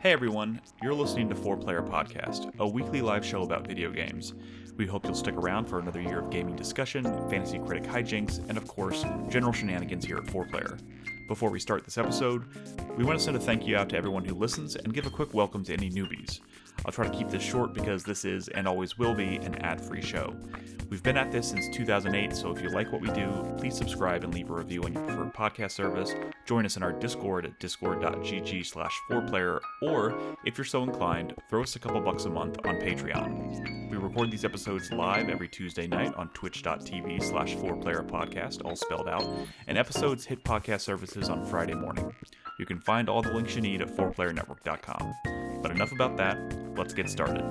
Hey everyone, you're listening to 4Player Podcast, a weekly live show about video games. We hope you'll stick around for another year of gaming discussion, fantasy critic hijinks, and of course, general shenanigans here at 4Player. Before we start this episode, we want to send a thank you out to everyone who listens and give a quick welcome to any newbies. I'll try to keep this short because this is, and always will be, an ad-free show. We've been at this since 2008, so if you like what we do, please subscribe and leave a review on your preferred podcast service. Join us in our Discord at discord.gg/4player, or, if you're so inclined, throw us a couple bucks a month on Patreon. We record these episodes live every Tuesday night on twitch.tv/4playerpodcast, all spelled out, and episodes hit podcast services on Friday morning. You can find all the links you need at 4playernetwork.com. But enough about that, let's get started.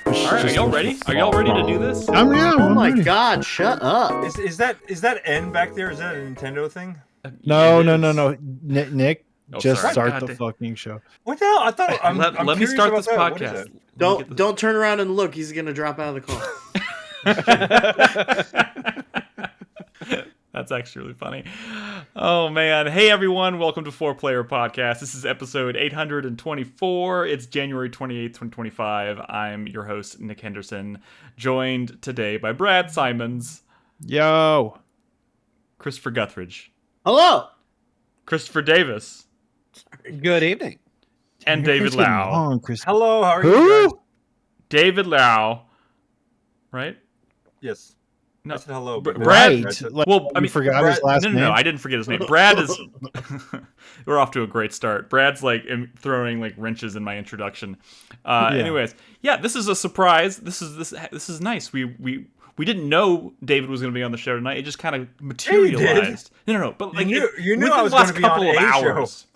Alright, are y'all ready? Are y'all ready to do this? Oh my ready. God! Shut up. Is that N back there? Is that a Nintendo thing? No. Nick, just sorry. start God the damn. fucking show. What the hell? I thought. I'm Let me curious start about this that. What is podcast. that? Don't turn around and look. He's gonna drop out of the call. That's actually really funny. Oh, man. Hey, everyone. Welcome to 4Player Podcast. This is episode 824. It's January 28th, 2025. I'm your host, Nick Henderson, joined today by Brad Simons. Yo. Christopher Guthridge. Hello. Christopher Davis. Good evening. And David Lau. Hello. How are Who? you guys? David Lau. Right? Yes. No. I said hello. Brad. Right. Well, I mean, forgot Brad, his last no, name. I didn't forget his name. Brad is. We're off to a great start. Brad's like throwing like wrenches in my introduction. Anyways, yeah, this is a surprise. This is nice. We didn't know David was going to be on the show tonight. It just kind of materialized. No. But like you knew within I was the last going to be on couple of a hours.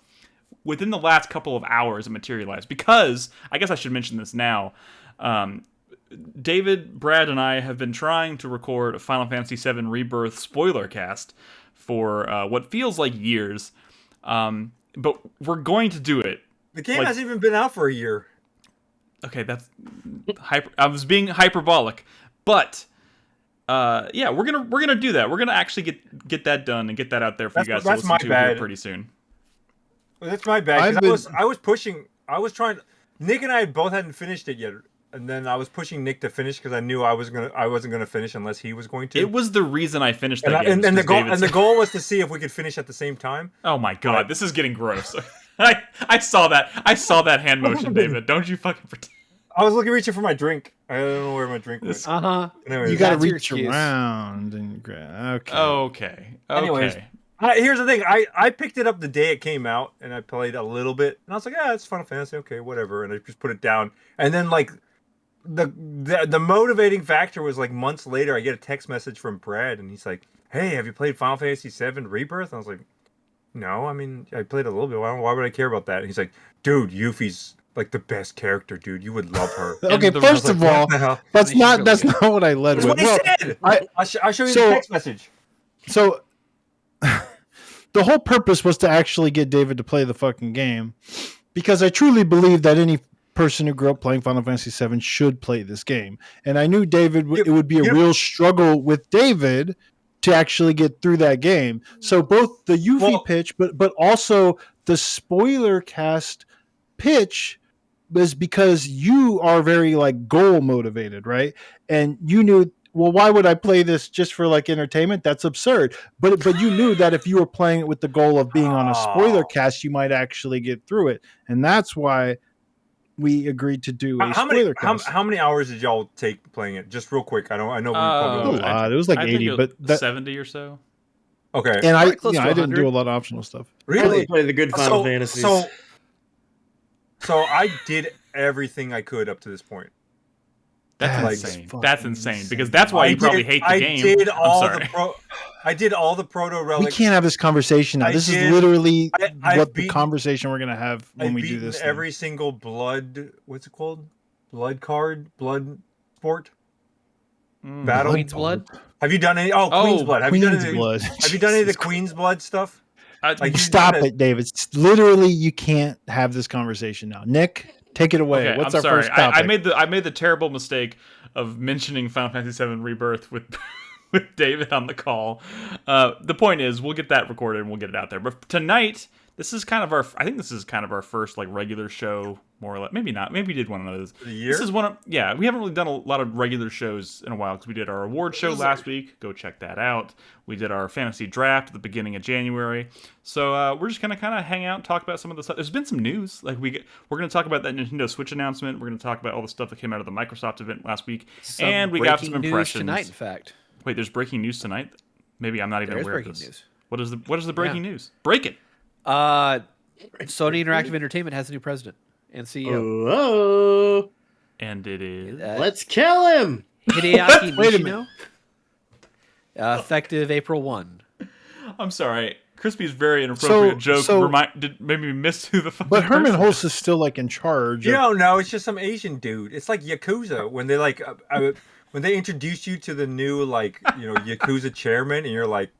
Within the last couple of hours, it materialized because I guess I should mention this now. David, Brad, and I have been trying to record a Final Fantasy VII Rebirth spoiler cast for what feels like years, but we're going to do it. The game hasn't even been out for a year. Okay, that's I was being hyperbolic, but yeah, we're gonna do that. We're gonna actually get that done and get that out there for you guys to listen to here pretty soon. Well, that's my bad. 'Cause I was pushing. I was trying. Nick and I both hadn't finished it yet. And then I was pushing Nick to finish because I knew I wasn't gonna finish unless he was going to. It was the reason I finished that game. And the goal was to see if we could finish at the same time. Oh my god, this is getting gross. I saw that hand motion, David. Don't you fucking pretend. I was reaching for my drink. I don't know where my drink was. You gotta That's your reach excuse. around and grab. Okay. Okay. Anyways, here's the thing. I picked it up the day it came out, and I played a little bit, and I was like, it's Final Fantasy. Okay, whatever. And I just put it down. And then like the motivating factor was like months later, I get a text message from Brad, and he's like, "Hey, have you played Final Fantasy VII Rebirth?" And I was like, "No, I mean, I played a little bit. Why would I care about that?" And he's like, "Dude, Yuffie's like the best character, dude. You would love her." Okay, first of all, that's not what I led That's with. what he said. I'll show you the text message. So the whole purpose was to actually get David to play the fucking game, because I truly believe that any person who grew up playing Final Fantasy VII should play this game. And I knew David, it would be a real struggle with David to actually get through that game. So both the Yuffie pitch, but also the spoiler cast pitch was because you are very like goal motivated, right? And you knew, well, why would I play this just for like entertainment? That's absurd. But you knew that if you were playing it with the goal of being on a spoiler cast, you might actually get through it. And that's why we agreed to do a spoiler cast. How many hours did y'all take playing it? Just real quick. I know. We probably a lot. It was like 80, but 70 or so. Okay. And I close to didn't do 100. a lot of optional stuff. Really? Play the good Final Fantasies. So I did everything I could up to this point. That's insane. That's insane because that's why you probably hate the game. I did all the proto relics. We can't have this conversation now. This is literally the conversation we're gonna have when we do this. Every single blood. What's it called? Blood sport. Battle. Queen's Blood. Have you done any? Queen's Blood. Have you done any of the Queen's Blood stuff? Stop it, David. Literally, you can't have this conversation now. Nick, take it away. Okay, What's I'm our sorry. first topic? I made the terrible mistake of mentioning Final Fantasy VII Rebirth with David on the call. The point is, we'll get that recorded and we'll get it out there. But tonight, This is kind of our. I think this is kind of our first like regular show, more or less. Maybe not. Maybe we did one of those. The year? This is one of. Yeah, we haven't really done a lot of regular shows in a while because we did our award show last week. Go check that out. We did our fantasy draft at the beginning of January. So we're just gonna kind of hang out, and talk about some of the stuff. There's been some news. Like we're gonna talk about that Nintendo Switch announcement. We're gonna talk about all the stuff that came out of the Microsoft event last week, and we got some impressions tonight. In fact, wait, there's breaking news tonight. Maybe I'm not even aware of this. News. What is the breaking news? Break it. Sony Interactive Entertainment has a new president and CEO. Oh, And it is. let's kill him. Hideaki Wait a Nishino. Effective April 1. I'm sorry. Crispy's very inappropriate joke made me miss who the fuck. But Herman Hulse is still like in charge. You don't know. It's just some Asian dude. It's like Yakuza when they like when they introduce you to the new Yakuza chairman, and you're like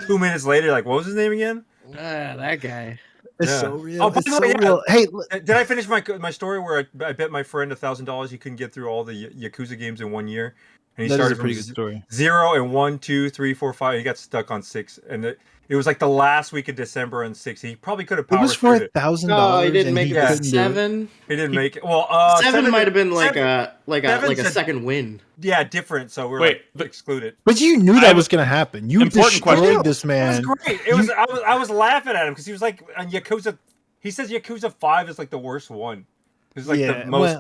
2 minutes later, like, what was his name again? That guy. It's Yeah. so real. Oh, by It's the so way, real. Hey, Did I finish my story where I bet my friend $1,000 he couldn't get through all the Yakuza games in 1 year, and he that is started a pretty from good story. 0 and 1, 2, 3, 4, 5. He got stuck on 6, and it was like the last week of December on 6. He probably could have It powered was for through it. $1,000. No, he didn't and make he it couldn't do 7. He didn't make it. Well, 7 might have been like Seven's a second win. Yeah, different. So we're Wait, excluded. But you knew that was going to happen. You Important destroyed question. this It man. was great. It was. I was laughing at him because he was like on Yakuza. He says Yakuza 5 is like the worst one. It's like the most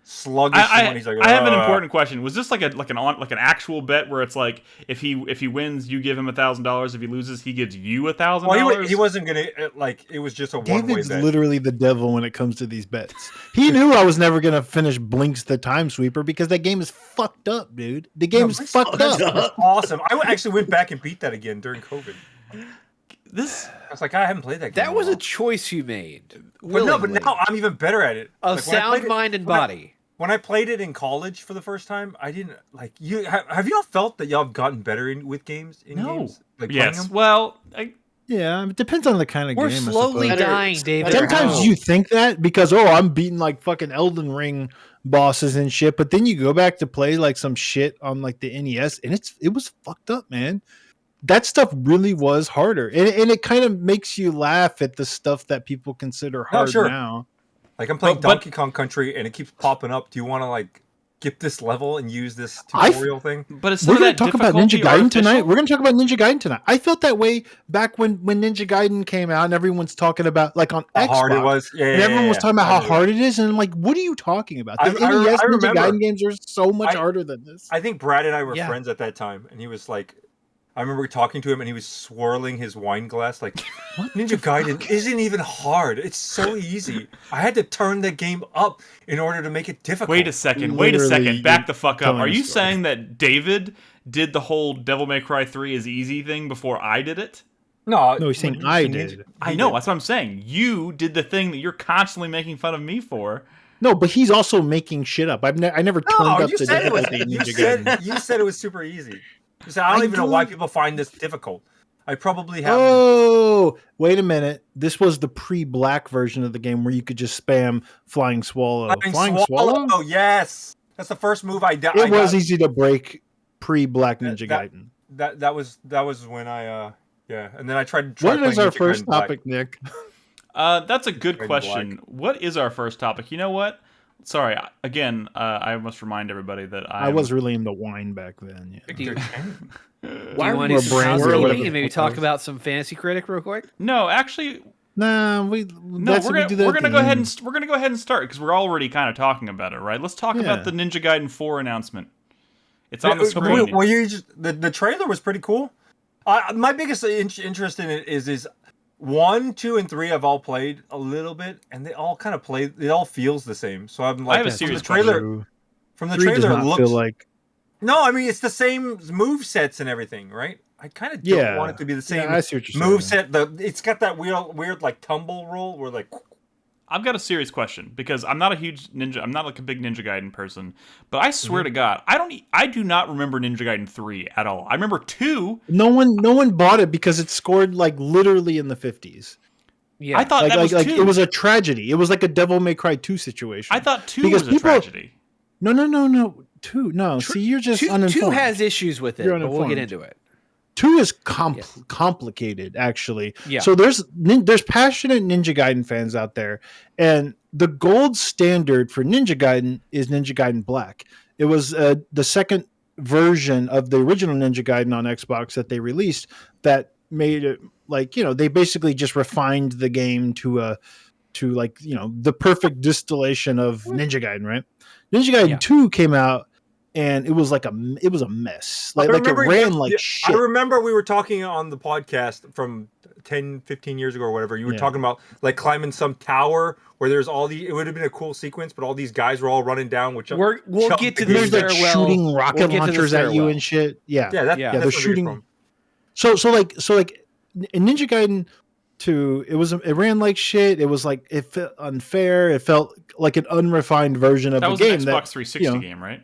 sluggish one. He's like, I have an important question. Was this like an actual bet where it's like if he wins, you give him $1,000. If he loses, he gives you $1,000? Well, he wasn't gonna like. It was just a one-way David's bet. literally the devil when it comes to these bets. He knew I was never going to finish Blinks the Time Sweeper because that game is fucked up, dude. The game is fucked up. It's awesome. I actually went back and beat that again during COVID. This. I was like, I haven't played that game. That was a choice you made. But no, but willingly. now I'm even better at it. Of Like, when I sound played it- mind and when I- body. When I played it in college for the first time, I didn't like you. Have y'all felt that y'all have gotten better with games? Games? Like playing Yes. them? Well, Yeah, it depends on the kind of We're game. slowly I suppose. dying, David. Sometimes you think that because I'm beating like fucking Elden Ring bosses and shit, but then you go back to play like some shit on like the NES and it was fucked up, man. That stuff really was harder, and it kind of makes you laugh at the stuff that people consider hard now. Like I'm playing Donkey Kong Country and it keeps popping up. Do you want to like skip this level and use this tutorial thing? but it's We're going to talk about Ninja Gaiden tonight. artificial? We're going to talk about Ninja Gaiden tonight. I felt that way back when Ninja Gaiden came out and everyone's talking about like on How Xbox. hard it was. And everyone was talking about how hard it is, and I'm like, "What are you talking about? The NES I Ninja remember. Gaiden games are so much harder than this." I think Brad and I were Yeah. friends at that time, and he was like, I remember talking to him, and he was swirling his wine glass like, Ninja Gaiden isn't even hard. It's so easy. I had to turn the game up in order to make it difficult. Wait a second. Literally, Back the fuck up. telling Are a you story. saying that David did the whole Devil May Cry 3 is easy thing before I did it? No, No, he's saying I did. I know. That's what I'm saying. You did the thing that you're constantly making fun of me for. No, but he's also making shit up. I never turned No, up you the said it was. difficulty in You Ninja Gaiden. said it was super easy. You said, I don't even know why people find this difficult. I probably have. Oh, wait a minute. This was the pre-black version of the game where you could just spam Flying Swallow. Flying Swallow? Oh yes, that's the first move I did. It was easy to break pre-black Ninja that- Gaiden. That was when I yeah, and then I tried. What is our playing Ninja first Gaiden Black. topic, Nick? That's a good Red and question. What is our first topic? You know what? Sorry. Again, I must remind everybody that I was really into wine back then. Yeah. Do you, Why want were to do some brands or housekeeping whatever and maybe the fuck talk was? about some Fantasy Critic real quick? No, actually, Nah, we're gonna go ahead and start because we're already kind of talking about it, right? Let's talk about the Ninja Gaiden 4 announcement. It's on the screen. Well, the trailer was pretty cool. My biggest interest in it is 1, 2, and 3 I've all played a little bit, and they all kind of play. It all feels the same. So I'm like, I have a serious from the 3 does trailer not looks feel like. no. I mean, it's the same move sets and everything, right? I kind of don't want it to be the same Yeah, I see what you're saying. move set. It's got that weird like tumble roll where like. I've got a serious question because I'm not a huge Ninja. I'm not like a big Ninja Gaiden person, but I swear to God, I do not remember Ninja Gaiden 3 at all. I remember 2. No one bought it because it scored like literally in the 50s. Yeah, I thought Like, that was 2. it was a tragedy. It was like a Devil May Cry 2 situation. I thought 2 because was a people- tragedy. No. 2. No. See, you're just two uninformed. has issues with it, You're but we'll get uninformed. into it. 2 is complicated, actually. Yeah. So there's passionate Ninja Gaiden fans out there, and the gold standard for Ninja Gaiden is Ninja Gaiden Black. It was the second version of the original Ninja Gaiden on Xbox that they released that made it like, they basically just refined the game to the perfect distillation of Ninja Gaiden, right? Ninja Gaiden 2 came out, and it was a mess. Like it ran like shit. I remember we were talking on the podcast from 10, 15 years ago or whatever. You were talking about like climbing some tower where there's it would have been a cool sequence, but all these guys were all running down. We'll get to there's this like shooting rocket launchers at you and shit. Yeah, they're shooting. So like in Ninja Gaiden 2, it ran like shit. It was like, it felt unfair. It felt like an unrefined version of the game. That was an Xbox 360 game, right?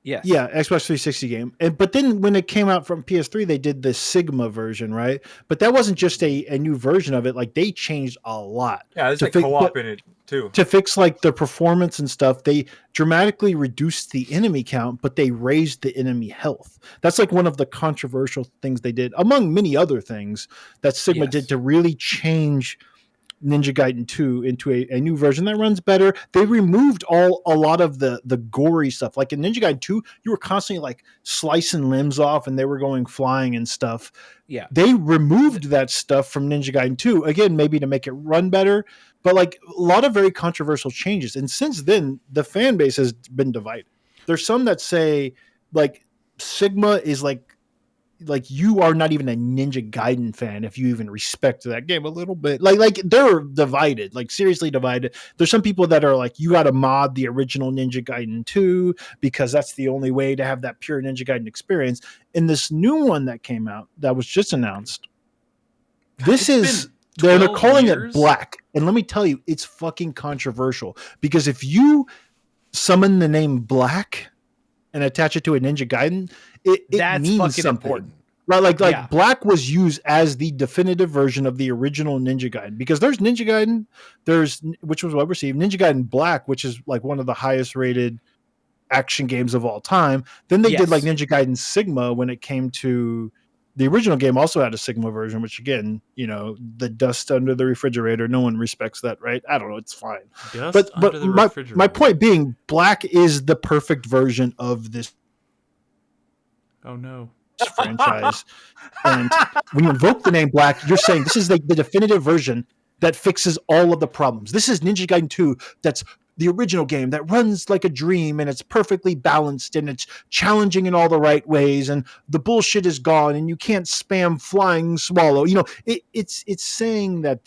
Yes. Yeah, Xbox 360 game. But then when it came out from PS3, they did the Sigma version, right? But that wasn't just a new version of it. Like, they changed a lot. Yeah, there's like co-op in it too. To fix like the performance and stuff, they dramatically reduced the enemy count, but they raised the enemy health. That's like one of the controversial things they did, among many other things that Sigma did to really change Ninja Gaiden 2 into a new version that runs better. They removed a lot of the gory stuff. Like in Ninja Gaiden 2, you were constantly like slicing limbs off and they were going flying and stuff. Yeah. They removed that stuff from Ninja Gaiden 2, again, maybe to make it run better, but like a lot of very controversial changes. And since then, the fan base has been divided. There's some that say like Sigma is like you are not even a Ninja Gaiden fan if you even respect that game a little bit. Like they're divided, like seriously divided. There's some people that are like, you got to mod the original Ninja Gaiden 2 because that's the only way to have that pure Ninja Gaiden experience. In this new one that came out, that was just announced, they're calling it Black. And let me tell you, it's fucking controversial because if you summon the name Black and attach it to a Ninja Gaiden, it means something. Important. Right, like Black was used as the definitive version of the original Ninja Gaiden, because there's Ninja Gaiden, which was well received, Ninja Gaiden Black, which is like one of the highest rated action games of all time. Then they did like Ninja Gaiden Sigma when it came to the original game. Also had a Sigma version, which again, the dust under the refrigerator, no one respects that, right? I don't know, it's fine. But my point being, Black is the perfect version of this. Oh no. Franchise. And when you invoke the name Black, you're saying this is like the definitive version that fixes all of the problems. This is Ninja Gaiden 2 that's the original game that runs like a dream and it's perfectly balanced and it's challenging in all the right ways and the bullshit is gone and you can't spam flying swallow. It's saying that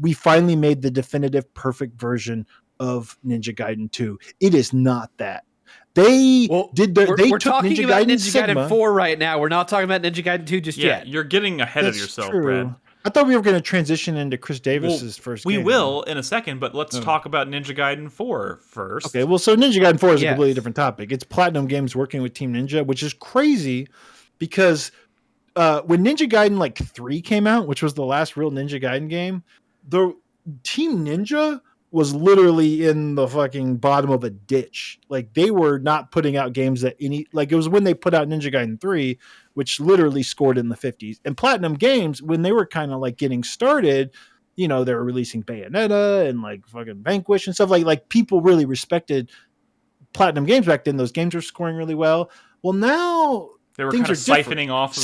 we finally made the definitive perfect version of Ninja Gaiden 2. It is not that. We're talking about Ninja Gaiden 4 right now. We're not talking about Ninja Gaiden 2 just yet. You're getting ahead of yourself, Brad. I thought we were going to transition into Chris Davis's first game. We will in a second, but let's talk about Ninja Gaiden 4 first. Okay, well, so Ninja Gaiden 4 is a completely different topic. It's Platinum Games working with Team Ninja, which is crazy because when Ninja Gaiden 3 came out, which was the last real Ninja Gaiden game, the Team Ninja was literally in the fucking bottom of a ditch. Like, they were not putting out games that it was when they put out Ninja Gaiden 3, which literally scored in the 50s. And Platinum Games, when they were kind of getting started, they were releasing Bayonetta and fucking Vanquish and stuff. Like people really respected Platinum Games back then. Those games were scoring really well. Well, now they were kind of siphoning off of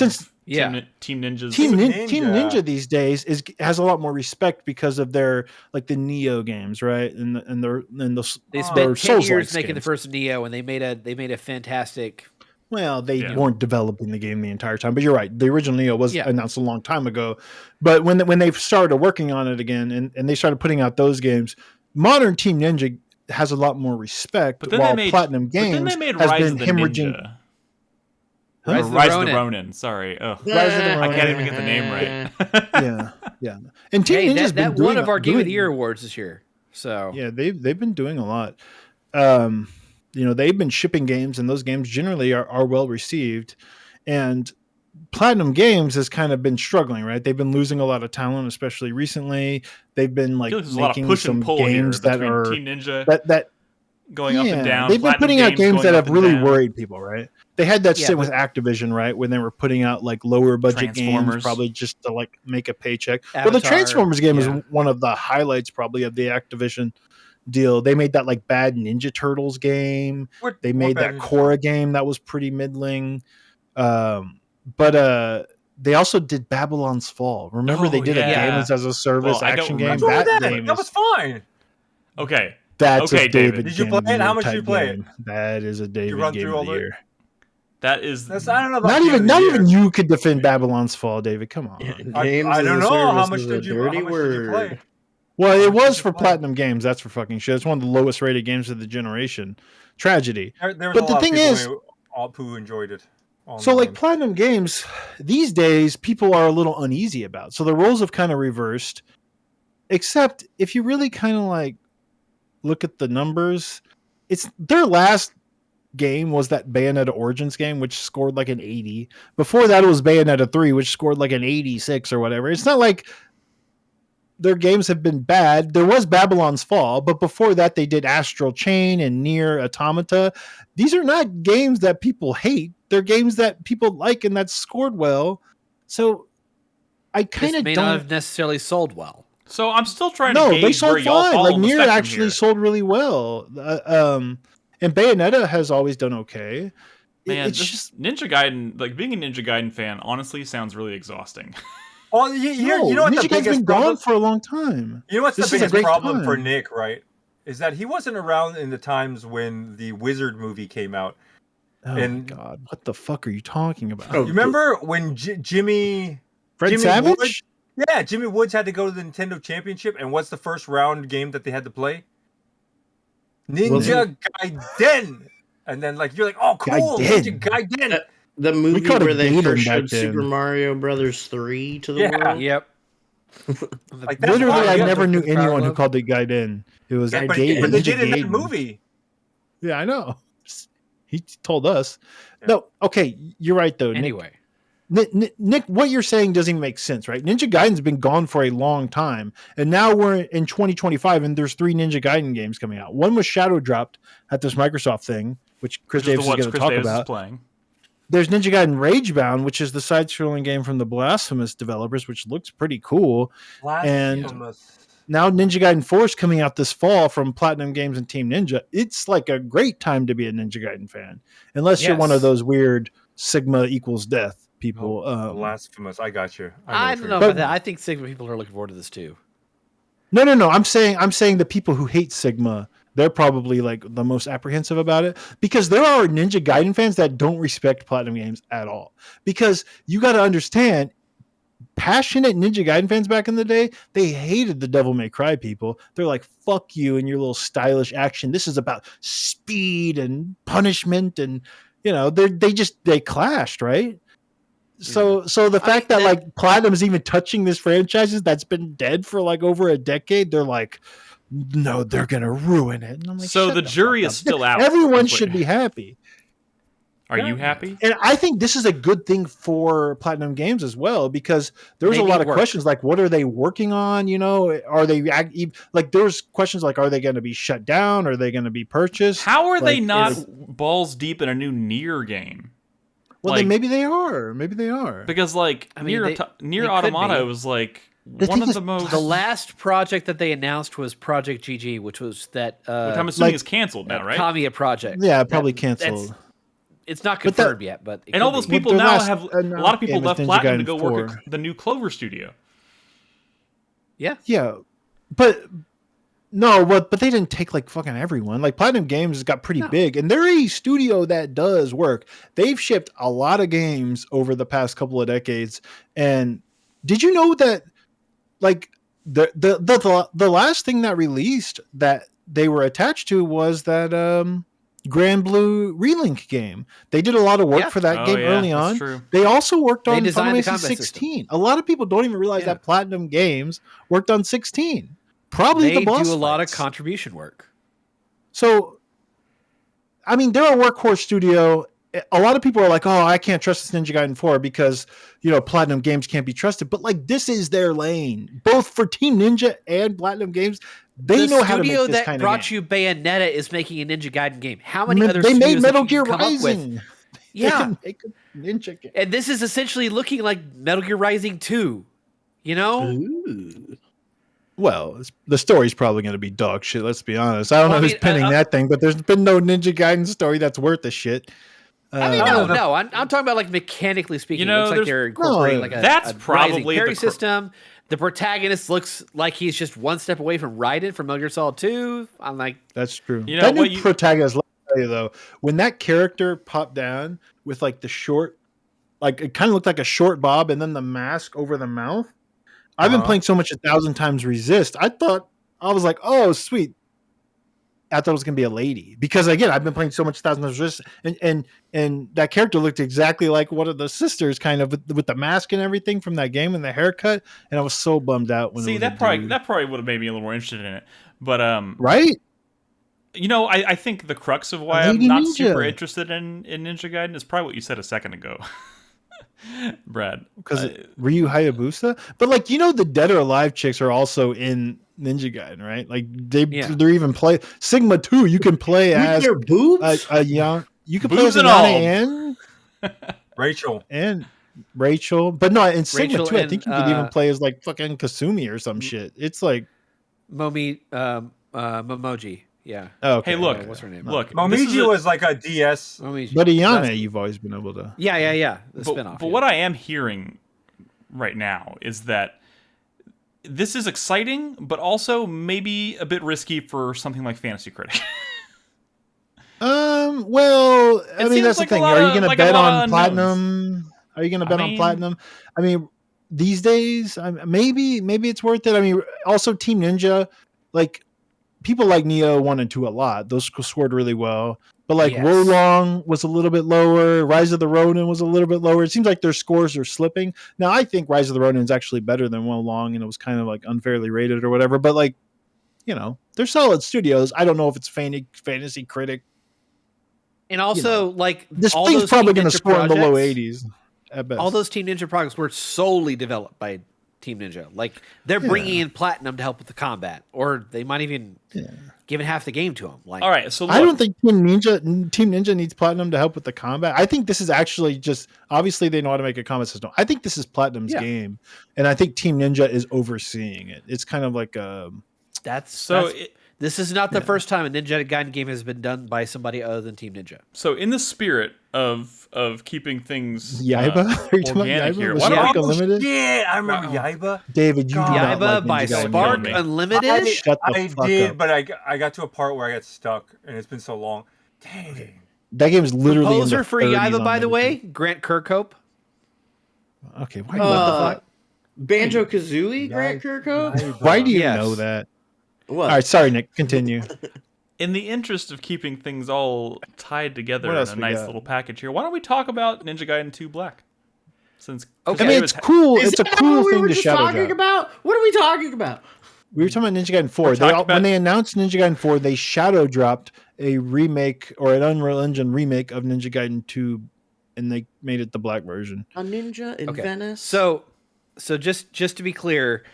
Team Ninja's. Team Ninja these days has a lot more respect because of their the Neo games, right? They spent 10 years making the first Neo, and they made a fantastic. Well, they weren't developing the game the entire time, but you're right. The original Neo was announced a long time ago, but when they started working on it again and they started putting out those games, modern Team Ninja has a lot more respect. But then while Platinum Games has been hemorrhaging. Rise of the Ronin. Sorry. Rise of the Ronin. I can't even get the name right. Yeah. And Team Ninja's been doing one of our Game of the Year awards this year. So yeah, they've been doing a lot. They've been shipping games, and those games generally are well received. And Platinum Games has kind of been struggling, right? They've been losing a lot of talent, especially recently. They've been making some games that are Team Ninja. that going up and down. They've been Platinum putting out games going that up have and really down. worried people, right? They had that shit with but- Activision, right? When they were putting out like lower budget games, Transformers. probably just to like make a paycheck. Avatar, well, the Transformers game yeah. is one of the highlights probably of the Activision deal. They made that like bad Ninja Turtles game. They made that Korra game that was pretty middling. But they also did Babylon's Fall. Remember they did a games as a service action game. That was fine. Okay. That's a David. Did you play it? How much did you play it? That is a David run game through of the all year. That is I don't know about not even you could defend Babylon's Fall, David. Come on. I don't know how much did you play. Well, it was for Platinum Games. That's for fucking shit. It's one of the lowest rated games of the generation. Tragedy. But the thing is, who enjoyed it. So like Platinum Games, these days people are a little uneasy about. So the roles have kind of reversed. Except if you really kind of like look at the numbers, it's their last game was that Bayonetta Origins game, which scored like an 80. Before that, it was Bayonetta 3, which scored like an 86 or whatever. It's not like their games have been bad. There was Babylon's Fall, but before that, they did Astral Chain and Nier Automata. These are not games that people hate. They're games that people like and that scored well. So I kind of may don't not have necessarily sold well. So I'm still trying to gauge they sold where y'all fine. fall Like on the Nier spectrum actually here. sold really well. And Bayonetta has always done okay. Man, it's just Ninja Gaiden, like being a Ninja Gaiden fan, honestly sounds really exhausting. Well, you know what Ninja the Gaiden's biggest been problem gone for a long time. You know what's This the is a biggest great problem for time. Nick, right? Is that he wasn't around in the times when the Wizard movie came out. Oh my god, what the fuck are you talking about? You remember when Jimmy Savage? Woods, yeah, Jimmy Woods had to go to the Nintendo Championship, and what's the first round game that they had to play? Ninja Gaiden. And then like you're like, oh cool, Ninja Gaiden. The movie called it where they Gaiden first back showed then. Super Mario Brothers 3 to the world. Yep. Like, that's Literally, why I you have never to- knew anyone who called it Gaiden. It was but Gaiden. they Ninja did it in that Gaiden. movie. Yeah, I know. He told us. No, okay, you're right though. Anyway. Nick, what you're saying doesn't even make sense, right? Ninja Gaiden's been gone for a long time, and now we're in 2025, and there's 3 Ninja Gaiden games coming out. One was shadow dropped at this Microsoft thing, which Chris Davis is going to talk about. Playing. There's Ninja Gaiden Ragebound, which is the side-scrolling game from the Blasphemous developers, which looks pretty cool. And now Ninja Gaiden 4 is coming out this fall from Platinum Games and Team Ninja. It's like a great time to be a Ninja Gaiden fan, unless you're one of those weird Sigma equals death people. Blasphemous. I got you. I don't know about that. I think Sigma people are looking forward to this too. No. I'm saying the people who hate Sigma, they're probably like the most apprehensive about it, because there are Ninja Gaiden fans that don't respect Platinum Games at all. Because you got to understand, passionate Ninja Gaiden fans back in the day, they hated the Devil May Cry people. They're like, fuck you and your little stylish action. This is about speed and punishment, and they clashed, right? So the fact that like Platinum's even touching this franchise that's been dead for like over a decade, they're like, no, they're gonna ruin it. And I'm like, so the jury is still out. Everyone should be happy. Are you happy? And I think this is a good thing for Platinum Games as well, because there was a lot of questions like, what are they working on? Are they like, there's questions like, are they going to be shut down? Are they going to be purchased? How are they not balls deep in a new Nier game? Well, then maybe they are. Maybe they are. Because like Nier Automata was like one of the most. The last project that they announced was Project GG, which was that. Which I'm assuming is canceled now, right? Kamiya project. Yeah, probably canceled. It's not confirmed yet, but and all those people now have a lot of people left Platinum to go work at the new Clover studio. Yeah, but they didn't take like fucking everyone. Like Platinum Games has got pretty big, and they're a studio that does work. They've shipped a lot of games over the past couple of decades. And did you know that like the last thing that released that they were attached to was that Grand Blue Relink game? They did a lot of work for that game early on. True. They also worked on Final Fantasy Fantasy 16. system. A lot of people don't even realize that Platinum Games worked on 16. Probably they the boss do a lot of fights. contribution work. So, I mean, they're a workhorse studio, a lot of people are like, oh, I can't trust this Ninja Gaiden 4 because, Platinum Games can't be trusted. But like, this is their lane, both for Team Ninja and Platinum Games. They know how to make this kind of game. The studio that brought you Bayonetta is making a Ninja Gaiden game. How many other they studios made Metal Gear come up Rising? with? Yeah, they can make a Ninja game. And this is essentially looking like Metal Gear Rising 2. Ooh. Well, the story's probably going to be dog shit. Let's be honest. I don't know who's pinning that thing, but there's been no Ninja Gaiden story that's worth a shit. No. I'm talking about like mechanically speaking. It looks like they're incorporating like a probably parry system. The protagonist looks like he's just one step away from Raiden from Metal Gear Solid 2. I'm like, that's true. That new protagonist. Let me tell you though, when that character popped down with like the short, like it kind of looked like a short bob, and then the mask over the mouth. I've been playing so much 1,000 times Resist. I was like, oh, sweet. I thought it was going to be a lady because again, I've been playing so much 1,000 times Resist, and that character looked exactly like one of the sisters, kind of with the mask and everything from that game and the haircut. And I was so bummed out when. See, that probably would have made me a little more interested in it, but right. I think the crux of why I'm not super interested in Ninja Gaiden is probably what you said a second ago. Brad, because Ryu Hayabusa, but like the Dead or Alive chicks are also in Ninja Gaiden, right? Like they're even play Sigma 2. You can play as their boobs. A young. You can play as Ayane and Rachel, but no, in Sigma 2, I think you could even play as like fucking Kasumi or some shit. It's like Momoji. Yeah. Oh, okay. Hey, look. What's her name? Look, Momiji was like a DS. Momiji. But Ayane, you've always been able to. Yeah. The spinoff. But what I am hearing right now is that this is exciting, but also maybe a bit risky for something like Fantasy Critic. Well, I mean, that's the thing. Are you going to bet on Platinum? Are you going to bet on Platinum? I mean, these days, maybe it's worth it. I mean, also Team Ninja, like. People like Neo 1 and 2 a lot. Those scored really well. But like Wolong was a little bit lower. Rise of the Ronin was a little bit lower. It seems like their scores are slipping. Now, I think Rise of the Ronin is actually better than Wolong, and it was kind of like unfairly rated or whatever. But like, they're solid studios. I don't know if it's Fantasy Critic. And also, like, this thing's probably going to score in the low 80s at best. All those Team Ninja projects were solely developed by Team Ninja. Like, they're bringing in Platinum to help with the combat, or they might even giving half the game to them. Like, all right, so look, I don't think Team Ninja needs Platinum to help with the combat. I think this is actually just obviously they know how to make a combat system. I think this is Platinum's game, and I think Team Ninja is overseeing it. It's kind of like this is not the first time a Ninja Gaiden game has been done by somebody other than Team Ninja. So in the spirit of keeping things organic here, Unlimited? Yeah, I remember Yaiba. David, you do not like Yaiba by Spark Unlimited? I did, but I got to a part where I got stuck, and it's been so long. Dang. That game is literally Composer for Yaiba, by the way, Grant Kirkhope. Okay, what the fuck? Banjo-Kazooie, Grant Kirkhope? Why do you know that? What? All right, sorry, Nick. Continue. In the interest of keeping things all tied together in a nice little package here, why don't we talk about Ninja Gaiden 2 Black? Since I mean, it's cool. It's a cool thing to shadow drop. About? What are we talking about? We were talking about Ninja Gaiden 4. When they announced Ninja Gaiden 4, they shadow dropped a remake or an Unreal Engine remake of Ninja Gaiden 2, and they made it the black version. A ninja in Venice. So just to be clear.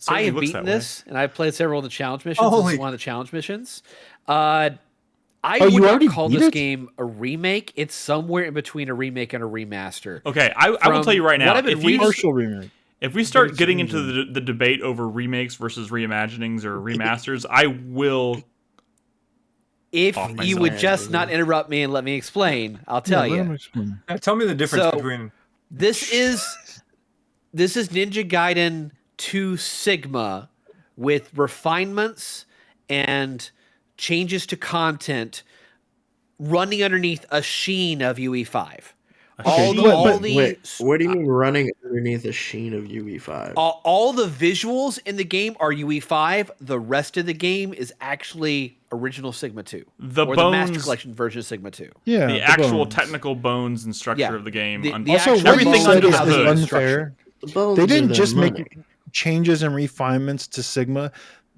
I have beaten this, and I've played several of the challenge missions. This is one of the challenge missions. I would not call this game a remake. It's somewhere in between a remake and a remaster. Okay, I will tell you right now. If we start getting into the debate over remakes versus reimaginings or remasters, I will. If you would just not interrupt me and let me explain, I'll tell you. Tell me the difference between. This is Ninja Gaiden 2 Sigma with refinements and changes to content running underneath a sheen of UE5. What do you mean running underneath a sheen of UE5? All the visuals in the game are UE5. The rest of the game is actually original Sigma 2. The Master Collection version of Sigma 2. Yeah, the actual technical bones and structure of the game. Everything under the hood is unfair. They didn't just make changes and refinements to Sigma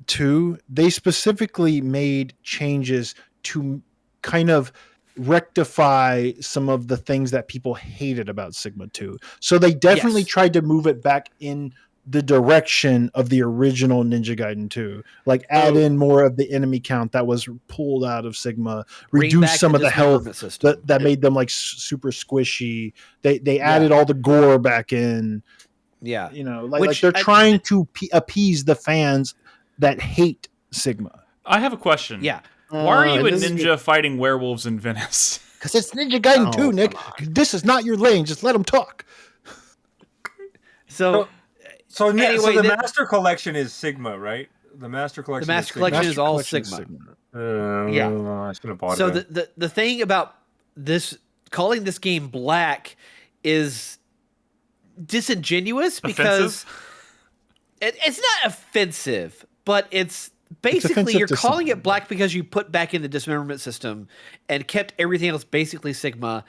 2. They specifically made changes to kind of rectify some of the things that people hated about Sigma 2. So they definitely tried to move it back in the direction of the original Ninja Gaiden 2. Like add in more of the enemy count that was pulled out of Sigma, reduce some of the health that made them like super squishy. They added all the gore back in. Yeah. You know, like they're trying to appease the fans that hate Sigma. I have a question. Yeah. Why are you a ninja fighting werewolves in Venice? Because it's Ninja Gaiden 2, Nick. This is not your lane. Just let them talk. So anyway, the Master Collection is Sigma, right? The Master Collection. The Master Collection is all Sigma. I should have bought it. So the thing about this, calling this game Black, is disingenuous because it's not offensive, but it's basically you're calling it Black because you put back in the dismemberment system and kept everything else basically Sigma,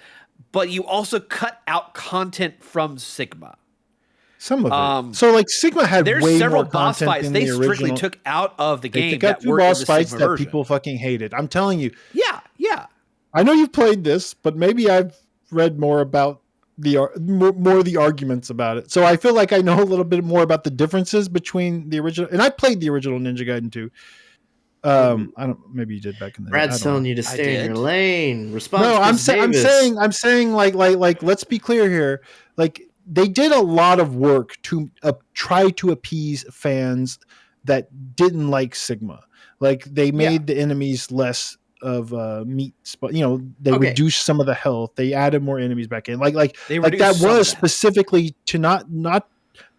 but you also cut out content from Sigma. Some of it. So like Sigma had way several more boss content fights than they the strictly original. took out of the game. They got two boss fights that people fucking hated. I'm telling you. Yeah. I know you've played this, but maybe I've read more about more of the arguments about it. So I feel like I know a little bit more about the differences between the original, and I played the original Ninja Gaiden 2. I don't. Maybe you did back in the day. Brad's telling you to stay in your lane. Response. No, I'm saying like let's be clear here. Like they did a lot of work to try to appease fans that didn't like Sigma. Like they made the enemies less of meat, but they reduced some of the health. They added more enemies back in. Like that was specifically to not.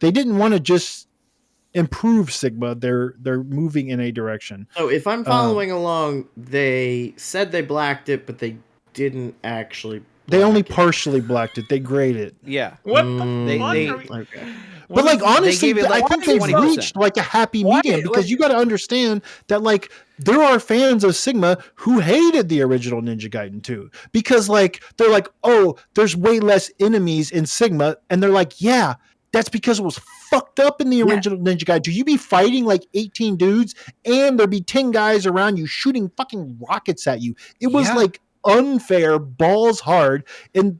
They didn't want to just improve Sigma. They're moving in a direction. So if I'm following along, they said they blacked it, but they didn't actually. They only partially blacked it. They graded it. Yeah. What the fuck? Okay. But like honestly, I think they've 20%. reached like a happy medium because you got to understand that like there are fans of Sigma who hated the original Ninja Gaiden 2 because like they're like, oh, there's way less enemies in Sigma, and they're like, yeah, that's because it was fucked up in the original Ninja Gaiden 2. You be fighting like 18 dudes, and there'd be 10 guys around you shooting fucking rockets at you. It was like unfair, balls hard, and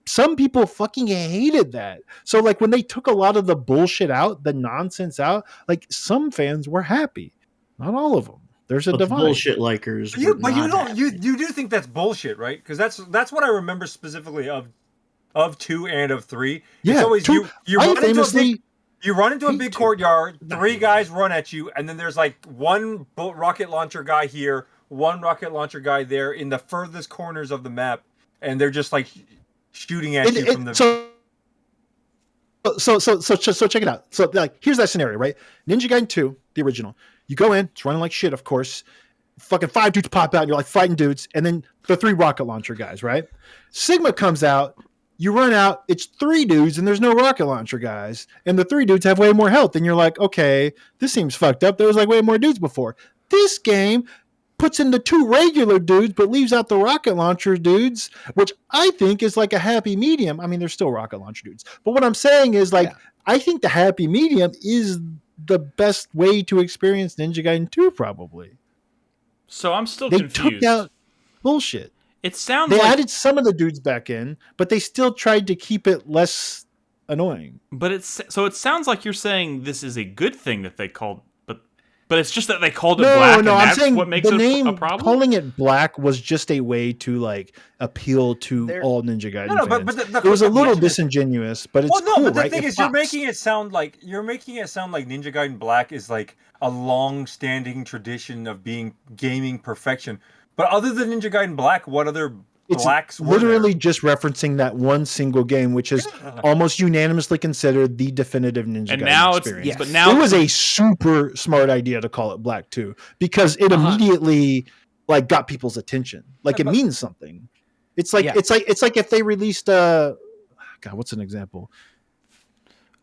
some people fucking hated that. So like when they took a lot of the bullshit out, the nonsense out, like some fans were happy. Not all of them. There's a divide. Bullshit likers. You do think that's bullshit, right? Because that's what I remember specifically of 2 and of 3. Yeah, it's always two, you run into a big courtyard, 3 guys run at you, and then there's like one rocket launcher guy here, one rocket launcher guy there in the furthest corners of the map, and they're just like shooting at you from the. So check it out. So like here's that scenario, right? Ninja Gaiden 2, the original. You go in, it's running like shit, of course. Fucking 5 dudes pop out, and you're like fighting dudes, and then the 3 rocket launcher guys, right? Sigma comes out, you run out, it's 3 dudes, and there's no rocket launcher guys, and the 3 dudes have way more health, and you're like, okay, this seems fucked up. There was like way more dudes before. This game puts in the 2 regular dudes, but leaves out the rocket launcher dudes, which I think is like a happy medium. I mean, there's still rocket launcher dudes, but what I'm saying is like, I think the happy medium is the best way to experience Ninja Gaiden 2, probably. So I'm still confused. They took out bullshit. It sounds they added some of the dudes back in, but they still tried to keep it less annoying. But it sounds like you're saying this is a good thing that they called, but it's just that they called it Black. No, I'm saying what makes the name, a problem. Calling it Black was just a way to like appeal to all Ninja Gaiden fans. But it was a little disingenuous, but it's cool, but the right? thing is, you're making it sound like Ninja Gaiden Black is like a long-standing tradition of being gaming perfection. But other than Ninja Gaiden Black, what other Blacks were literally there? just referencing that one single game, which is almost unanimously considered the definitive Ninja Gaiden experience. But now it was a super smart idea to call it Black 2 because it immediately like got people's attention. Like it means something. It's like it's like if they released God, what's an example?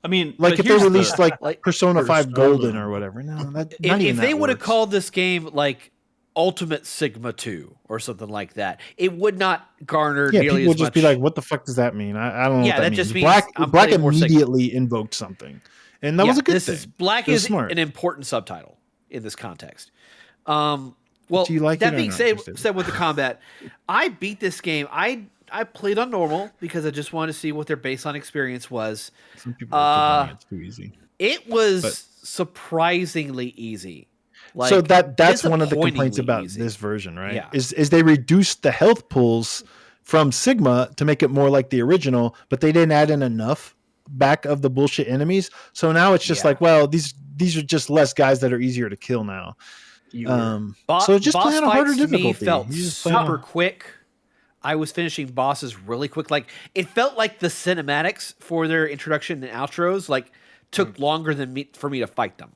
I mean, like if they released like Persona 5 Golden or whatever. No, if they would have called this game like Ultimate Sigma 2 or something like that, it would not garner nearly as much. People would just be like, what the fuck does that mean? I don't know what that means. Just means Black immediately invoked something. And that was a good thing. Black is an important subtitle in this context. Well, do you like that it being said with the combat, I beat this game. I played on normal because I just wanted to see what their baseline experience was. Some people are complaining it's too easy. It was surprisingly easy. Like, so that's one of the complaints about easy. this version, right? Yeah. Is they reduced the health pools from Sigma to make it more like the original, but they didn't add in enough back of the bullshit enemies. So now it's just like, well, these are just less guys that are easier to kill now. So just boss playing a harder fights to difficulty. me felt super quick. I was finishing bosses really quick. Like, it felt like the cinematics for their introduction and outros took longer than for me to fight them.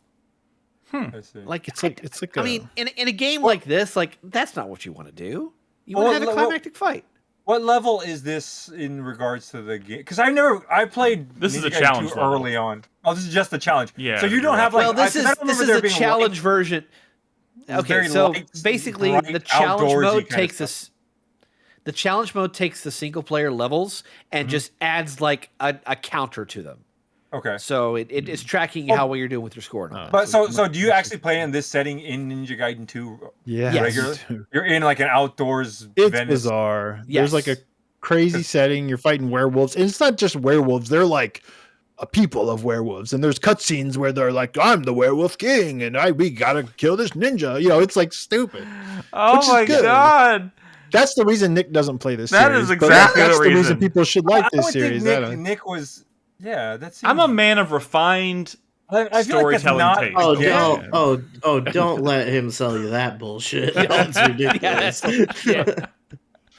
I see. Like, it's like I mean, in a game like this, like, that's not what you want to do. You want to have a climactic fight. What level is this in regards to the game? Because I played this Ninja is a Gaiden challenge 2 level. early on. Oh, this is just the challenge. Yeah. So you don't have like. Well, this is a challenge version. Okay, so basically the challenge mode takes this. The challenge mode takes the single player levels and just adds like a counter to them. Okay. So it is tracking how well you're doing with your score. And all that. But so do you actually play in this setting in Ninja Gaiden 2? Yeah. Regularly? You're in like an outdoors. It's bizarre. Yes. There's like a crazy setting. You're fighting werewolves, and it's not just werewolves. They're like a people of werewolves, and there's cutscenes where they're like, "I'm the werewolf king, and we gotta kill this ninja." You know, it's like stupid. Oh my god. That's the reason Nick doesn't play this That series. is exactly that's the the reason reason people should like this series. Nick was, that's. I'm a man of refined storytelling taste. Don't let him sell you that bullshit. That's ridiculous. It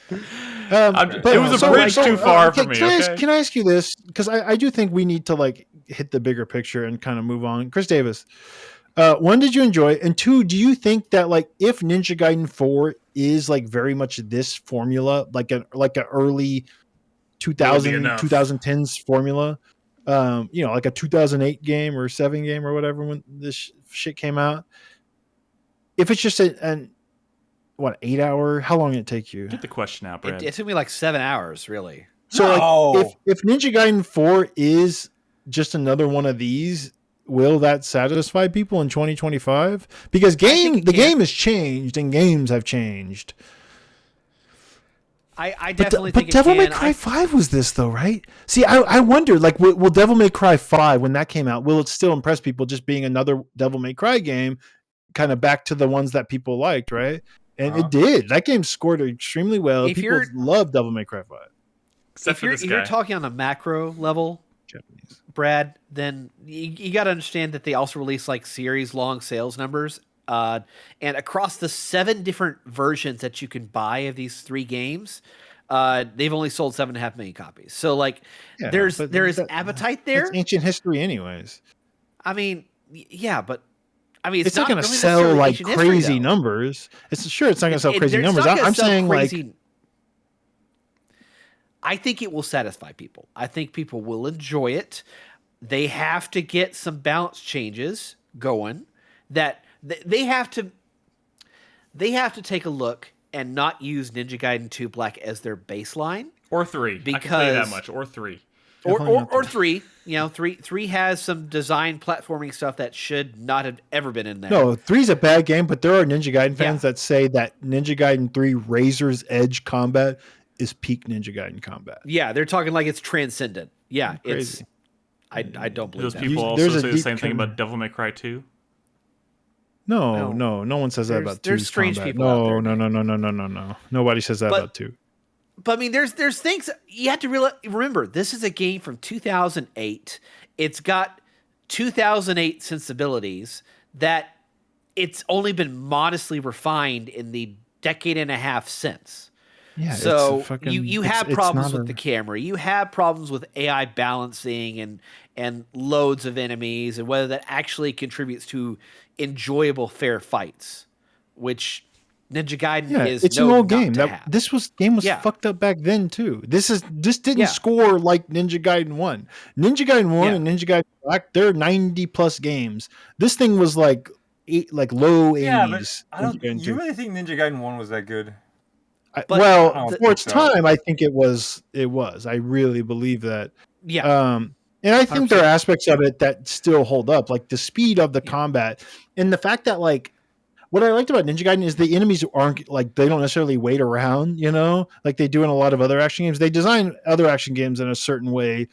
was a bridge too far for me. Can I ask you this? Because I do think we need to like hit the bigger picture and kind of move on. Chris Davis, one, did you enjoy it? And two, do you think that like if Ninja Gaiden 4 is like very much this formula, like an early 2010s formula, like a 2008 game or 7 game or whatever when this shit came out, if it's just an 8 hour, how long did it take you? Get the question out, Brad. It took me like 7 hours, really. So like, if Ninja Gaiden 4 is just another one of these, will that satisfy people in 2025? Because the game has changed and games have changed. I definitely think Devil May Cry 5 was this though, right? See, I wonder, like, will Devil May Cry 5, when that came out, will it still impress people just being another Devil May Cry game, kind of back to the ones that people liked, right? And it did. That game scored extremely well. People love Devil May Cry 5. Except if you're talking on a macro level, Japanese, Brad, then you got to understand that they also release like series long sales numbers. And across the 7 different versions that you can buy of these 3 games, they've only sold 7.5 million copies. So like, there is appetite there. It's ancient history, anyways. I mean, yeah, but I mean, it's not going to sell like crazy numbers. It's not going to sell crazy numbers. I'm saying crazy, like, I think it will satisfy people. I think people will enjoy it. They have to get some balance changes going. That they have to take a look and not use Ninja Gaiden 2 Black as their baseline or 3. Because, I can tell you that much. Or 3. Or 3. You know, 3 has some design platforming stuff that should not have ever been in there. No, 3's a bad game, but there are Ninja Gaiden fans that say that Ninja Gaiden 3 Razor's Edge combat is peak Ninja Gaiden combat. Yeah, they're talking like it's transcendent. Yeah, it's. I don't believe those that. people also say the same thing about Devil May Cry 2. No one says that about 2's There's strange combat. people out there. No. Nobody says that about 2. But I mean, there's things you have to remember. This is a game from 2008. It's got 2008 sensibilities that it's only been modestly refined in the decade and a half since. Yeah, so you have problems with the camera. You have problems with AI balancing and loads of enemies and whether that actually contributes to enjoyable fair fights, which Ninja Gaiden is. It's an old game. This game was fucked up back then too. This didn't score like Ninja Gaiden 1. Ninja Gaiden 1 and Ninja Gaiden Black, they're 90 plus games. This thing was like low 80s. Yeah, but I don't. You really think Ninja Gaiden 1 was that good? For its time, I think it was. I really believe that. Yeah. And I think 100%. There are aspects of it that still hold up, like the speed of the combat and the fact that what I liked about Ninja Gaiden is the enemies aren't like they don't necessarily wait around, like they do in a lot of other action games. They design other action games in a certain way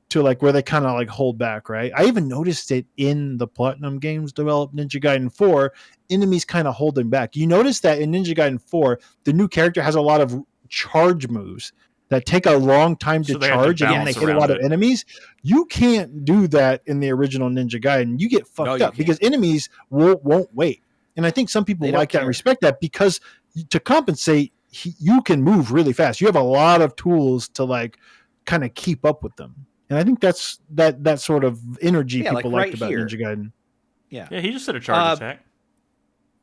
to like where they kind of like hold back, right? I even noticed it in the Platinum Games developed Ninja Gaiden 4, enemies kind of holding back. You notice that in Ninja Gaiden 4, the new character has a lot of charge moves that take a long time to charge and they hit a lot of enemies. You can't do that in the original Ninja Gaiden. You get fucked up because enemies won't wait. And I think some people like that and respect that because to compensate, you can move really fast. You have a lot of tools to like kind of keep up with them. And I think that's that sort of energy people liked about Ninja Gaiden. Yeah, he just did a charge attack.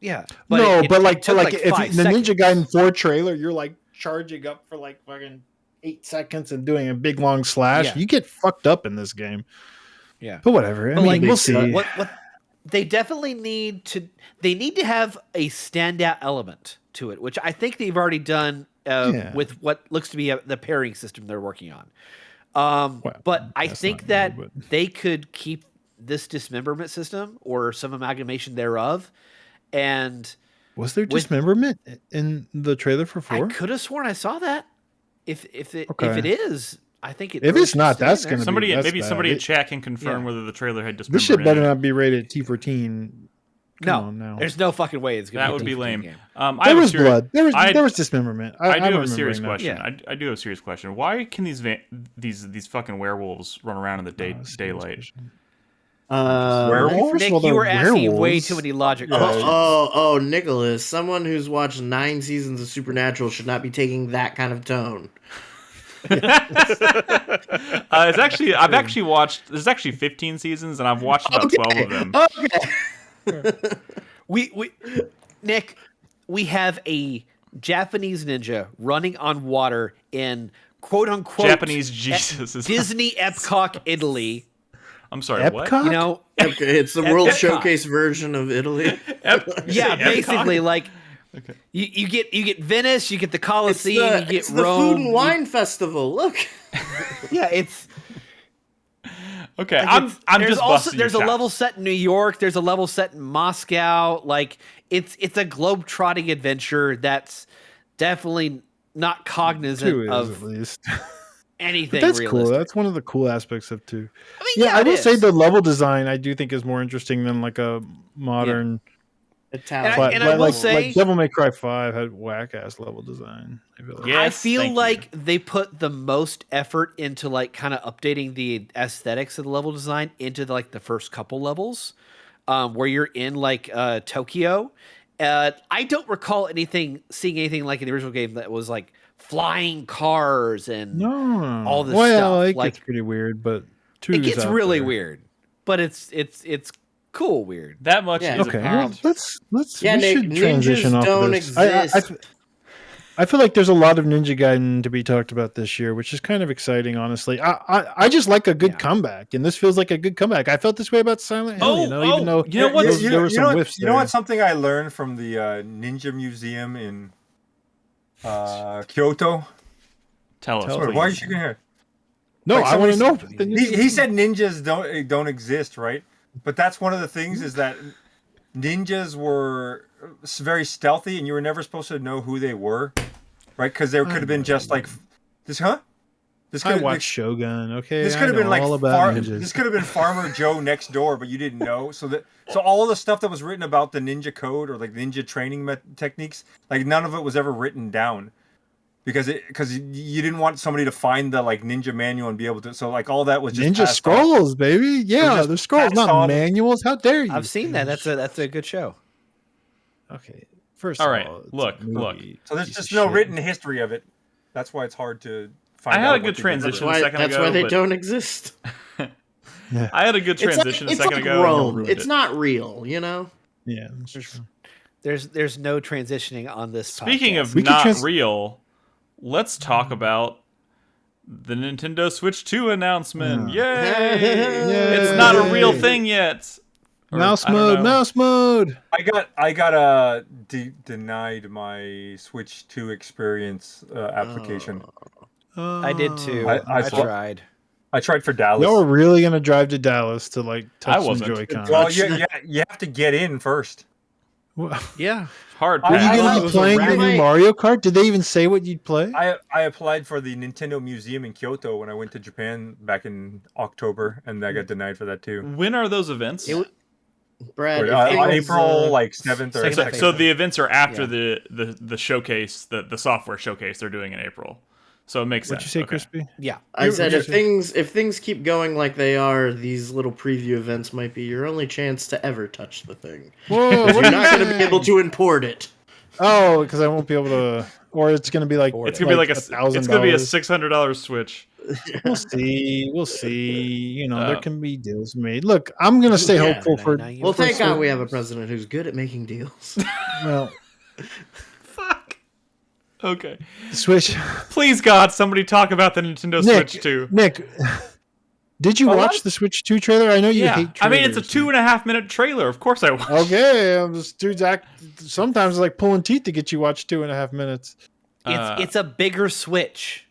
Yeah. But if the Ninja Gaiden 4 trailer, you're like charging up for like fucking 8 seconds and doing a big long slash, you get fucked up in this game. Yeah. But whatever. I mean, we'll see. What they definitely need to have a standout element to it, which I think they've already done with what looks to be the pairing system they're working on. But I think that they could keep this dismemberment system or some amalgamation thereof. And was there dismemberment in the trailer for 4? I could have sworn I saw that. If it is, I think it. If it's not, that's going to somebody in chat can confirm whether the trailer had dismemberment. This shit better not be rated T for teen. No, there's no fucking way it's going to be. That would be lame. There was blood. There was dismemberment. I do have a serious question. I do have a serious question. Why can these fucking werewolves run around in the daylight? Werewolves? Nick, you were asking way too many logic questions. Oh, Nicholas, someone who's watched 9 seasons of Supernatural should not be taking that kind of tone. I've actually watched. There's actually 15 seasons, and I've watched about 12 of them. Okay. Nick, we have a Japanese ninja running on water in quote unquote Japanese Jesus Disney Epcot, Italy. I'm sorry, Epcot? what? It's the World Showcase version of Italy. Basically, like you get Venice, you get the Colosseum, you get Rome. The Food and Wine Festival. Look. It's okay. I'm just busting there's a your level set in New York. There's a level set in Moscow. Like it's a globe-trotting adventure that's definitely not cognizant of at least. Anything. But that's realistic. cool. That's one of the cool aspects of 2. I mean, I will say the level design I do think is more interesting than like a modern. And I will say, like Devil May Cry 5 had whack ass level design. I feel like they put the most effort into like kind of updating the aesthetics of the level design into the first couple levels, where you're in like Tokyo. I don't recall seeing anything like in the original game that was like flying cars and all this stuff. It gets pretty weird, but 2 it gets really weird, but it's cool weird. That much is okay. apparent. Well, we should transition off don't of this. exist. I feel like there's a lot of Ninja Gaiden to be talked about this year, which is kind of exciting, honestly. I just like a good comeback, and this feels like a good comeback. I felt this way about Silent Hill, even though there were some whiffs there. You know what? Something I learned from the Ninja Museum in Kyoto. Tell us. Why are you shaking your head? No, I want to know. He said ninjas don't exist, right? But that's one of the things is that ninjas were very stealthy, and you were never supposed to know who they were, right? Because there could have been just like this, huh? I watched Shogun. Okay, this could have been like this could have been Farmer Joe next door, but you didn't know. So all the stuff that was written about the ninja code or like ninja training techniques, like none of it was ever written down. Because you didn't want somebody to find the like ninja manual and be able to. So like all that was just Ninja Scrolls, baby. Yeah, they're scrolls, not manuals. How dare you? I've seen that. That's a good show. Okay, first. All right, look. So there's just no written history of it. That's why it's hard to find. I had a good transition a second ago. That's why they don't exist. I had a good transition a second ago. Rome. It's not real, you know. Yeah, there's no transitioning on this. Speaking of not real. Let's talk about the Nintendo Switch 2 announcement. Yay! It's not a real thing yet. Mouse mode. I got denied my Switch 2 experience application. I did too. I tried. I tried for Dallas. Y'all were really gonna drive to Dallas to like touch some Joy-Con. Well, you have to get in first. Yeah. Hard Were you pass. going to be playing the new Mario Kart? Did they even say what you'd play? I applied for the Nintendo Museum in Kyoto when I went to Japan back in October, and I got denied for that too. When are those events? Brad, April 7th or 2nd. So the events are after the showcase, the software showcase they're doing in April. So it makes sense. What'd you say, Crispy? Yeah. I said if things keep going like they are, these little preview events might be your only chance to ever touch the thing. Whoa, You're not going to be able to import it. Oh, because I won't be able to, or it's going to be like it's going to be like $1,000. It's going to be a $600 Switch. We'll see. You know, there can be deals made. Look, I'm going to stay hopeful for. Well, thank God we have a president who's good at making deals. Well, fuck. Okay. Switch. Please, God, somebody talk about the Nintendo Switch 2. Nick, did you watch the Switch 2 trailer? I know you hate trailers. I mean, it's a 2.5-minute trailer. Of course I watched. Okay. This dude's sometimes like pulling teeth to get you watch 2.5 minutes. It's a bigger Switch.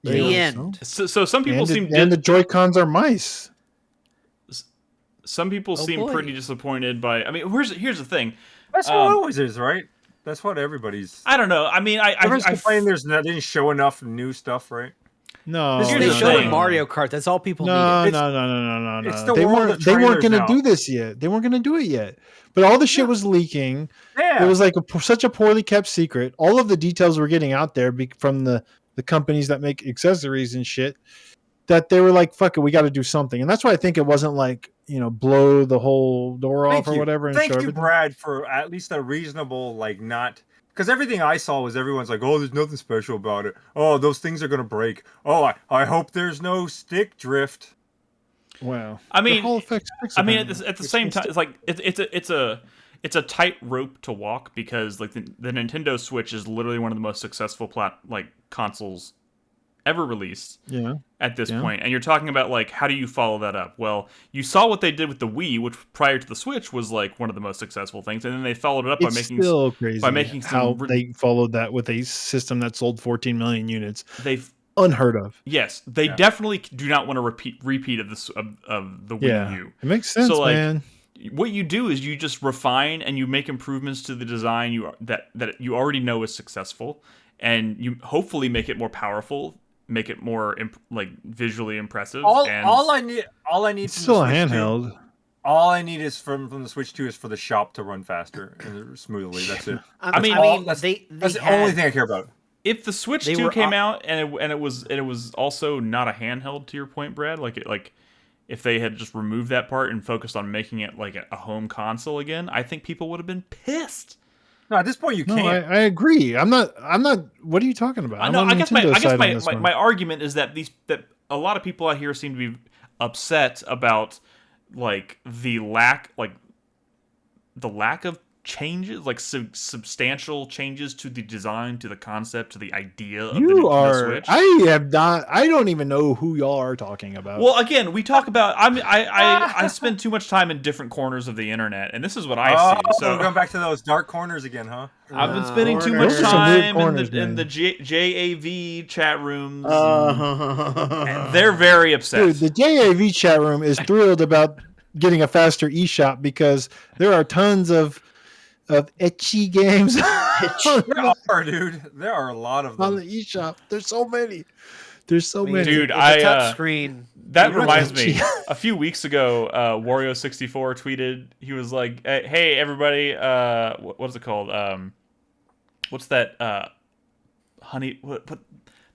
The end. So some people and the Joy-Cons are mice. Some people seem pretty disappointed by. I mean, here's the thing. That's what always is, right? That's what everybody's. I don't know. I mean, I complain they didn't show enough new stuff, right? No, they showed Mario Kart. That's all people needed. No. It's the They weren't going to now. do this yet. They weren't going to do it yet. But all the shit was leaking. Yeah. It was like such a poorly kept secret. All of the details were getting out there from the companies that make accessories and shit, that they were like, fuck it, we got to do something. And that's why I think it wasn't like, blow the whole door off or whatever. And Thank you, Brad, for at least a reasonable, not... Because everything I saw was everyone's like, oh, there's nothing special about it. Oh, those things are going to break. Oh, I hope there's no stick drift. Wow. I mean, at the same time, it's like it's a tight rope to walk, because like the Nintendo Switch is literally one of the most successful consoles ever released at this point. And you're talking about like, how do you follow that up? Well, you saw what they did with the Wii, which prior to the Switch was like one of the most successful things, and then they followed it up by making how they followed that with a system that sold 14 million units. They've unheard of. Yes, they definitely do not want a repeat of this of the Wii U. It makes sense, so, man. What you do is you just refine and you make improvements to the design that you already know is successful, and you hopefully make it more powerful, make it more visually impressive. All I need. It's still a handheld. All I need is from the Switch 2 is for the shop to run faster and smoothly. That's it. I mean, that's the only thing I care about. If the Switch 2 came out and it was also not a handheld, to your point, Brad, if they had just removed that part and focused on making it like a home console again, I think people would have been pissed. No, at this point you can't. I agree. I'm not. What are you talking about? I guess my argument is that that a lot of people out here seem to be upset about the lack of changes, substantial changes to the design, to the concept, to the idea of the Switch. I don't even know who y'all are talking about. Well, again, we talk about. I spend too much time in different corners of the internet, and this is what I see. So we're going back to those dark corners again, huh? I've been spending too much time in the JAV chat rooms. And they're very upset. Dude, the JAV chat room is thrilled about getting a faster eShop because there are tons of etchy games. There are, dude. There are a lot of them on the eShop. There's so many. Many. Dude, touch screen. That reminds me. A few weeks ago, Wario64 tweeted. He was like, "Hey, everybody, what's it called? What's that? Honey? What?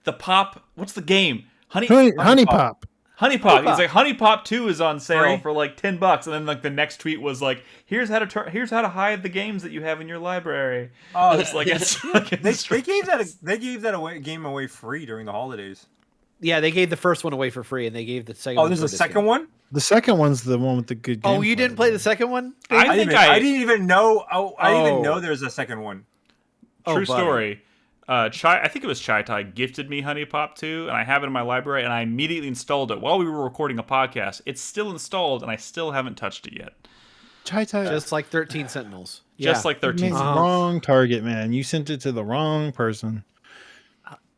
The Pop? What's the game? Honey Pop. Honey Pop. He's like, Honey Pop 2 is on sale for like $10, and then the next tweet was like, here's how to hide the games that you have in your library. Oh, it's they gave that game away free during the holidays. Yeah, they gave the first one away for free, and they gave the second. Oh, there's a second one. The second one's the one with the good. Oh, you didn't play the second one? I didn't even know. I didn't even know there was a second one. True story. I think it was Chai Tai gifted me Honey Pop 2, and I have it in my library, and I immediately installed it while we were recording a podcast. It's still installed, and I still haven't touched it yet. Chai Tai, just like 13 Sentinels. Just like 13 Sentinels. Wrong target, man. You sent it to the wrong person.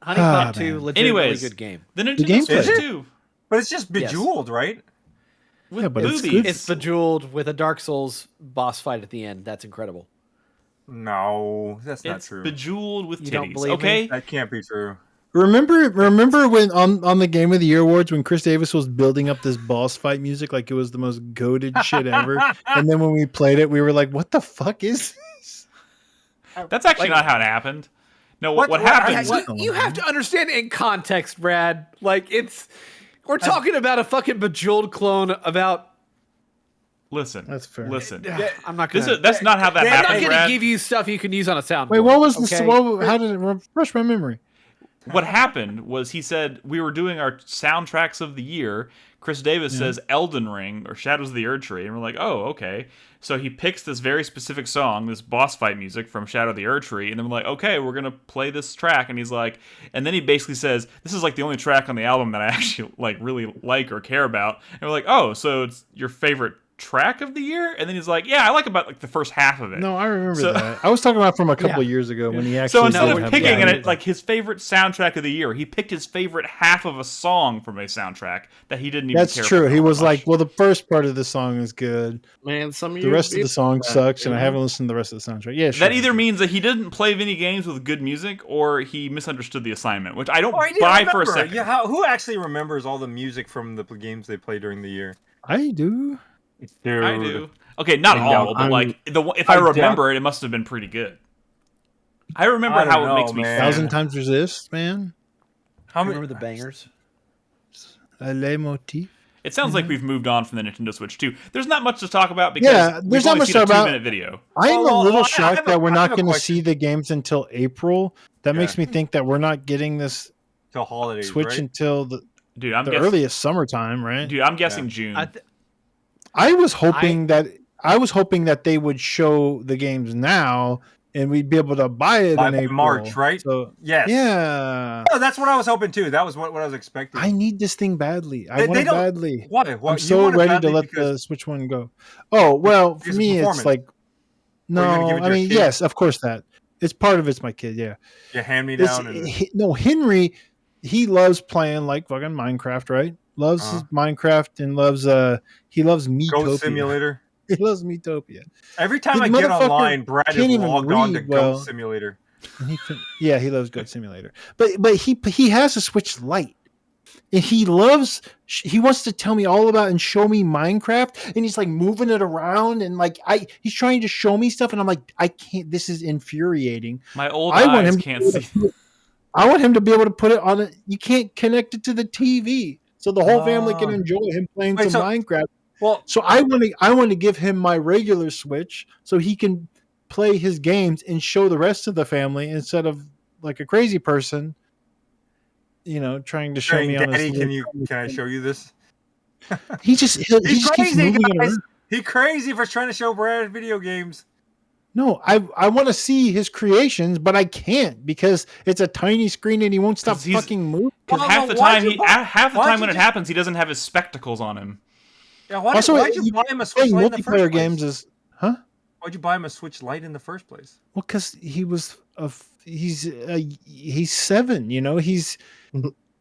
Honey Pop 2, legitimately good game. The Nintendo Switch 2. But it's just Bejeweled, right? with but it's boobies. good. It's Bejeweled with a Dark Souls boss fight at the end. That's incredible. No, that's not It's true. Bejeweled with You don't titties. believe me? Okay, That can't be true. Remember when on the Game of the Year awards when Chris Davis was building up this boss fight music like it was the most goated shit ever, and then when we played it, we were like, "What the fuck is this?" that's actually not how it happened. No, what happened? You have to understand in context, Brad. Like we're talking about a fucking Bejeweled clone about. Listen, That's fair. Listen, I'm not gonna. that's not how that I'm happened, not gonna Brad. give you stuff you can use on a soundboard. Wait, what was this? okay? How did it refresh my memory? What happened was he said we were doing our soundtracks of the year. Chris Davis says Elden Ring or Shadows of the Erdtree, and we're like, oh, okay. So he picks this very specific song, this boss fight music from Shadow of the Erdtree, and then we're like, okay, we're gonna play this track, and he's like, and then he basically says, this is like the only track on the album that I actually like really like or care about, and we're like, oh, so it's your favorite track of the year? And then he's like, yeah, I like about like the first half of it. No, I remember that. I was talking about from a couple years ago when he actually. So instead did of have picking that. it like his favorite soundtrack of the year, he picked his favorite half of a song from a soundtrack that he didn't even. That's care true. for He was much. like, well, the first part of the song is good. Man, some of The you rest of the song sucks, and I know? haven't listened to the rest of the soundtrack. Yeah, sure. That either means that he didn't play any games with good music, or he misunderstood the assignment, which I don't I didn't buy for a remember. second. Yeah, who actually remembers all the music from the games they play during the year? I do. Dude. I do. Okay, not I all, but like if I remember it, it must have been pretty good. I remember I don't how it know, makes me man. feel. 1,000 Times Resist, man. How many? Remember the bangers? Le motif. It sounds like we've moved on from the Nintendo Switch 2. There's not much to talk about because there's we've not only much seen a to talk about. 2-minute video. I am Well, a little I shocked have that we're I not have a going to question. see the games until April. That makes me think that we're not getting this Till holidays, Switch right? until the Dude, I'm earliest summertime, right? Dude, I'm guessing June. I was hoping that they would show the games now and we'd be able to buy it By in April. March, right? So Yes. yeah, Oh, that's what I was hoping too. That was what I was expecting. I need this thing badly. I They want it don't- badly. Why? I'm so ready to let the Switch One go. Oh well, for because of me, it's performance. like Or you're gonna no. give it to I your mean, kid? yes, of course that it's part of it's my kid. Yeah, You hand me It's- down. And, no, Henry, he loves playing like fucking Minecraft, right? Loves his Minecraft and loves he loves Goat Miitopia. Simulator. He loves Miitopia. Every time The I get motherfucker online, Brad is can't even logged on to read well. Goat Simulator. And he loves Goat Simulator. But he has a Switch Lite. And he wants to tell me all about and show me Minecraft, and he's like moving it around and like he's trying to show me stuff, and I'm like, I can't, this is infuriating. My old I want eyes him can't see. I want him to be able to put it on you can't connect it to the TV. So the whole family can Oh. enjoy him playing Wait, some so- Minecraft. Well, So I want to give him my regular Switch so he can play his games and show the rest of the family instead of like a crazy person, trying to show saying, me on Daddy, his can I show you this? he just keeps crazy, moving it guys. around. He crazy for trying to show Brad video games. No, I want to see his creations, but I can't because it's a tiny screen and he won't stop 'Cause he's- fucking moving. Because Well, half the why'd time you buy- why'd when you it happens, he doesn't have his spectacles on him. Yeah, why'd Also, you buy him a Switch playing Lite in the first multiplayer place? games is Why'd you buy him a Switch Lite in the first place? well because he's 7. He's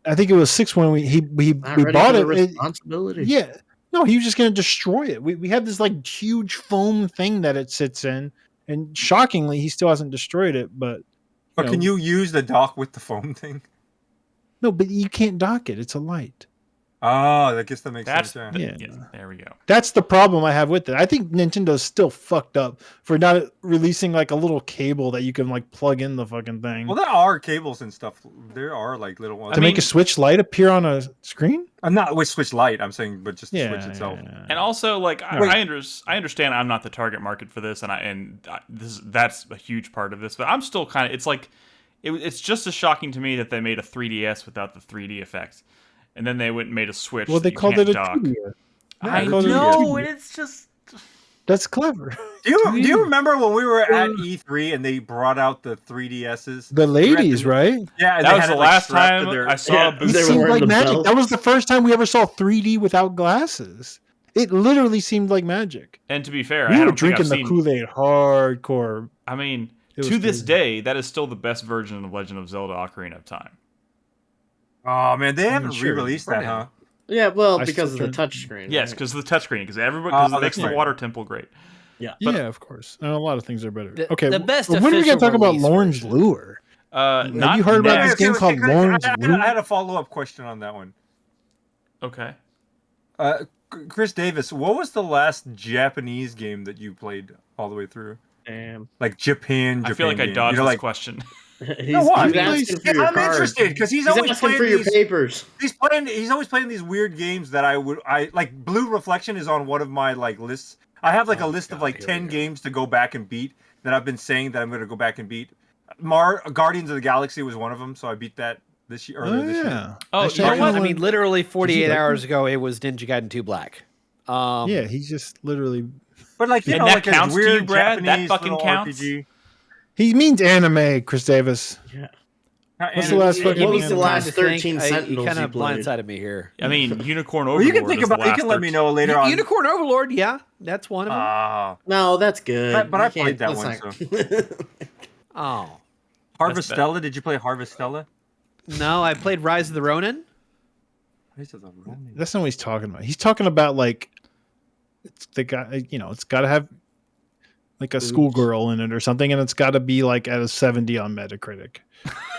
I think it was 6 when we Not ready bought for it. the responsibility. Yeah. No, he was just going to destroy it. We have this like huge foam thing that it sits in, and shockingly, he still hasn't destroyed it. But But can you use the dock with the foam thing? No, but you can't dock it. It's a light. Oh, I guess that makes That's sense. Yeah. yes, there we go. That's the problem I have with it. I think Nintendo's still fucked up for not releasing like a little cable that you can like plug in the fucking thing Well, there are cables and stuff. There are like little ones. to make a Switch Lite appear on a screen. I'm not with Switch Lite. I'm saying, but just the Yeah, Switch itself. And also, like, Wait. I understand I'm not the target market for this, that's a huge part of this. But I'm still kind of. It's like, it's just as shocking to me that they made a 3DS without the 3D effect, and then they went and made a Switch. Well, that they you called can't it a dock. 2D. I They called it a know, 2D. and it's just. That's clever. Do you remember when we were at E3 and they brought out the 3DSs? The ladies, right? Yeah, and That they was had the it, like, last strapped to time their- I saw Yeah, a booth. It they were seemed wearing like the magic. belt. That was the first time we ever saw 3D without glasses. It literally seemed like magic. And to be fair, We I were don't think I've drinking the seen. Kool-Aid hardcore. I mean, It was to this crazy. day, that is still the best version of Legend of Zelda: Ocarina of Time. Oh man, they haven't sure. re-released that, huh? Yeah, well, I because of still the touchscreen. Yes, right? because of the touchscreen. Because it makes the right. water temple great. Yeah, But- of course. And a lot of things are better. The- Okay, the best when are we official gonna talk about release Lorn's version. Lure? Not Have you heard about next. this game called Lorn's Lure? I had a follow-up question on that one. Okay. Chris Davis, what was the last Japanese game that you played all the way through? Damn. Like Japan I feel like I game. dodged You're this like, question. He's asking for your I'm cards. interested because he's He's always asking playing for your these. papers. He's always playing these weird games that I like. Blue Reflection is on one of my like lists. I have like a list of like 10 games to go back and beat that I've been saying that I'm going to go back and beat. Guardians of the Galaxy was one of them, so I beat that this year. This year. Oh, Actually, you know what? I mean, literally 48 like hours ago, it was Ninja Gaiden 2 Black. Yeah, he's just literally. But like you And know, that like a counts to you, weird Brad? That Japanese fucking little counts? RPG. He means anime, Chris Davis. Yeah. What's the last fucking? What was the anime? last Trying to 13 think, Sentinels you kind you of played? blindsided me here. I mean, Unicorn Well, Overlord. you can think is the about. You last can let me 13. know later on. Unicorn Overlord, yeah, that's one of them. Ah, No, that's good. But I You can't- played that let's one, not- Oh Harvestella. Did you play Harvestella? no, I played Rise of the Ronin. That's not what he's talking about. He's talking about like it's the guy. You know, it's got to have like a schoolgirl in it or something, and it's got to be like at a 70 on Metacritic.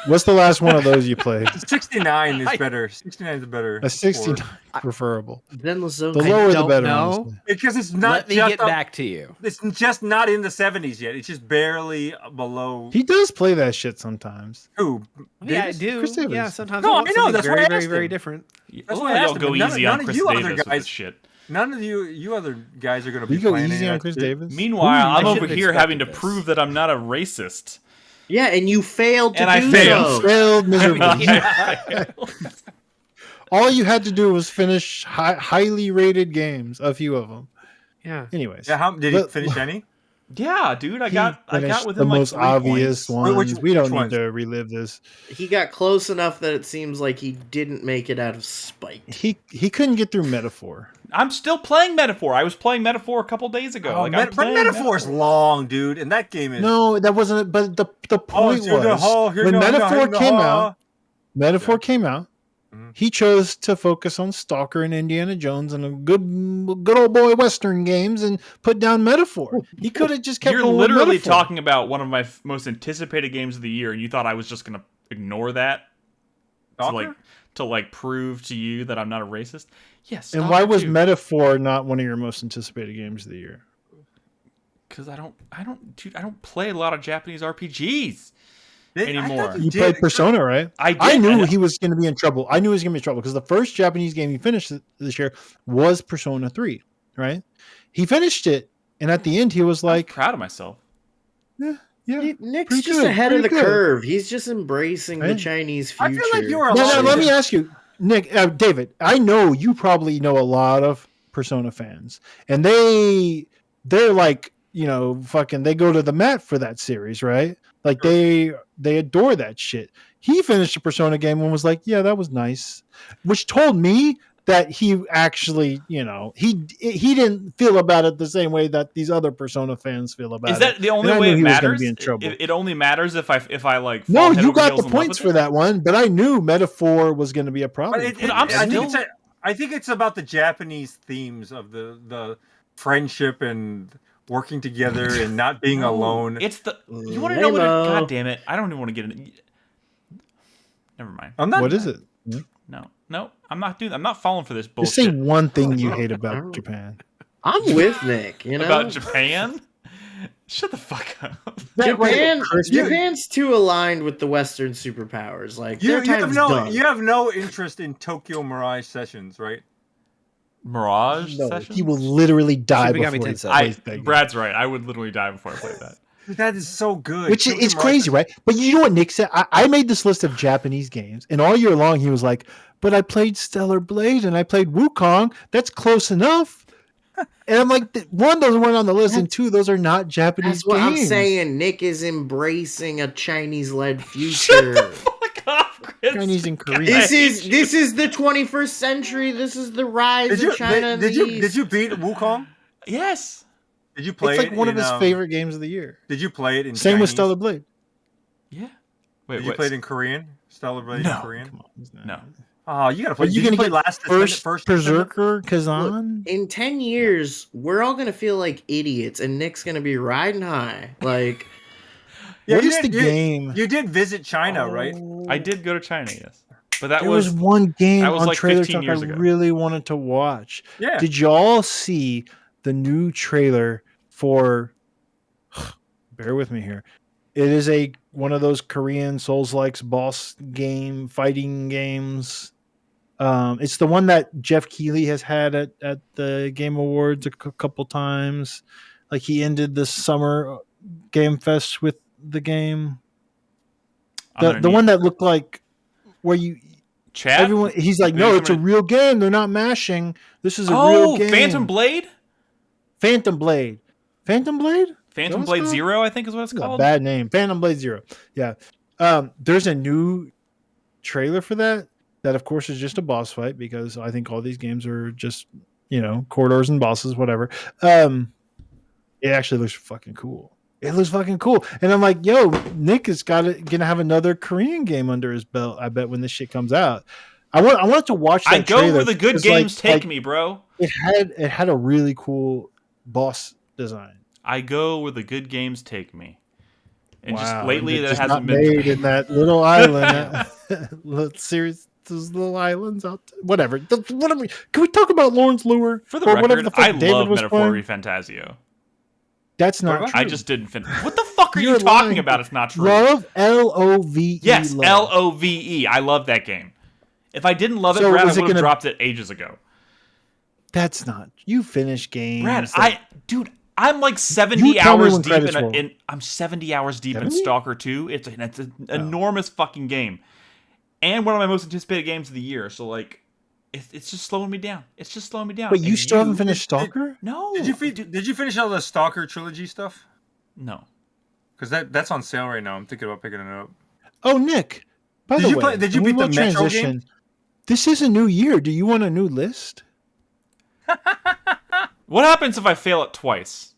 What's the last one of those you played? 69 is better. 69 is better. A 69 preferable. Then the zone. The lower the don't better. know. honestly. Because it's not. Let me just get up- back to you. It's just not in the 70s yet. It's just barely below. He does play that shit sometimes. Who? Yeah, I Davis? do. Chris Davis. Yeah, sometimes No, I want I know, something that's why I very, very, asked very him. different. That's Well, why I y'all asked go him, but easy none on of Chris you other Davis with guys- this shit. None of you other guys are going to be We go playing easy any on of that Chris shit. Davis. Meanwhile, I'm I over should've here having to expected this. prove that I'm not a racist. Yeah, and you failed to And I do failed. so. Failed miserably. Yeah. All you had to do was finish highly rated games, a few of them. Yeah. Anyways, Yeah, did he Let- finish any? Yeah, dude, I he got finished within the like most 3 obvious points. ones. We don't which need ones? to relive this. He got close enough that it seems like he didn't make it out of spite. He couldn't get through Metaphor. I'm still playing Metaphor. I was playing Metaphor a couple days ago. I'm but playing Metaphor's long, dude, and that game is. No, that wasn't it. But the point to the was hall, here when no, Metaphor no, came no. out. Metaphor Yeah. came out. Mhm. He chose to focus on Stalker and Indiana Jones and a good old boy Western games and put down Metaphor. He could have just kept. You're going with literally Metaphor. talking about one of my most anticipated games of the year, and you thought I was just gonna ignore that Stalker? to prove to you that I'm not a racist. Yes. And why was Metaphor not one of your most anticipated games of the year? Because I don't play a lot of Japanese RPGs anymore. I thought You did. played Persona, right? I did. I knew he was going to be in trouble. I knew he was going to be in trouble because the first Japanese game he finished this year was Persona 3, right? He finished it, and at the end, he was I'm like, proud of myself. yeah. Nick's Pretty just good, ahead of the pretty good. curve. He's just embracing the Right? Chinese I future. feel like you are. Now, allowed let to- me ask you, Nick, David, I know you probably know a lot of Persona fans, and they're like, you know, fucking, they go to the mat for that series, right? Like they adore that shit. He finished a Persona game and was like, yeah, that was nice, which told me that he actually, you know, he didn't feel about it the same way that these other Persona fans feel about it. Is that the only And I way knew it he was gonna matters? be in trouble. It only matters if I like. No, fall head you over got heels the in love points with for it. that one, but I knew Metaphor was going to be a problem. But I think it's about the Japanese themes of the friendship and working together and not being No, alone. It's the you want to know what? Lame-o. God damn it! I don't even want to get into. Never mind. I'm not. What is it? No, I'm not doing. I'm not falling for this Just say bullshit one thing you hate about Japan. I'm with Nick. You know, about Japan. Shut the fuck up. Japan's too aligned with the Western superpowers. Like You their time's done. have no interest in Tokyo Mirage Sessions, right? Mirage No, session. he will literally die Super Megami before he Tensei. plays that game. Brad's right. I would literally die before I played that. That is so good. Which Tokyo it's Mirage crazy, Sessions- right? But you know what Nick said? I made this list of Japanese games, and all year long he was like, "But I played Stellar Blade and I played Wukong. That's close enough." And I'm like, one, those weren't on the list, and two, those are not Japanese That's what games. I'm saying. Nick is embracing a Chinese-led future. Fuck off, Chris. Chinese and Korean. This is the 21st century. This is the rise of China. and the East. did you beat Wukong? Yes. Did you play It's it? like one of in, his favorite games of the year. Did you play it in Same with Chinese? Stellar Blade. Yeah. Wait. Did you play it in Korean? Stellar Blade No. in Korean? Come on, he's not- No. Oh, you gotta play. Are you gonna play first Berserker Kazan? Look, in 10 years, we're all gonna feel like idiots, and Nick's gonna be riding high. Like, what is the game? You did visit China, right? I did go to China, yes. But that there was one game on like Trailer 15 Talk years I ago. really wanted to watch. Yeah. Did y'all see the new trailer for? Bear with me here. It is one of those Korean Souls-like boss game fighting games. It's the one that Jeff Keighley has had at the Game Awards a couple times. Like he ended the summer Game Fest with the game. The one that looked like where you Chad? Everyone, he's like, no, it's a real game. They're not mashing. This is a real game. Phantom Blade? Phantom Blade. Phantom Blade? Phantom Blade Zero, I think is what it's called. Bad name. Phantom Blade Zero. Yeah. There's a new trailer for that of course is just a boss fight because I think all these games are just, corridors and bosses, whatever. It actually looks fucking cool. It looks fucking cool. And I'm like, yo, Nick is gonna have another Korean game under his belt, I bet, when this shit comes out. I want to watch that I go trailer where the good games take me, bro. It had a really cool boss design. I go where the good games take me. And just Wow. lately and that just hasn't not been made in that little island. Those little islands out there. Whatever. Can we talk about Lorn's Lure? For the record, I love Metaphor Fantasio. That's not true. I just didn't finish. What the fuck are you talking about? It's not true. Love, L-O-V-E. Yes, love. L-O-V-E. I love that game. If I didn't love it, Brad, I would have dropped it ages ago. That's not. You finish games. Brad, I'm like 70 hours deep I'm 70 hours deep in Stalker 2. It's an enormous fucking game. And one of my most anticipated games of the year. So like it's just slowing me down. It's just slowing me down. But you still haven't finished Stalker? No. Did you finish all the Stalker trilogy stuff? No. Because that's on sale right now. I'm thinking about picking it up. Oh, Nick. By the way, did you beat the Metro game? This is a new year. Do you want a new list? What happens if I fail it twice?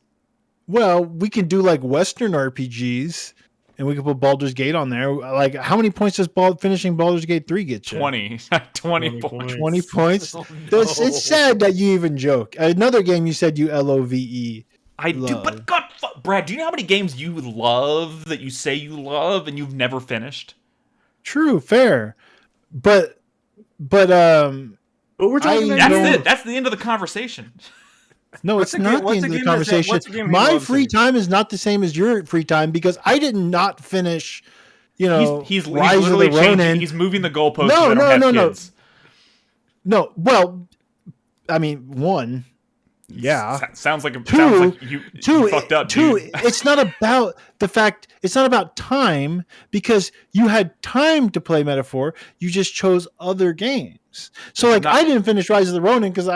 Well, we can do like Western RPGs, and we can put Baldur's Gate on there. Like, how many points does finishing Baldur's Gate 3 get you? 20. 20 points. 20 points? Oh, no. It's sad that you even joke. Another game you said you LOVE. I do, but God, Brad, do you know how many games you love that you say you love and you've never finished? True, fair. But we're talking about that's the end of the conversation. No, it's not the end of the conversation. My free time is not the same as your free time because I did not finish, he's literally changing. He's moving the goalposts. No. Well, I mean, one, yeah. Sounds like you fucked up. Two, dude. it's not about the fact. It's not about time because you had time to play Metaphor. You just chose other games. So, I didn't finish Rise of the Ronin because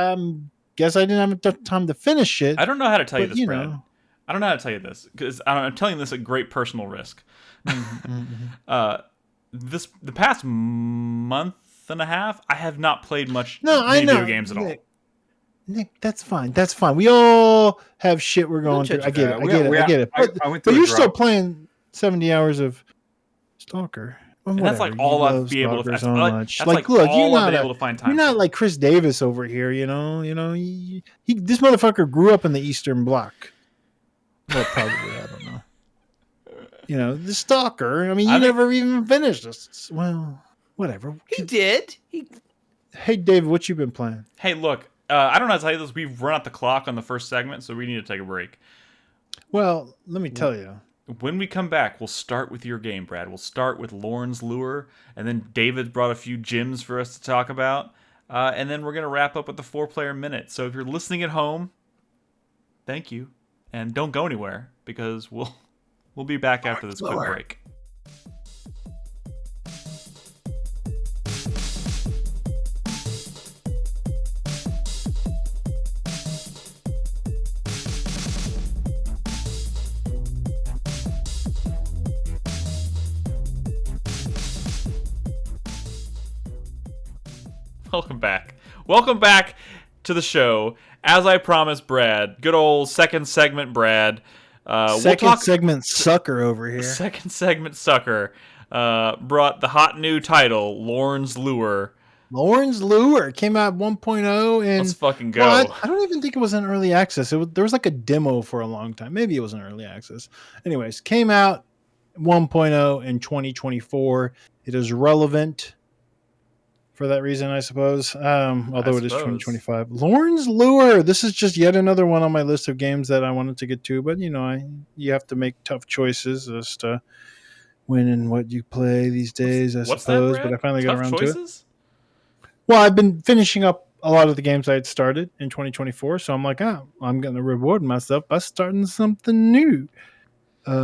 guess I didn't have time to finish it. I don't know how to tell you this, Brad. I don't know how to tell you this because I'm telling you this at great personal risk. The past month and a half, I have not played much video games at all. Nick, that's fine. That's fine. We all have shit we're going through. I get it. But you're still playing 70 hours of Stalker. And that's like all I've been able to. So much. That's like look, you're not able to find time. You're not like Chris Davis over here. This motherfucker grew up in the Eastern Bloc. Well, probably I don't know. The Stalker. I mean, you never even finished this. Well, whatever. He did. Hey, David, what you been playing? Hey, look. I don't know how to tell you this. We've run out the clock on the first segment, so we need to take a break. Well, let me tell you. When we come back, we'll start with your game, Brad. We'll start with Lorn's Lure, and then David brought a few gyms for us to talk about, and then we're going to wrap up with the 4-player minute. So if you're listening at home, thank you, and don't go anywhere, because we'll be back after this quick break. Welcome back to the show. As I promised, Brad, good old second segment Brad. Segment sucker over here. Second segment sucker brought the hot new title, Lorn's Lure. Lorn's Lure came out 1.0, and let's fucking go. Well, I don't even think it was an early access. There was like a demo for a long time. Maybe it was an early access. Anyways, came out 1.0 in 2024. It is relevant for that reason, I suppose. Although it is 2025. Lorn's Lure. This is just yet another one on my list of games that I wanted to get to, but you have to make tough choices as to when and what you play these days, I suppose. But I finally got around to it. Well, I've been finishing up a lot of the games I had started in 2024, so I'm like, I'm going to reward myself by starting something new. So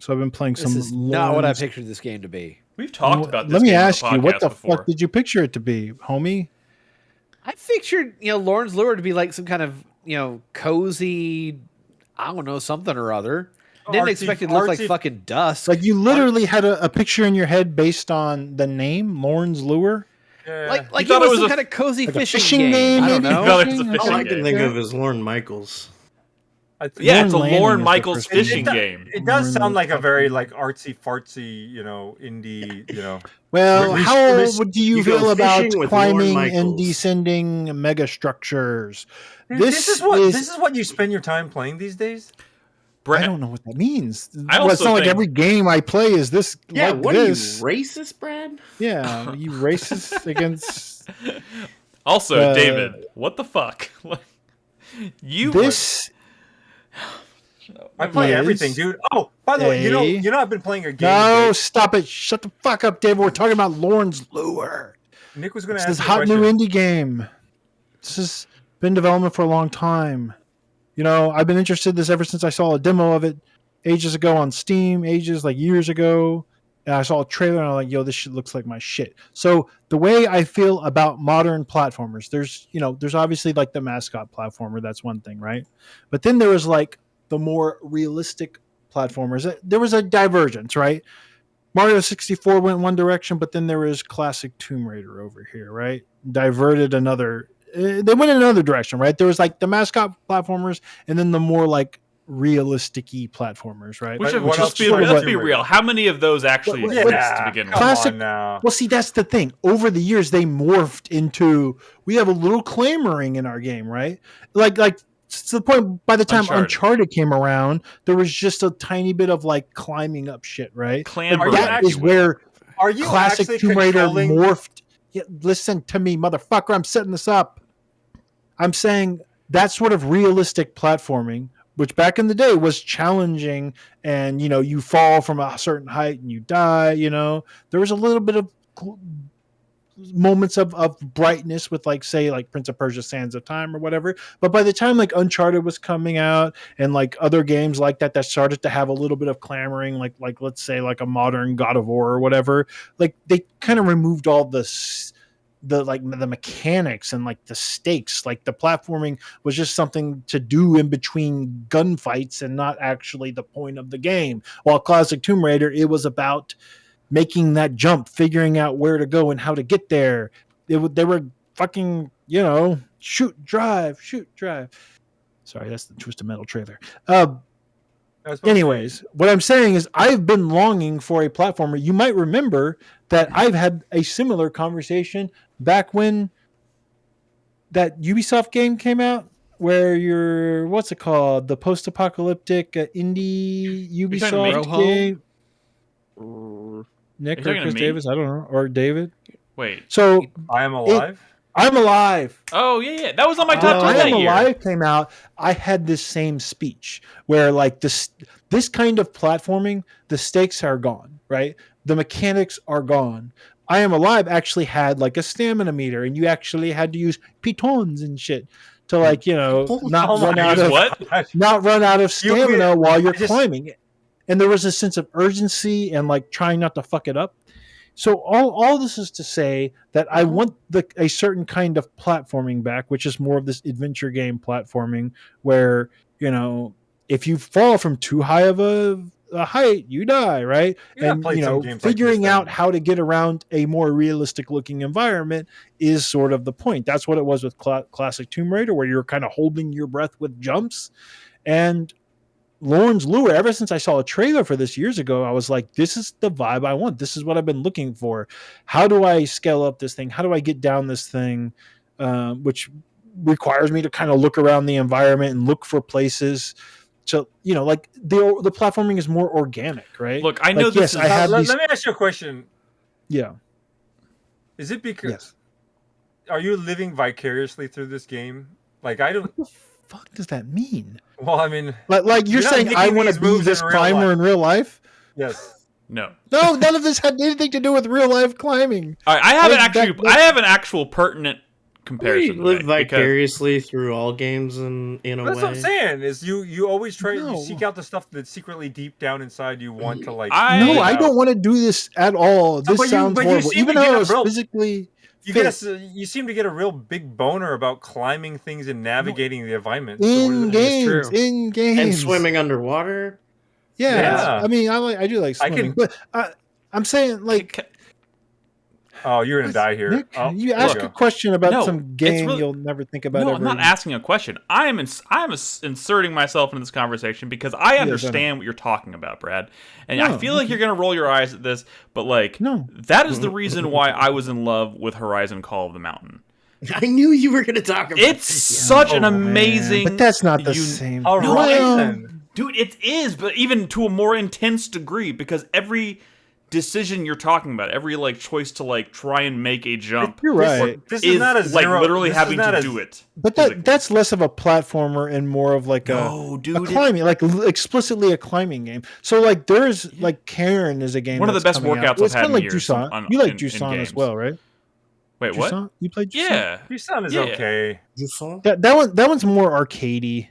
I've been playing some. This is not what I pictured this game to be. We've talked about this. Let me ask you, what the before. fuck did you picture it to be, homie? I pictured, Lorn's Lure to be like some kind of, cozy, I don't know, something or other. Didn't expect it to look like fucking Dusk. Like you literally had a picture in your head based on the name, Lorn's Lure. Like it was some kind of cozy fishing game. I don't know. All I can think of is Lorne Michaels. It's a Lorne Michaels fishing game. It does sound like a very artsy fartsy, indie, Well, how do you feel about climbing and descending megastructures? This is what you spend your time playing these days? Brad, I don't know what that means. It's not like every game I play is this. Yeah, like what this. Are you, racist, Brad? Yeah, you racist against. Also, David, what the fuck? I play everything, dude. Oh, by the way, I've been playing a game. No, stop it! Shut the fuck up, David. We're talking about Lorn's Lure. Nick was going to ask this hot new indie game. This has been in development for a long time. I've been interested in this ever since I saw a demo of it ages ago on Steam, years ago. And I saw a trailer and I'm like, yo, this shit looks like my shit. So the way I feel about modern platformers, there's obviously like the mascot platformer. That's one thing, right? But then there was like the more realistic platformers. There was a divergence, right? Mario 64 went one direction, but then there was classic Tomb Raider over here, right? Diverted another. They went in another direction, right? There was like the mascot platformers, and then the more like realistic-y platformers, right? Let's be real. How many of those actually exist to begin with? Classic. Well, see, that's the thing. Over the years, they morphed into. We have a little clambering in our game, right? Like to the point. By the time Uncharted came around, there was just a tiny bit of like climbing up shit, right? Clambering. That is where classic Tomb Raider morphed. Yeah, listen to me, motherfucker. I'm setting this up. I'm saying that sort of realistic platforming, which back in the day was challenging, and you fall from a certain height and you die. There was a little bit of moments of brightness with like Prince of Persia: Sands of Time or whatever. But by the time like Uncharted was coming out and like other games like that started to have a little bit of clamoring, like let's say like a modern God of War or whatever, like they kind of removed all the mechanics and like the stakes. Like the platforming was just something to do in between gunfights and not actually the point of the game. While classic Tomb Raider, it was about making that jump, figuring out where to go and how to get there. They were fucking, shoot, drive. Sorry, that's the Twisted Metal trailer. Anyways, what I'm saying is I've been longing for a platformer. You might remember that I've had a similar conversation back when that Ubisoft game came out, where you're, what's it called? The post-apocalyptic indie Ubisoft game. Nick or Chris Davis? I don't know. Or David? Wait. So I Am Alive? I'm Alive. Oh, yeah. That was on my top 10 that year. I Am Alive came out. I had this same speech where like this kind of platforming, the stakes are gone, right? The mechanics are gone. I Am Alive actually had like a stamina meter, and you actually had to use pitons and shit to like, not run out of stamina while you're climbing. And there was a sense of urgency and like trying not to fuck it up. So all this is to say that I want a certain kind of platforming back, which is more of this adventure game platforming where, if you fall from too high of a height, you die, right? And, figuring out how to get around a more realistic looking environment is sort of the point. That's what it was with classic Tomb Raider, where you're kind of holding your breath with jumps. And Lorn's Lure, ever since I saw a trailer for this years ago, I was like, this is the vibe I want. This is what I've been looking for. How do I scale up this thing? How do I get down this thing? Which requires me to kind of look around the environment and look for places. So, like the platforming is more organic, right? Look, I know like, this yes, is... Let me ask you a question. Yeah. Is it because... Yes. Are you living vicariously through this game? Like, I don't... What the fuck does that mean? Well, I mean... Like you're saying I want to be this climber in real life? Yes. No, none of this had anything to do with real life climbing. All right, I have an actual pertinent comparison. You live vicariously through all games in a way. That's what I'm saying. Is you always try you seek out the stuff that's secretly deep down inside you want to like. I don't want to do this at all. This sounds horrible. Even though I was physically. You seem to get a real big boner about climbing things and navigating the environment. In games, and swimming underwater. Yeah. I mean, I do like swimming, but I'm saying like. Oh, you're gonna die here. Nick, you ask a question about some game you'll never think about. No, I'm not asking a question. I'm inserting myself into this conversation because I understand what you're talking about, Brad. And I feel like you're gonna roll your eyes at this, but like, that is the reason why I was in love with Horizon Call of the Mountain. I knew you were gonna talk about it's such an amazing, but that's not the same. Horizon, dude, it is, but even to a more intense degree because every decision you're talking about, every like choice to like try and make a jump, you're right. This is not a like literally having to do it. But that's less of a platformer and more of like a climbing, like explicitly a climbing game. So like there's like Karen is a game. One of the best workouts I've had in years. Jusan. You like Jusan as well, right? Wait, Jusan? what? You played Jusan? Yeah, Jusan is okay. Jusan? That one's more arcadey.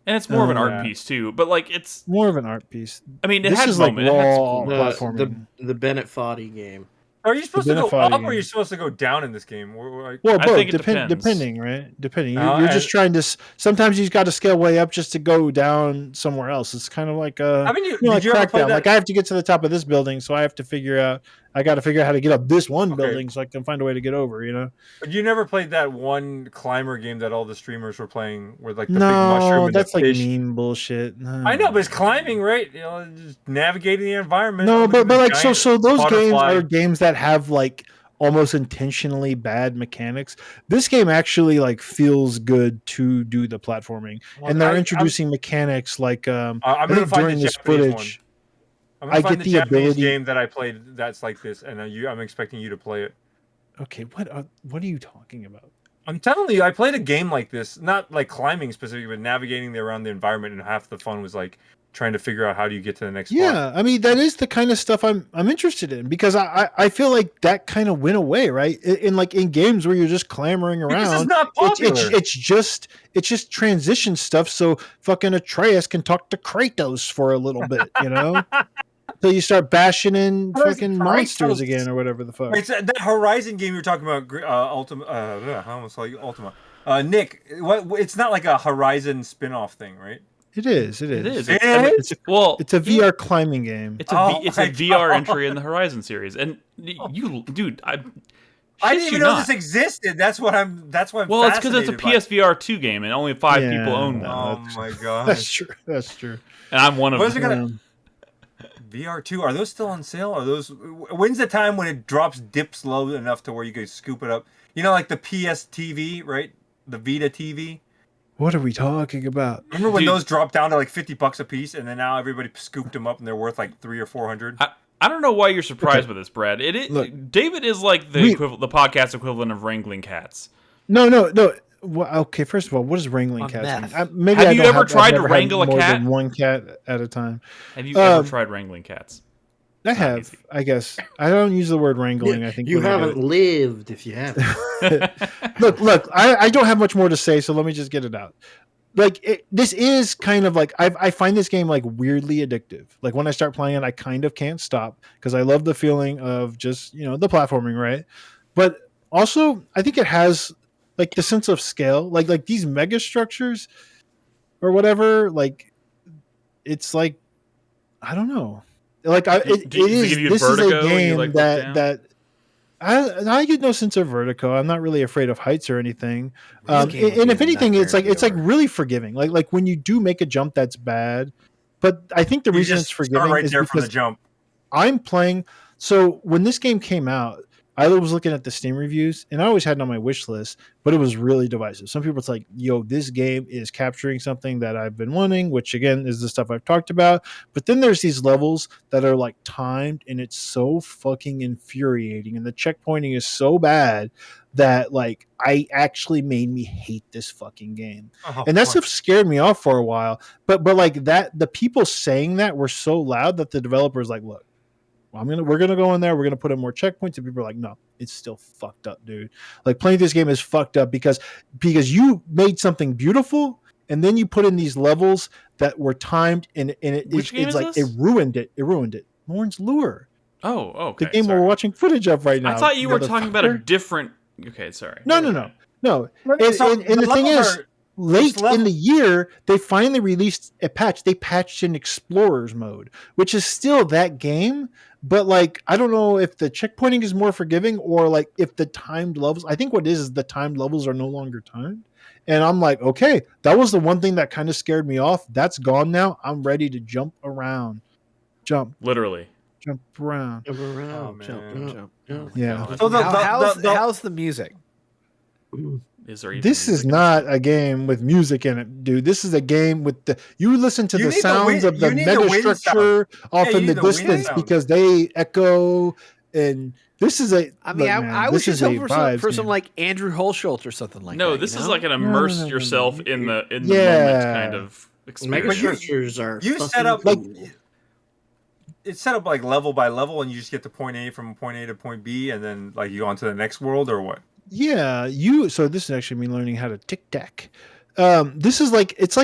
And it's more of an art piece too, but like it's more of an art piece. I mean, it this had is moments. Like raw platforming. The Bennett Foddy game. Are you supposed to go up or are you supposed to go down in this game? Well, both. I think it depends. Depending, right? Depending. You're just trying to. Sometimes you've got to scale way up just to go down somewhere else. It's kind of like I mean, like Crackdown. Like I have to get to the top of this building, so I have to figure out. I got to figure out how to get up this one building so I can find a way to get over. You know. But you never played that one climber game that all the streamers were playing with like the big mushroom. And that's like fish. meme bullshit. No. I know, but it's climbing, right? You know, just navigating the environment. No, but like so those games are games that have like almost intentionally bad mechanics. This game actually like feels good to do the platforming, and they're introducing mechanics like I'm gonna find during this footage. I get the ability game that I played that's like this, and I'm expecting you to play it. Okay, what are you talking about? I'm telling you, I played a game like this, not like climbing specifically, but navigating around the environment, and half the fun was like trying to figure out how do you get to the next spot. Yeah, I mean that is the kind of stuff I'm interested in because I feel like that kind of went away, right? In games where you're just clamoring around. This is not popular. It's just transition stuff so fucking Atreus can talk to Kratos for a little bit, you know? So you start bashing in fucking monsters again or whatever the fuck. Wait, so that Horizon game you're talking about, Ultima. I almost call you Ultima. Nick, it's not like a Horizon spin-off thing, right? It is. It's a VR climbing game. It's a VR entry in the Horizon series, and dude, I didn't even know this existed. That's why I'm. Well, it's because it's a PSVR 2 game, and only 5 people own one. Oh my god, that's true. And I'm one of them. VR2, are those still on sale? Are those? When's the time when it dips low enough to where you can scoop it up? You know, like the PS TV, right? The Vita TV. What are we talking about? Remember when those dropped down to like $50 a piece, and then now everybody scooped them up, and they're worth like $300 or $400. I don't know why you're surprised with this, Brad. Look, David is like the podcast equivalent of wrangling cats. No. Well, okay, first of all, what does wrangling cats mean? Have you ever tried to wrangle a cat? Than one cat at a time. Have you ever tried wrangling cats? I have, easy. I guess. I don't use the word wrangling. I think you haven't lived if you haven't. Look. I don't have much more to say, so let me just get it out. Like this is kind of like I find this game like weirdly addictive. Like when I start playing it, I kind of can't stop because I love the feeling of just the platforming, right? But also, I think it has like the sense of scale, like these megastructures or whatever. Like it's like I don't know. Like this is a game that I get no sense of vertigo. I'm not really afraid of heights or anything. And if anything, it's like really forgiving. Like when you do make a jump that's bad, But I think the reason it's forgiving right is there because from the jump. I'm playing. So when this game came out, I was looking at the Steam reviews, and I always had it on my wish list, but it was really divisive. Some people it's like, yo, this game is capturing something that I've been wanting, which again is the stuff I've talked about. But then there's these levels that are like timed, and it's so fucking infuriating, and the checkpointing is so bad that like I actually made me hate this fucking game. And that stuff scared me off for a while. But like that, the people saying that were so loud that the developers like, look, we're gonna go in there. We're gonna put in more checkpoints, and people are like, "No, it's still fucked up, dude. Like playing this game is fucked up because you made something beautiful, and then you put in these levels that were timed, and it's like this? It ruined it. It ruined it. Lorn's Lure. Oh, okay. The game we're watching footage of right now. I thought you were talking about a different. Okay, sorry. No. And the thing is, late in the year, they finally released a patch. They patched in Explorers mode, which is still that game. But like, I don't know if the checkpointing is more forgiving or like if the timed levels. I think what it is the timed levels are no longer timed. And I'm like, okay, that was the one thing that kind of scared me off. That's gone now. I'm ready to jump around. Literally. Jump around. Jump. Yeah. So how's the music? This is not a game with music in it, dude. This is a game with you listen to the sounds of the megastructure off in the distance because they echo, and this is a. I was just hoping for some like Andrew Holschultz or something like that. No, this is like an immerse yourself in the moment kind of experience. Megastructures are set up like it's set up like level by level, and you just get to point A from point A to point B, and then like you go on to the next world or what? Yeah, so this is actually me learning how to tic-tac. This is like it's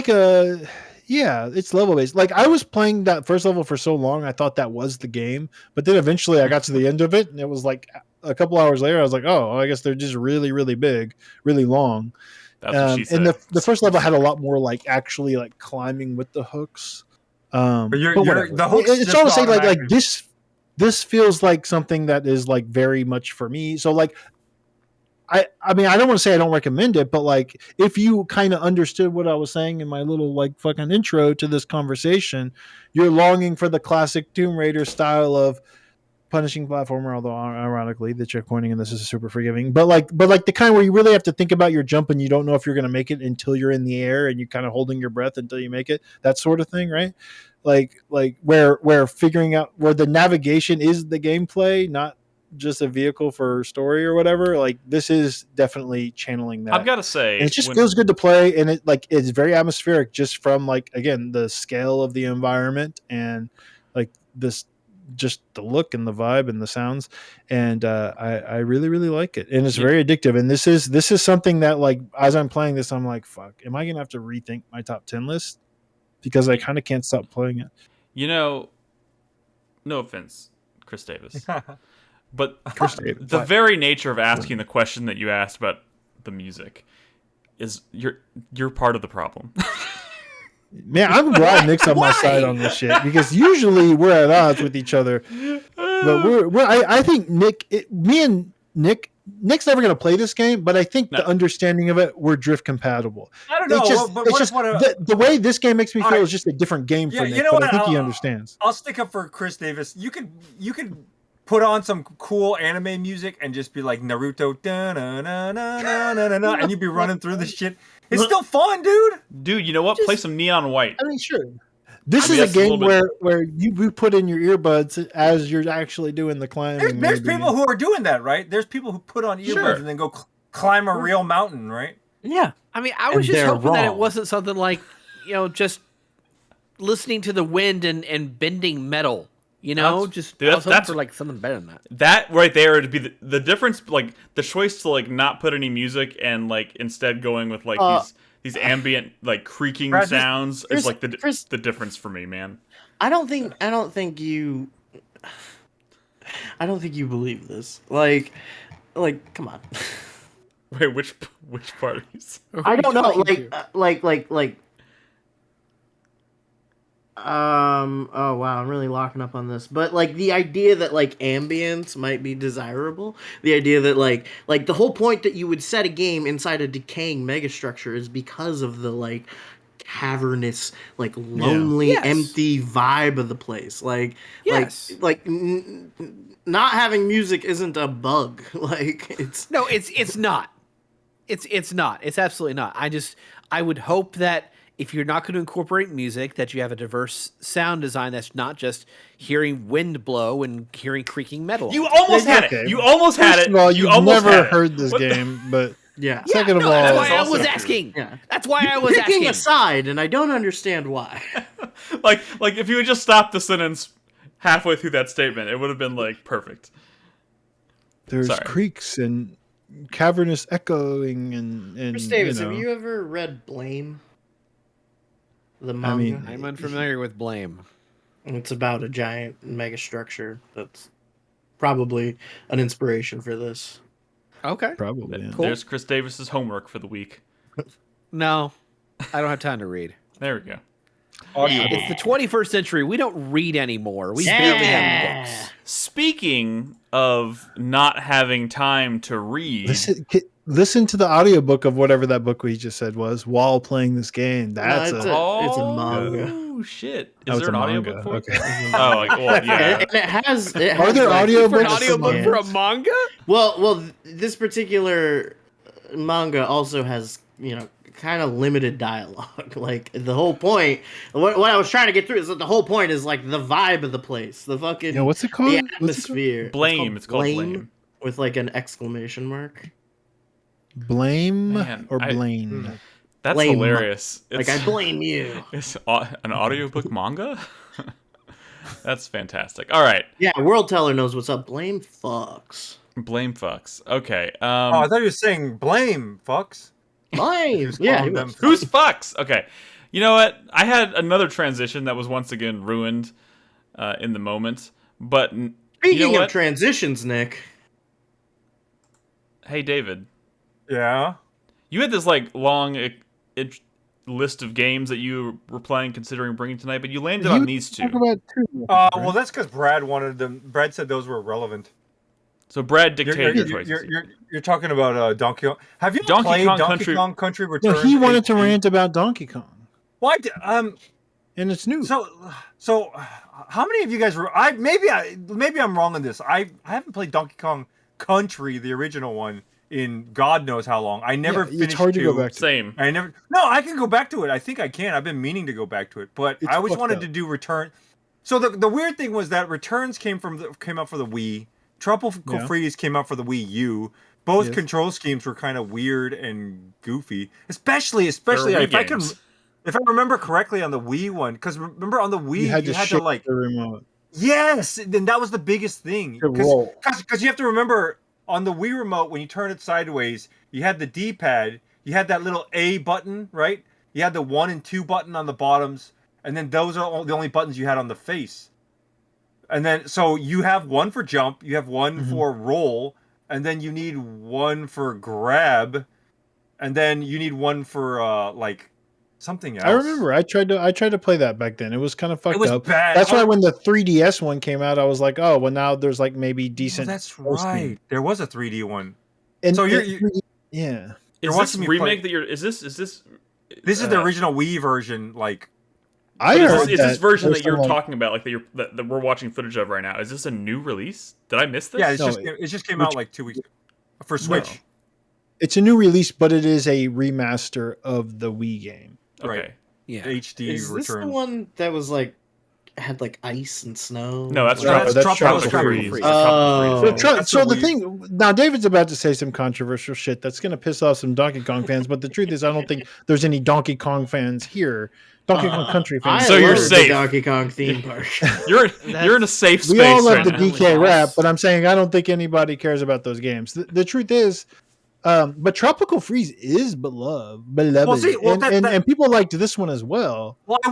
level based. Like I was playing that first level for so long, I thought that was the game, but then eventually I got to the end of it, and it was like a couple hours later, I was like, oh, I guess they're just really, really big, really long. That's what she said. And the first level had a lot more like actually like climbing with the hooks. But the hooks. It's all to say like this feels like something that is like very much for me. So like. I mean, I don't want to say I don't recommend it, but like if you kind of understood what I was saying in my little like fucking intro to this conversation, you're longing for the classic Tomb Raider style of punishing platformer, although ironically the checkpointing in this is super forgiving, but like the kind where you really have to think about your jump and you don't know if you're going to make it until you're in the air and you're kind of holding your breath until you make it, that sort of thing, right? Like where figuring out where the navigation is the gameplay, not just a vehicle for story or whatever. Like this is definitely channeling that. I've got to say, and it just feels good to play, and it's very atmospheric just from like again the scale of the environment and like this just the look and the vibe and the sounds, and I really, really like it, and it's very addictive. And this is something that like as I'm playing this, I'm like, fuck, am I gonna have to rethink my top 10 list because I kind of can't stop playing it. No offense, Chris Davis. But the very nature of asking the question that you asked about the music is you're part of the problem. Man, I'm glad Nick's on my side on this shit because usually we're at odds with each other. But I think me and Nick's never going to play this game, but I think the understanding of it, we're drift compatible. I don't know. It's just the way this game makes me feel is just a different game for Nick. You know what? I think he understands. I'll stick up for Chris Davis. You could put on some cool anime music and just be like Naruto, and you'd be running through the shit. It's still fun, dude. Dude, you know what? Play some Neon White. I mean, sure. This is a game where you put in your earbuds as you're actually doing the climbing. There's people who are doing that, right? There's people who put on earbuds and then go climb a real mountain, right? Yeah. I mean, I was just hoping that it wasn't something like, just listening to the wind and bending metal. That's for like something better than that. That right there would be the difference, like the choice to like not put any music and like instead going with like these ambient like creaking sounds is like the difference for me, man. I don't think you believe this. Like come on. Wait, which parties? I don't know. Like. Oh wow, I'm really locking up on this. But like the idea that like ambience might be desirable, the idea that like the whole point that you would set a game inside a decaying megastructure is because of the like cavernous, like lonely, empty vibe of the place. Like, not having music isn't a bug. Like, it's not. It's not. It's absolutely not. I would hope that if you're not going to incorporate music, that you have a diverse sound design that's not just hearing wind blow and hearing creaking metal. You almost had it. You almost had it. First of all, you've almost never heard this game, but yeah. Second of all, that's why I was asking. Yeah. That's why I was asking. Picking a side, and I don't understand why. like if you had just stopped the sentence halfway through that statement, it would have been like perfect. There's creaks and cavernous echoing and Chris Davis, have you ever read Blame? The manga? I mean, I'm unfamiliar with Blame. It's about a giant megastructure that's probably an inspiration for this. Okay. Probably. Yeah. Cool. There's Chris Davis's homework for the week. No, I don't have time to read. There we go. It's the 21st century. We don't read anymore. We barely have books. Speaking of not having time to read, listen to the audiobook of whatever that book we just said was while playing this game. That's it's a manga. Oh shit! Is there an audiobook for it? Okay. Yeah. And it has Are there audiobooks? An audiobook for a manga? Well, this particular manga also has, kind of limited dialogue. Like, the whole point, what I was trying to get through is that the whole point is like the vibe of the place, the fucking what's it called? The atmosphere. Blame. It's called Blame with like an exclamation mark. Blame Man, or Blaine? That's blame. hilarious. Like, I blame you. It's an audiobook manga? That's fantastic. All right. Yeah, World Teller knows what's up. Blame fucks. Blame fucks. Okay. I thought you were saying blame fucks. Blame. Yeah. Who's fucks? Okay. You know what? I had another transition that was once again ruined in the moment. But speaking of transitions, Nick. Hey, David. Yeah? You had this long list of games that you were playing, considering bringing tonight, but you landed on these two. Well, that's because Brad wanted them. Brad said those were relevant. So Brad dictated your choices. You're talking about Donkey Kong. Have you Donkey played Donkey Kong Country Returns? No, he wanted to rant about Donkey Kong. Why? And it's new. So, how many of you guys were? Maybe I'm wrong on this. I haven't played Donkey Kong Country, the original one, in God knows how long. I never finished. It's hard to go back to. Same. No, I can go back to it. I think I can. I've been meaning to go back to it, but I always wanted to do Return. So the weird thing was that Returns came out for the Wii. Tropical Freeze came out for the Wii U. Both control schemes were kind of weird and goofy, especially if I remember correctly on the Wii one. Because remember on the Wii you had to like the remote. Yes, then that was the biggest thing. Because you have to remember on the Wii remote when you turn it sideways, you had the D-pad, you had that little A button, right? You had the 1 and 2 button on the bottoms, and then those are the only buttons you had on the face. And then, so you have one for jump, you have one for roll, and then you need one for grab, and then you need one for something else. I remember I tried to play that back then. It was kind of fucked up. It was bad. That's why when the 3DS one came out, I was like, oh, well, now there's maybe decent. Oh, that's right. There was a 3D one. And so you're Is this remake that you're? Is this? This is the original Wii version. Is this version that you're talking about, that we're watching footage of right now? Is this a new release? Did I miss this? Yeah, it just came out 2 weeks for Switch. No. It's a new release, but it is a remaster of the Wii game. Okay. Right. Yeah. HD Is return. this the one that was had ice and snow? No, that's Tropical Freeze. Oh. So the thing now, David's about to say some controversial shit that's going to piss off some Donkey Kong fans, but the truth is, I don't think there's any Donkey Kong fans here. Donkey Kong Country fans. So you're safe. The Donkey Kong theme park. you're in a safe space. We all love the now. DK rap, but I'm saying I don't think anybody cares about those games. The truth is, but Tropical Freeze is beloved. And people liked this one as well. Well, I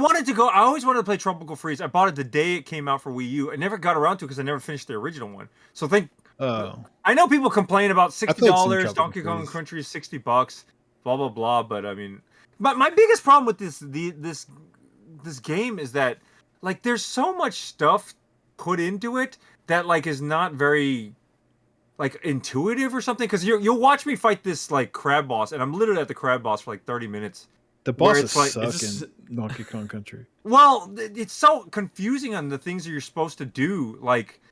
always wanted to play Tropical Freeze. I bought it the day it came out for Wii U. I never got around to it because I never finished the original one. So I know people complain about $60. Donkey Kong Country is $60. Blah blah blah. But I mean, my biggest problem with this game is that there's so much stuff put into it that is not very intuitive or something. Because you'll watch me fight this crab boss, and I'm literally at the crab boss for 30 minutes. The bosses suck in Donkey Kong Country. Well, it's so confusing on the things that you're supposed to do. Like,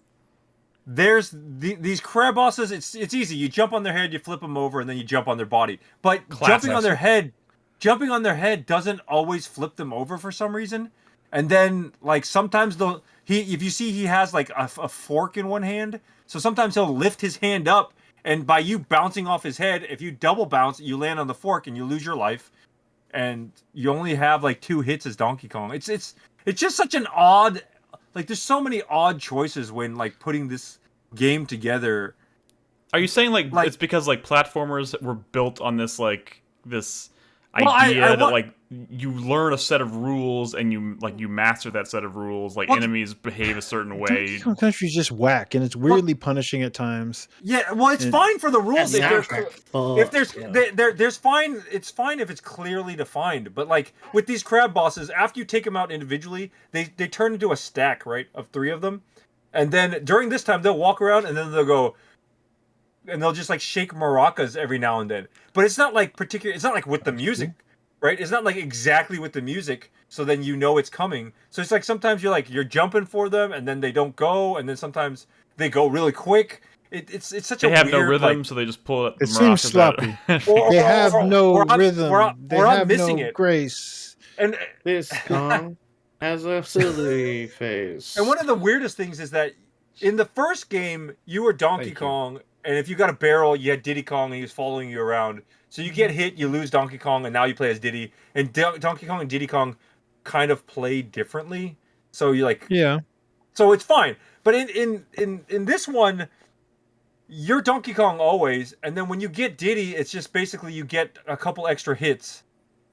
there's these crab bosses. It's easy. You jump on their head, you flip them over, and then you jump on their body. But jumping on their head doesn't always flip them over for some reason. And then, like, sometimes if you see he has like a fork in one hand, so sometimes he'll lift his hand up, and by you bouncing off his head, if you double bounce, you land on the fork and you lose your life. And you only have like 2 hits as Donkey Kong. It's just such an odd, like, there's so many odd choices when like putting this game together. Are you saying like it's because like platformers were built on this idea that like you learn a set of rules and you master that set of rules, like enemies behave a certain way. Donkey Kong Country is just whack, and it's weirdly punishing at times. Yeah, well, it's fine for the rules there's fine. It's fine if it's clearly defined. But like with these crab bosses, after you take them out individually, they turn into a stack, right, of 3 of them, and then during this time they'll walk around and then they'll go. And they'll just like shake maracas every now and then, but it's not like particular. It's not like with the music, right? It's not like exactly with the music, so then you know it's coming. So it's like sometimes you're jumping for them, and then they don't go, and then sometimes they go really quick. It's such a weird. They have no rhythm, like, so they just pull it. It seems sloppy. They have no rhythm. They have no grace. And this Kong has a silly face. And one of the weirdest things is that in the first game, you were Donkey Kong. And if you got a barrel, you had Diddy Kong, and he was following you around. So you get hit, you lose Donkey Kong, and now you play as Diddy. And Donkey Kong and Diddy Kong kind of play differently. So you're like, yeah. So it's fine. But in this one, you're Donkey Kong always, and then when you get Diddy, it's just basically you get a couple extra hits,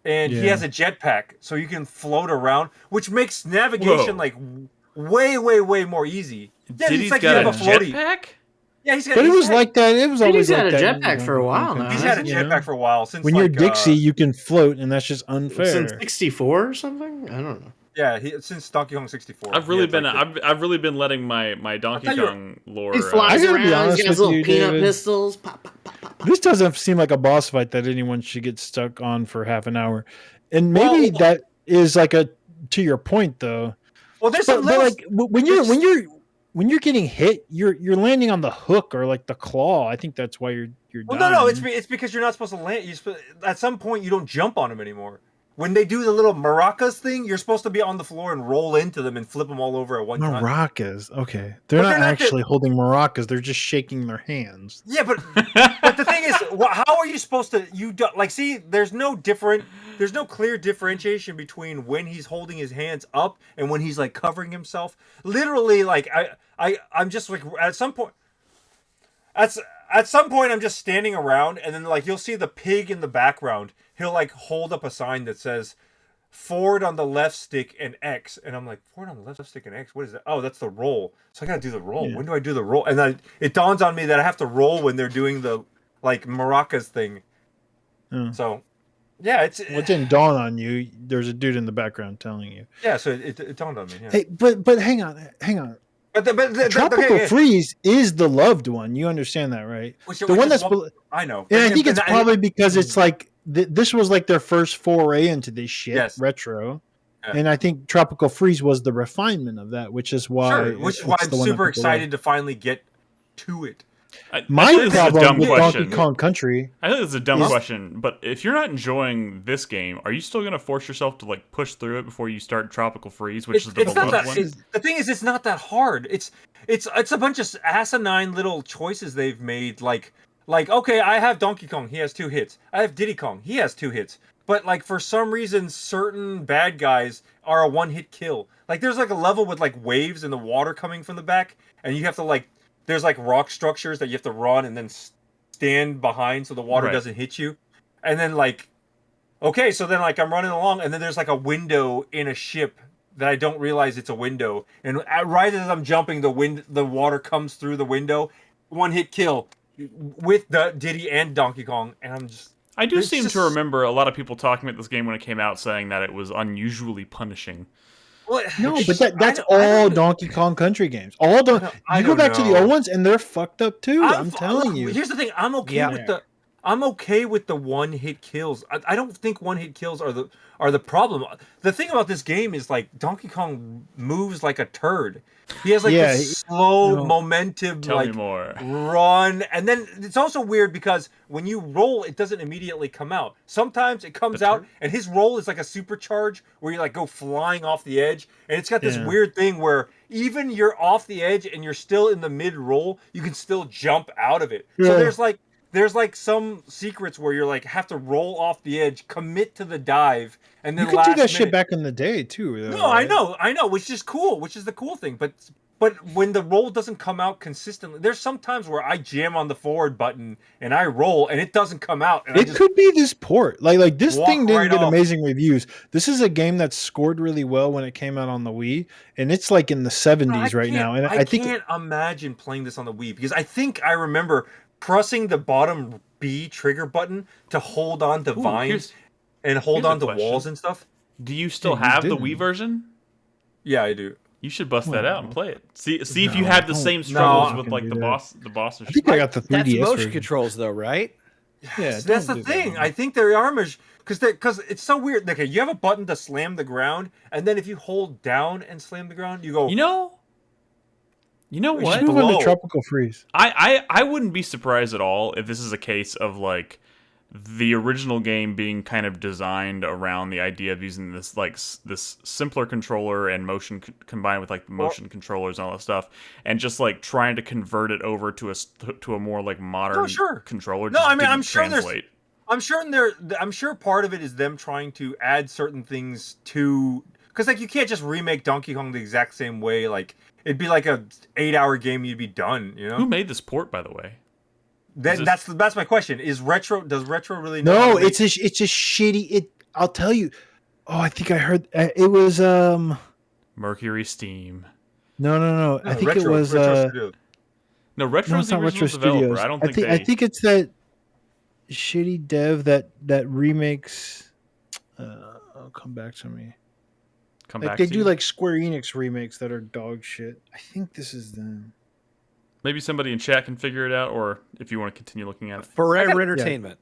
and he has a jetpack, so you can float around, which makes navigation like way more easy. Yeah, Diddy's like got a jetpack. Yeah, he's got. But it was like that. It was always like that. He's had a jetpack for a while now. He's had a jetpack for a while since. When you're Dixie, you can float, and that's just unfair. Since 64 or something, I don't know. Yeah, since Donkey Kong 64. I've really been letting my Donkey Kong lore. He flies around. He has little peanut pistols. Pop, pop, pop, pop. This doesn't seem like a boss fight that anyone should get stuck on for half an hour, and maybe that is like a to your point though. Well, there's but like when you're getting hit, you're landing on the hook or like the claw. I think that's why you're dying. No, it's because you're not supposed to land. At some point, you don't jump on them anymore. When they do the little maracas thing, you're supposed to be on the floor and roll into them and flip them all over at one time. Maracas, okay. They're not actually holding maracas. They're just shaking their hands. Yeah, but the thing is, how are you supposed to? See, there's no clear differentiation between when he's holding his hands up and when he's like covering himself. Literally, like I'm just like at some point, I'm just standing around, and then like you'll see the pig in the background. He'll like hold up a sign that says forward on the left stick and X, and I'm like, forward on the left stick and X, what is that? Oh, that's the roll. So I gotta do the roll. Yeah. When do I do the roll? And then it dawns on me that I have to roll when they're doing the like maracas thing. So yeah, it didn't dawn on you. There's a dude in the background telling you. Yeah, so it dawned on me. Yeah. Hey, but hang on. But Tropical Freeze is the loved one. You understand that, right? The one that's I know. And I think it's probably because it's like this was like their first foray into this shit, retro. Yeah. And I think Tropical Freeze was the refinement of that, which is why I'm super excited to finally get to it. My problem with Donkey Kong Country. I think it's a dumb question, but if you're not enjoying this game, are you still going to force yourself to like push through it before you start Tropical Freeze, which is the beloved one? The thing is, it's not that hard. It's a bunch of asinine little choices they've made. Like okay, I have Donkey Kong, he has 2 hits. I have Diddy Kong, he has 2 hits. But like for some reason, certain bad guys are a 1-hit kill. Like there's like a level with like waves and the water coming from the back, and you have to like. There's like rock structures that you have to run and then stand behind so the water doesn't hit you. And then like, okay, so then like I'm running along and then there's like a window in a ship that I don't realize it's a window. And right as I'm jumping, the water comes through the window. 1-hit kill with the Diddy and Donkey Kong. And I'm just... I do seem to remember a lot of people talking about this game when it came out saying that it was unusually punishing. No, but that's all Donkey Kong Country games. You go back to the old ones, and they're fucked up too. I'm telling you. Here's the thing: I'm okay with I'm okay with the one-hit kills. I don't think one-hit kills are the problem. The thing about this game is like Donkey Kong moves like a turd. He has like this slow momentum, Tell like me more. run, and then it's also weird because when you roll, it doesn't immediately come out. Sometimes it comes out, and his roll is like a supercharge where you like go flying off the edge, and it's got this weird thing where even you're off the edge and you're still in the mid roll, you can still jump out of it. So there's like some secrets where you're like have to roll off the edge, commit to the dive, and then you could do that shit back in the day too. Though, no, right? I know, which is cool, which is the cool thing. But when the roll doesn't come out consistently, there's some times where I jam on the forward button and I roll and it doesn't come out. And it could be this port. Like this thing didn't get off. amazing reviews. This is a game that scored really well when it came out on the Wii, and it's like in the 70s right now. And I think can't imagine playing this on the Wii because I think I remember pressing the bottom B trigger button to hold on to vines and hold on to walls and stuff. Do you still have the Wii version? Yeah, I do. You should bust that out and play it. See if you had the same struggles with like the boss. I think I got the 3DS That's motion version. controls though, right? Yeah, that's the thing. I think there are because it's so weird. Okay, you have a button to slam the ground, and then if you hold down and slam the ground, you go. You know what? Move on to Tropical Freeze. I wouldn't be surprised at all if this is a case of like the original game being kind of designed around the idea of using this like this simpler controller and motion combined with like motion controllers and all that stuff, and just like trying to convert it over to a more like modern controller. No, I mean I'm sure part of it is them trying to add certain things to, because like you can't just remake Donkey Kong the exact same way. Like it'd be like a 8-hour game, you'd be done. You know who made this port, by the way? That's my question. Does retro really know? No, it's a shitty. I'll tell you. Oh, I think I heard it was Mercury Steam. No. I think it was no, Retro's the original developer. I don't think I think it's that shitty dev that remakes. I'll come back to me. They do like Square Enix remakes that are dog shit. I think this is them. Maybe somebody in chat can figure it out, or if you want to continue looking at it. Forever Entertainment.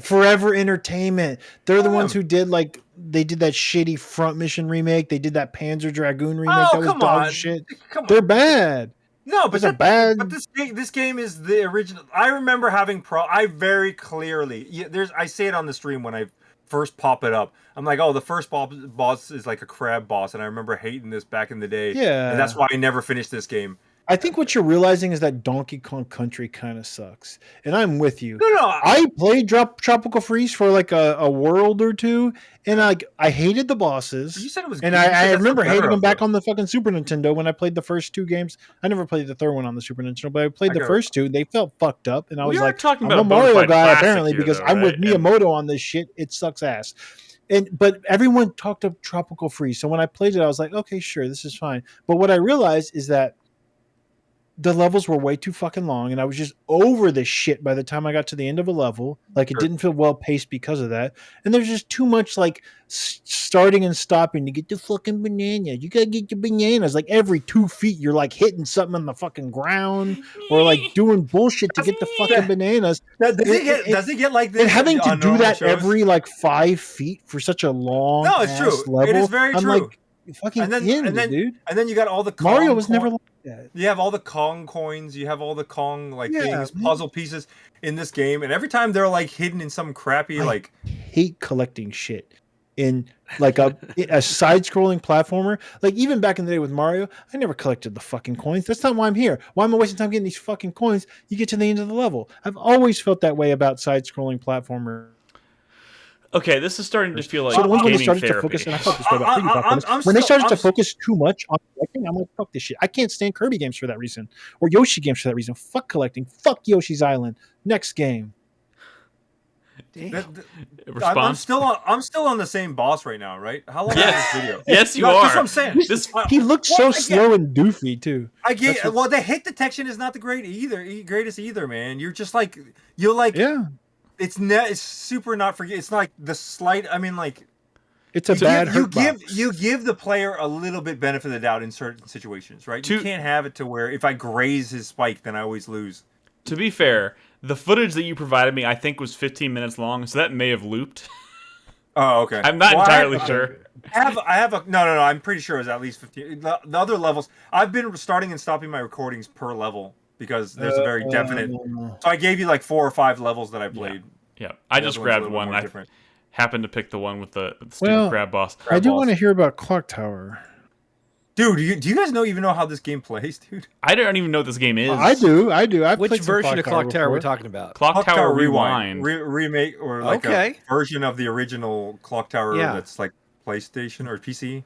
Forever Entertainment. They're the ones who did they did that shitty Front Mission remake. They did that Panzer Dragoon remake. That was dog shit. They're bad. No, but they're bad. But this game is the original. I remember having I very clearly I say it on the stream when I first pop it up. I'm like, oh, the first boss is like a crab boss, and I remember hating this back in the day. Yeah, and that's why I never finished this game. I think what you're realizing is that Donkey Kong Country kind of sucks, and I'm with you. No, I played Tropical Freeze for like a world or two, and I hated the bosses. You said it was, and I remember hating them back on the fucking Super Nintendo when I played the first two games. I never played the third one on the Super Nintendo, but I played the first two. They felt fucked up, and I was like, I'm a Mario guy apparently because I'm with Miyamoto on this shit. It sucks ass. But everyone talked up Tropical Freeze, so when I played it, I was like, okay, sure, this is fine. But what I realized is that the levels were way too fucking long, and I was just over this shit by the time I got to the end of a level. Like, it didn't feel well paced because of that. And there's just too much like starting and stopping to get the fucking banana. You gotta get your bananas. Like every 2 feet, you're like hitting something on the fucking ground or like doing bullshit to get the fucking bananas. Does it get like this? And having to do that every like 5 feet for such a long it's true. level, it is very true. Like, fucking dude. And then you got all the Mario was never like that. You have all the Kong coins, you have all the Kong things, puzzle pieces in this game, and every time they're like hidden in some crappy I hate collecting shit in like a side-scrolling platformer. Like even back in the day with Mario, I never collected the fucking coins. That's not why I'm here. Why am I wasting time getting these fucking coins? You get to the end of the level. I've always felt that way about side-scrolling platformer. Okay, this is starting to feel like when they gaming started therapy. to focus, and I thought this way about 3D platformers, when they started to focus too much on collecting, I'm like, fuck this shit. I can't stand Kirby games for that reason, or Yoshi games for that reason. Fuck collecting. Fuck Yoshi's Island. Next game. I'm still on the same boss right now, right? How long is this video? Yes, you are. That's what I'm saying. He looks so slow and doofy too. I get the hit detection is not the greatest either, man. You're just like yeah. It's super not forget. It's like the slight. I mean, like it's a bad. You give the player a little bit benefit of the doubt in certain situations, right? You can't have it to where if I graze his spike, then I always lose. To be fair, The footage that you provided me, I think, was 15 minutes long, so that may have looped. Oh, okay. I'm not entirely sure. I have a no. I'm pretty sure it was at least 15. The other levels, I've been starting and stopping my recordings per level because there's a very definite. So I gave you like 4 or 5 levels that I played. Yeah. I just grabbed one. I happened to pick the one with the stupid crab boss. I do want to hear about Clock Tower. Dude, do you guys even know how this game plays, dude? I don't even know what this game is. I do. Which version of Clock Tower are we talking about? Clock Tower Rewind. Remake or like a version of the original Clock Tower that's like PlayStation or PC?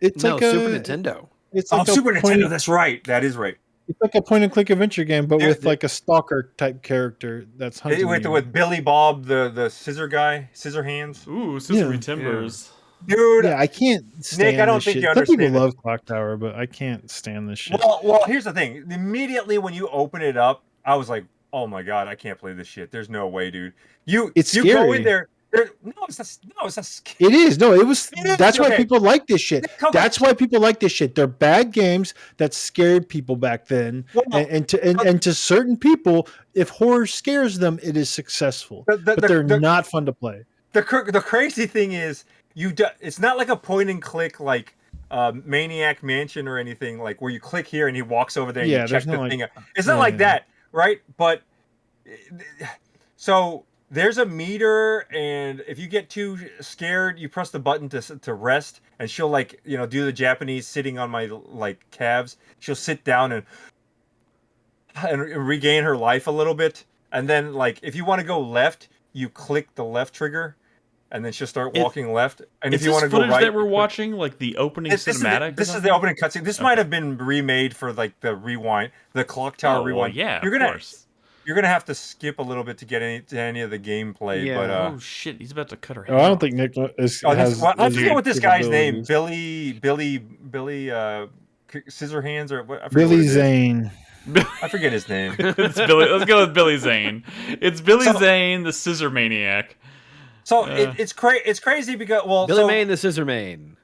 It's like a Super Nintendo. It's like Super Nintendo. That's right. That is right. It's like a point-and-click adventure game, but with like a stalker type character that's hunting with Billy Bob, the scissor guy, scissor hands. Ooh, Scissory Timbers. Yeah. Dude, I can't stand Nick, I don't this think shit. you Some understand people it. love Clock Tower, but I can't stand this shit. Well, here's the thing. Immediately when you open it up, I was like, "Oh my god, I can't play this shit. There's no way, dude." It's you scary. go in there. It's not scary. It is. No, it was. That's why okay. people like this shit. That's why people like this shit. They're bad games that scared people back then, and to certain people, if horror scares them, it is successful. But they're not fun to play. The crazy thing is, it's not like a point and click like Maniac Mansion or anything like where you click here and he walks over there and you check the thing out. It's not like that, right? But so there's a meter, and if you get too scared, you press the button to rest, and she'll like do the Japanese sitting on my like calves. She'll sit down and regain her life a little bit, and then like if you want to go left, you click the left trigger. And then she'll start walking left. And if you want to go right, that we're watching, like the opening cinematic. This is the opening cutscene. This might have been remade for like the rewind, the Clock Tower Rewind. Yeah, of course. You're gonna have to skip a little bit to get any of the gameplay. Yeah. But oh shit, he's about to cut her head. I don't think Nick has. I forget what this guy's name. Billy, Scissorhands or what? Billy Zane. I forget his name. It's Billy. Let's go with Billy Zane. It's Billy Zane, the Scissor Maniac. So it's crazy because Billy Main, the Scissor Main.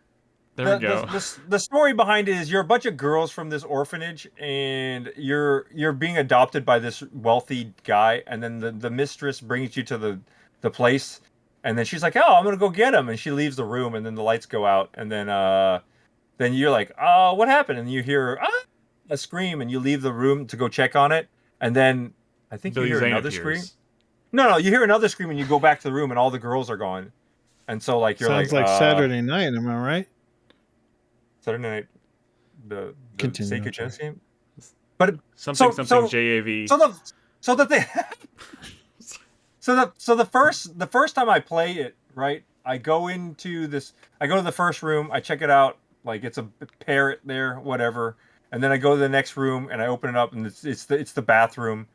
There we go. The story behind it is you're a bunch of girls from this orphanage, and you're being adopted by this wealthy guy, and then the mistress brings you to the place, and then she's like, "Oh, I'm gonna go get him," and she leaves the room, and then the lights go out, and then you're like, "Oh, what happened?" And you hear a scream, and you leave the room to go check on it, and then I think you hear another scream. No, you hear another scream, and you go back to the room, and all the girls are gone, and so like you're sounds like Saturday night. Am I right? Saturday night, the Sacred Genesis game, but something JAV. So the thing, so the first time I play it, right? I go to the first room, I check it out, like it's a parrot there, whatever, and then I go to the next room and I open it up, and it's the bathroom,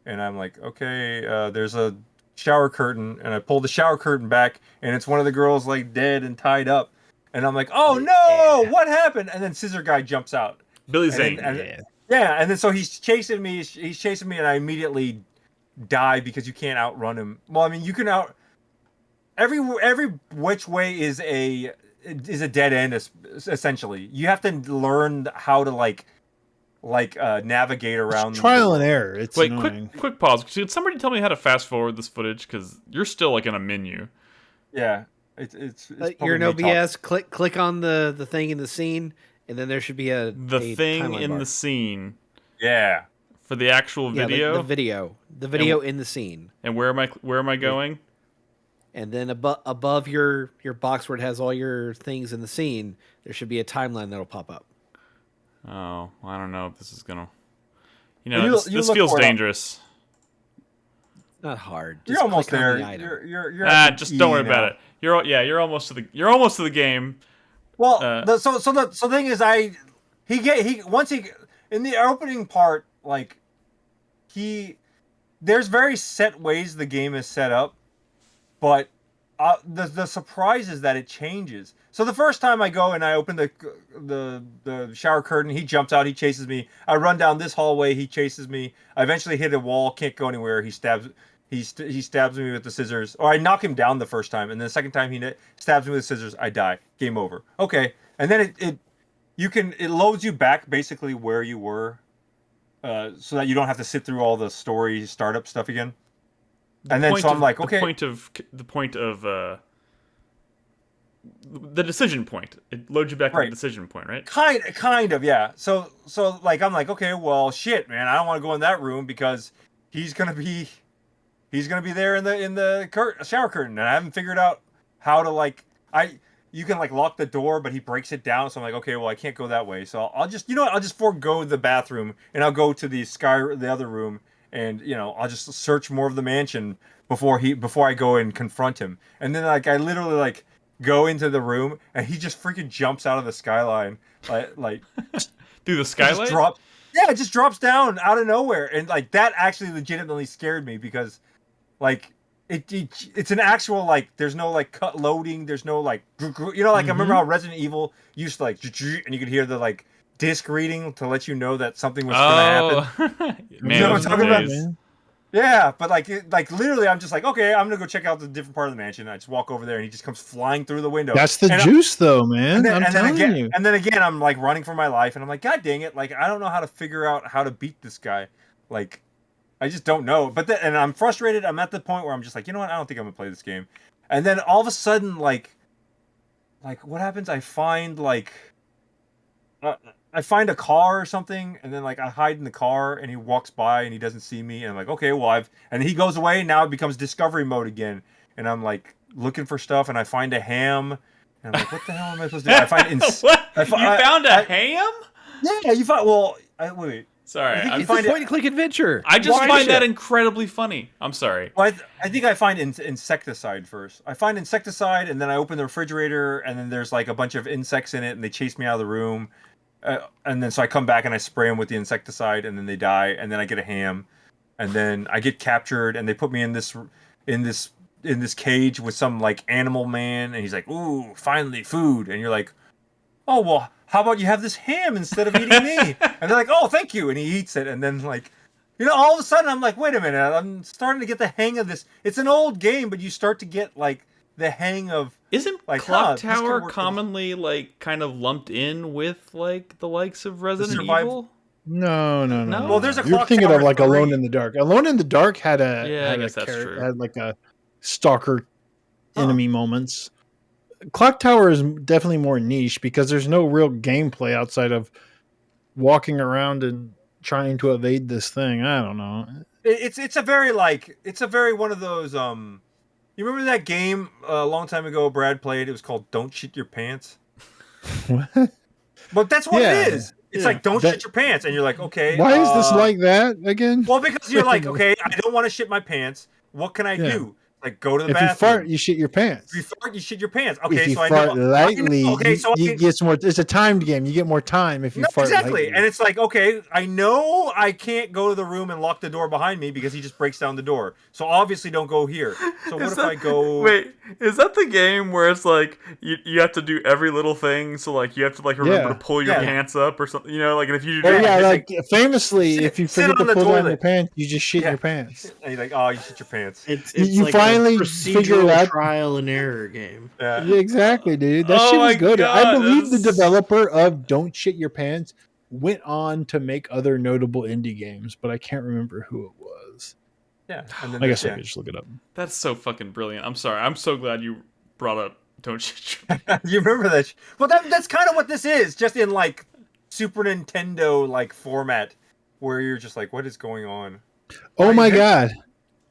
and I'm like, okay, there's a shower curtain, and I pull the shower curtain back, and it's one of the girls like dead and tied up. And I'm like, oh no, what happened? And then Scissor Guy jumps out. Billy Zane. And then so he's chasing me, and I immediately die because you can't outrun him. Well, I mean, you can every which way is a dead end, essentially. You have to learn how to like navigate around. It's trial and error. It's wait, annoying. quick pause. Could somebody tell me how to fast forward this footage? Because you're still like in a menu. Yeah. It's you're no BS. Click on the thing in the scene, and then there should be a thing in bar. The scene. Yeah, for the actual video. The video in the scene. And where am I going? And then above your box where it has all your things in the scene, there should be a timeline that'll pop up. Oh, I don't know if this is gonna. This feels dangerous. Not hard. You're almost there. You're just don't worry about it. You're almost to the game. Well, the thing is, once in the opening part, like there's very set ways the game is set up, but the surprise is that it changes. So the first time I go and I open the shower curtain, he jumps out, he chases me. I run down this hallway, he chases me. I eventually hit a wall, can't go anywhere. He stabs me with the scissors, or I knock him down the first time, and then the second time he stabs me with the scissors, I die. Game over. Okay, and then it loads you back basically where you were so that you don't have to sit through all the story startup stuff again. And then so I'm like, okay. The point of the decision point. It loads you back to the decision point, right? Kind of, yeah. So like I'm like, okay, well, shit, man, I don't want to go in that room because he's gonna be there in the shower curtain, and I haven't figured out how to you can like lock the door, but he breaks it down. So I'm like, okay, well, I can't go that way. So I'll just, I'll just forego the bathroom and I'll go to the other room, and I'll just search more of the mansion before I go and confront him. And then like I literally like go into the room and he just freaking jumps out of the skyline, like through the skylight. It just drops down out of nowhere, and like that actually legitimately scared me because like. It's an actual like there's no like cut loading, there's no like I remember how Resident Evil used to like and you could hear the like disc reading to let you know that something was gonna happen. Man, you know what I'm talking about? Man. Yeah, but like literally I'm just like, okay, I'm gonna go check out the different part of the mansion. I just walk over there and he just comes flying through the window. That's the juice though, man. I'm telling you. And then again I'm like running for my life and I'm like, God dang it, like I don't know how to figure out how to beat this guy. Like I just don't know. And I'm frustrated. I'm at the point where I'm just like, you know what? I don't think I'm gonna play this game. And then all of a sudden, like what happens? I find I find a car or something, and then like I hide in the car, and he walks by and he doesn't see me, and I'm like, okay, well and he goes away. And now it becomes discovery mode again, and I'm like looking for stuff, and I find a ham, and I'm like, what the hell am I supposed to do? I find you found a ham? Yeah, you find. Well, wait. Sorry, it's a point-and-click adventure. I just find that incredibly funny. I'm sorry. Well, I think I find insecticide first. I find insecticide, and then I open the refrigerator, and then there's like a bunch of insects in it, and they chase me out of the room. And then so I come back and I spray them with the insecticide, and then they die, and then I get a ham, and then I get captured, and they put me in this cage with some like animal man, and he's like, "Ooh, finally food," and you're like, "Oh well." How about you have this ham instead of eating me? And they're like, oh, thank you. And he eats it. And then like, all of a sudden I'm like, wait a minute. I'm starting to get the hang of this. It's an old game, but you start to get like the hang of. Isn't like, Clock Tower commonly like kind of lumped in with like the likes of Resident Evil? No. Well, there's a Clock You're thinking Tower of like 3. Alone in the Dark. Alone in the Dark had I guess that's true. Had like a stalker enemy moments. Clock Tower is definitely more niche because there's no real gameplay outside of walking around and trying to evade this thing. I don't know. It's a very one of those you remember that game a long time ago Brad played? It was called Don't Shit Your Pants. What? But that's what it is. It's like don't shit your pants, and you're like, okay. Why is this like that again? Well, because you're like, okay, I don't want to shit my pants. What can I do? Like go to the bathroom. If you fart, you shit your pants. If you fart, you shit your pants. Okay, if you so fart I know. lightly, you get some more. It's a timed game. You get more time if you fart lightly. And it's like, okay, I know I can't go to the room and lock the door behind me because he just breaks down the door. So obviously, don't go here. So what if I go? Wait, is that the game where it's like you have to do every little thing? So like you have to like remember to pull your pants up or something. Like if you do. Like famously, if you forget to pull down your pants, you just shit your pants. And you're like, oh, you shit your pants. It's you like finally figure out trial and error game. Yeah, exactly, dude. That shit was good. God, I believe the developer of Don't Shit Your Pants went on to make other notable indie games, but I can't remember who it was. Yeah, I guess I could just look it up. That's so fucking brilliant. I'm sorry. I'm so glad you brought up Don't Shit Your Pants. You remember that? Well, that's kind of what this is, just in like Super Nintendo like format, where you're just like, what is going on? Oh my god.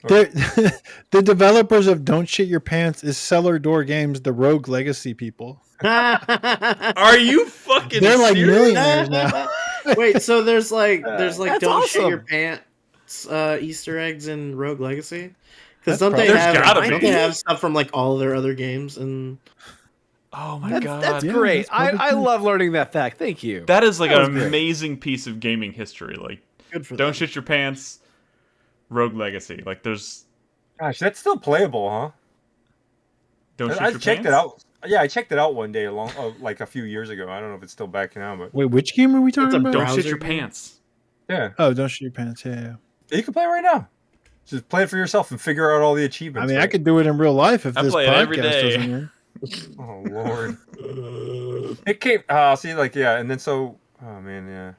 The developers of Don't Shit Your Pants is Cellar Door Games, the Rogue Legacy people. Are you fucking They're like serious? millionaires now. Wait, so there's like Don't awesome. Shit Your Pants Easter eggs in Rogue Legacy? Because don't There's they have stuff from like all their other games and oh my god, that's great. I love learning that fact. Thank you. That is like an amazing piece of gaming history. Like good for Don't them. Shit Your Pants, Rogue Legacy. Like there's Gosh, that's still playable, huh? Don't Shit I Your checked Pants? it out. Yeah, I checked it out one day like a few years ago. I don't know if it's still back now, but Wait, which game are we talking about? Don't Shit Your Pants. yeah. Oh, Don't Shit Your Pants. Yeah. You can play it right now. Just play it for yourself and figure out all the achievements. I mean, I could do it in real life if I this play it every podcast day. doesn't work. Oh Lord. It came. See, like, yeah, and then so. Oh man, yeah.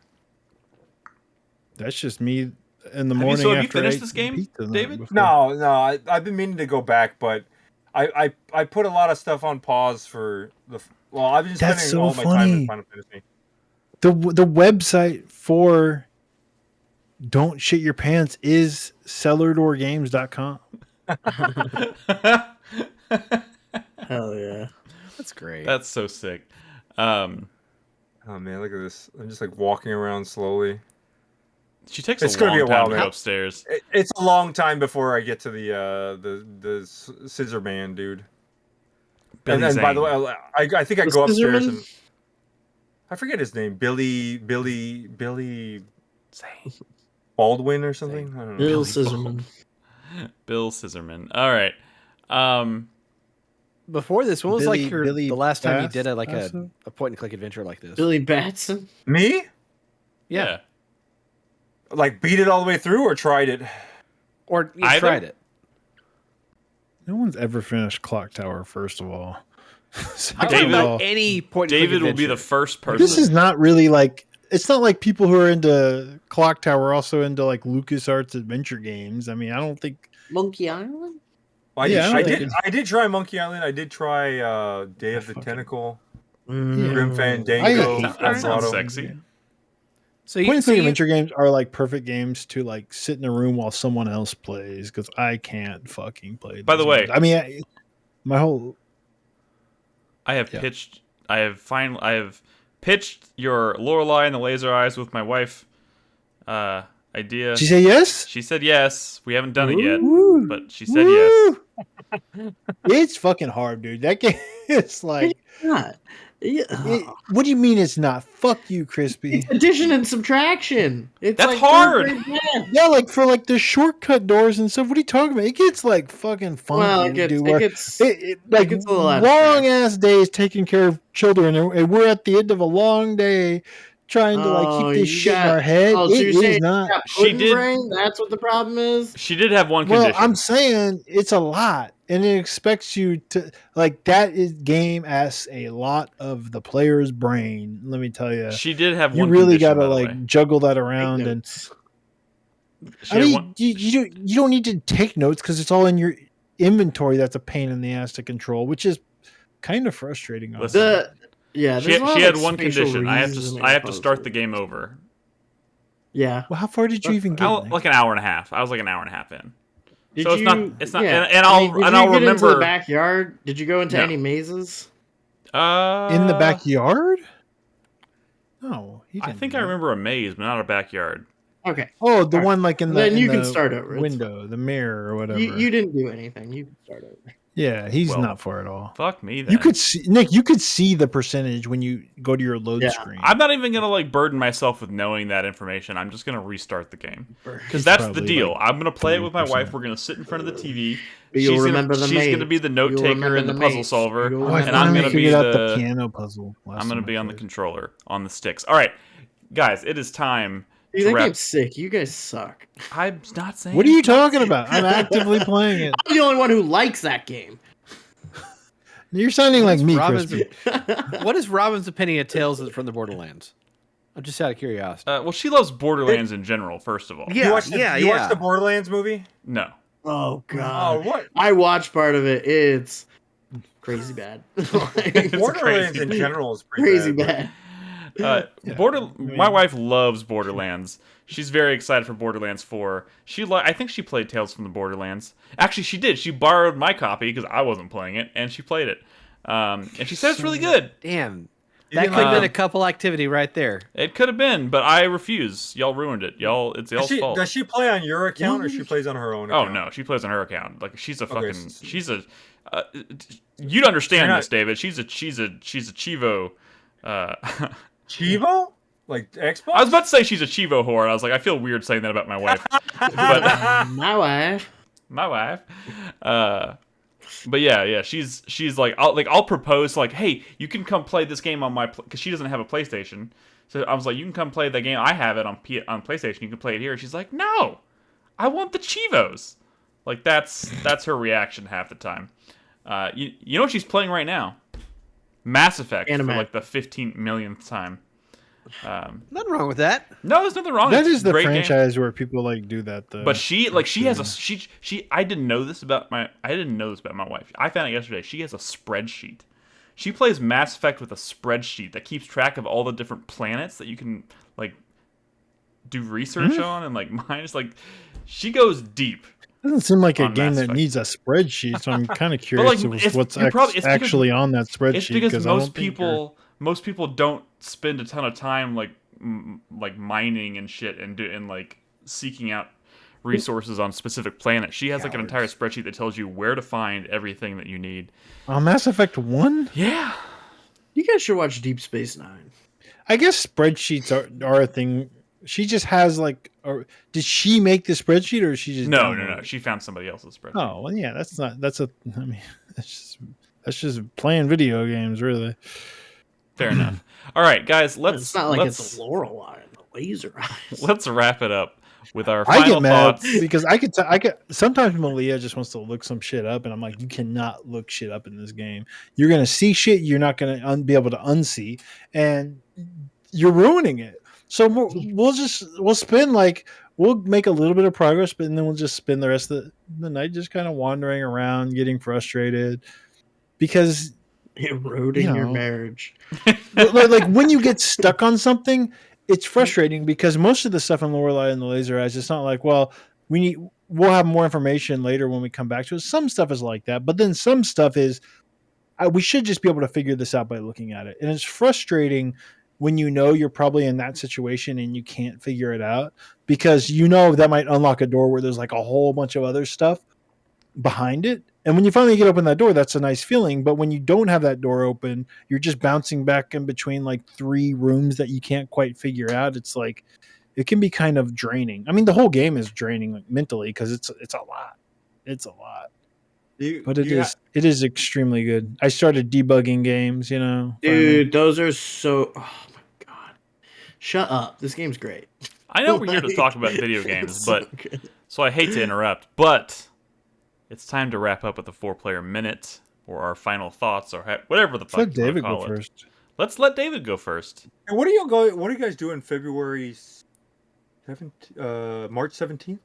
That's just me in the morning. So have you after finished this game, David? No, I've been meaning to go back, but I put a lot of stuff on pause for the. Well, I've been spending all my time in Final Fantasy. The website for Don't Shit Your Pants is cellardoorgames.com. Hell yeah. That's great. That's so sick. Oh man, look at this. I'm just like walking around slowly. She takes It's a gonna long be a time while, to man. go upstairs. It's a long time before I get to the scissor man, dude. Billy and Zane. by the way, I think I The go upstairs Scissorman? and I forget his name. Billy Zane. Baldwin or something. I don't know. Bill Scissorman. Bill Scissorman. All right. Before this, when was Billy- like Billy the last time you Bass did a also? point and click adventure like this? Billy Batson. Me? Yeah. Like beat it all the way through or tried it? Or you Either? tried it? No one's ever finished Clock Tower, first of all. I'm talking David- about any point. and click David will be the adventure. first person. This is not really like, it's not like people who are into Clock Tower are also into like LucasArts adventure games. I mean, I don't think. Monkey Island. Well, Yeah, I I think did. it's- I did try Monkey Island. I did try Day of the fucking- Tentacle, Mm. Grim I Fandango. hate that sounds Alvarado. sexy. So you Point and see, click adventure games are like perfect games to like sit in a room while someone else plays because I can't fucking play. By the those way- games. I mean, my whole I have Yeah. pitched. I have pitched your Lorelei and the Laser Eyes with my wife. Idea. did you say yes? She said yes. We haven't done it yet, Woo! but she said yes. Woo! It's fucking hard, dude. That game is like. Not. Yeah. What do you mean it's not? Fuck you, Crispy. It's addition and subtraction. It's That's like hard. third grade math. Yeah, like for like the shortcut doors and stuff. What are you talking about? It gets like fucking funky. Well, it dude, gets, where it gets like gets a little out of long ass days taking care of children, and we're at the end of a long day trying to like Oh, keep this you shit in got- our head. oh, so It you're is saying not. got She pudding did- brain? That's what the problem is. She did have one Well, condition. I'm saying it's a lot, and it expects you to like that. Is game asks a lot of the player's brain. Let me tell you, She did have you one. really condition, got to by the like way. juggle that Take around and. notes. She I had mean, one- you don't need to take notes because it's all in your inventory. That's a pain in the ass to control, which is kind of frustrating. Listen, honestly. Yeah, she there's a lot had of one spatial condition. I have reasoning to start the puzzles. game over. Yeah. Well, how far did you even get? Nick? Like an hour and a half. I was like an hour and a half in. Did So it's you, not- it's not- Yeah. and I'll- did and you I'll get into the remember- backyard? Did you go into No. any mazes? In the backyard? No, he I didn't think do I that. remember a maze, but not a backyard. Okay. Oh, the Alright. one like in the Then in you can the start over. It's window, the mirror or whatever. You didn't do anything. You can start over. Yeah, he's Well, not far at all. Fuck me then. You could see Nick. You could see the percentage when you go to your load Yeah. screen. I'm not even gonna like burden myself with knowing that information. I'm just gonna restart the game because It's that's the probably, deal. like, I'm gonna play it with my 3%. wife. We're gonna sit in front of the TV. But you'll she's remember the she's gonna maze. be the note You'll taker remember and the the puzzle maze. solver, You'll Oh, I and remember I'm finally gonna be figured out the the piano puzzle. last I'm gonna time be I on the played. controller on the sticks. All right, guys, it is time. Dude, to that wrap- game's sick. You guys suck. I'm not saying. What are you talking about? I'm actively playing it. I'm the only one who likes that game. You're sounding like me, Robin's- Crispy. What is Robin's opinion of Tales from the Borderlands? I'm just out of curiosity. Well, she loves Borderlands in general. First of all, Yeah. You watched the Borderlands movie? no. Oh Oh, god. what? I watched part of it. It's crazy bad. Like, Borderlands crazy in bad. general is pretty crazy bad. bad. My wife loves Borderlands. She's very excited for Borderlands 4. I think she played Tales from the Borderlands. Actually, she did. She borrowed my copy because I wasn't playing it, and she played it. And she said it's really good. Damn. You That didn't could have like been it? a couple activity right there. It could have been, but I refuse. Y'all ruined it. It's y'all's fault. Does she play on your account or she plays on her own Oh account? no, she plays on her account. Like she's a Okay, fucking. She's a. You'd understand You're not- this, David. She's a Chivo. Chivo? Like Xbox? I was about to say she's a Chivo whore. And I was like, I feel weird saying that about my wife. But My wife. my wife. But yeah, she's like, I'll propose like, hey, you can come play this game on my because she doesn't have a PlayStation. So I was like, you can come play the game. I have it on PlayStation. You can play it here. She's like, no, I want the Chivos. Like that's her reaction half the time. You know what she's playing right now? Mass Effect Anime. for like the 15 millionth time. Nothing wrong with that. No, there's nothing wrong. That It's is the great franchise game. where people like do that though. But she has a she. I didn't know this about my wife. I found out yesterday. She has a spreadsheet. She plays Mass Effect with a spreadsheet that keeps track of all the different planets that you can like do research on and like mine. It's like she goes deep. Doesn't seem like a game Mass that Effect. needs a spreadsheet, so I'm kind of curious what's actually on that spreadsheet. It's because most people don't spend a ton of time like mining and shit and like seeking out resources on specific planets. She has like an entire spreadsheet that tells you where to find everything that you need. Mass Effect 1? Yeah. You guys should watch Deep Space Nine. I guess spreadsheets are a thing. She just has like, did she make the spreadsheet or she just no? She found somebody else's spreadsheet. Oh well, yeah, that's just playing video games, really. Fair enough. All right, guys, It's not like it's a Lorelei and the laser eyes. Let's wrap it up with our final thoughts. Because I could sometimes Malia just wants to look some shit up, and I'm like, you cannot look shit up in this game. You're gonna see shit you're not gonna be able to unsee, and you're ruining it. So we'll make a little bit of progress, but then we'll just spend the rest of the night just kind of wandering around, getting frustrated because eroding your marriage. like when you get stuck on something, it's frustrating because most of the stuff in Lorelei and the Laser Eyes, it's not like, well, we'll have more information later when we come back to it. Some stuff is like that, but then some stuff is we should just be able to figure this out by looking at it, and it's frustrating when you know you're probably in that situation and you can't figure it out because you know that might unlock a door where there's like a whole bunch of other stuff behind it. And when you finally get open that door, that's a nice feeling. But when you don't have that door open, you're just bouncing back in between like 3 rooms that you can't quite figure out. It's like, it can be kind of draining. I mean, the whole game is draining like, mentally because it's a lot. It's a lot. It is extremely good. I started debugging games, Dude, finally. those are so... Oh my god. Shut up. This game's great. I know we're here to talk about video games, so I hate to interrupt, but it's time to wrap up with the 4-player minute or our final thoughts or whatever the fuck Let David call go it. first. Let's let David go first. And what are you guys doing February 7th, March 17th?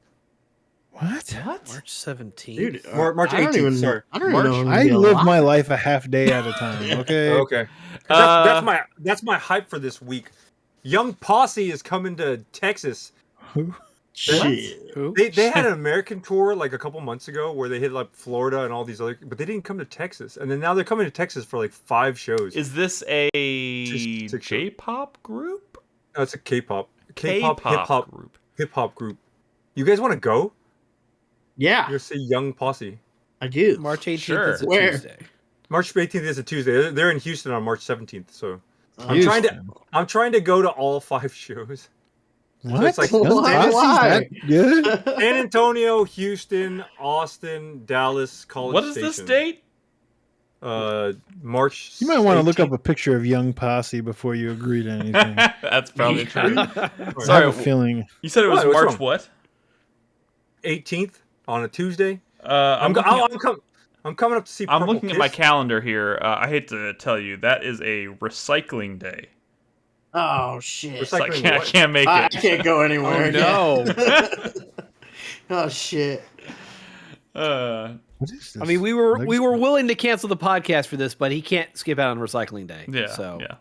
What? March 17th. Dude, March 18th. Sorry. I don't even know. I live my life a half day at a time. Okay. Okay. That's my hype for this week. Young Posse is coming to Texas. Shit. Who? They had an American tour like a couple months ago where they hit like Florida and all these other, but they didn't come to Texas. And then now they're coming to Texas for like 5 shows. Is this a Six J-pop group? No, it's a K-pop Group. hip hop group. You guys want to go? Yeah, You're say Young Posse. I do. March 18th Sure. is a Where? Tuesday. March 18th is a Tuesday. They're in Houston on March 17th. So I'm Houston. trying to go to all 5 shows. What? it's like- Why? That good? San Antonio, Houston, Austin, Dallas, College What is Station. this date? March. You might want to look 18th. up a picture of Young Posse before you agree to anything. That's probably true. I have Sorry, a feeling. you said it was What's March wrong? what? 18th on a Tuesday. I'm coming up to see. I'm Purple looking at my Kiss. calendar here. I hate to tell you, that is a recycling day. Oh shit. So I Recycling can't, I what? can't make I it. can't go anywhere. No. Oh shit. What is this? I mean, we were willing to cancel the podcast for this, but he can't skip out on recycling day. Yeah. So Yeah.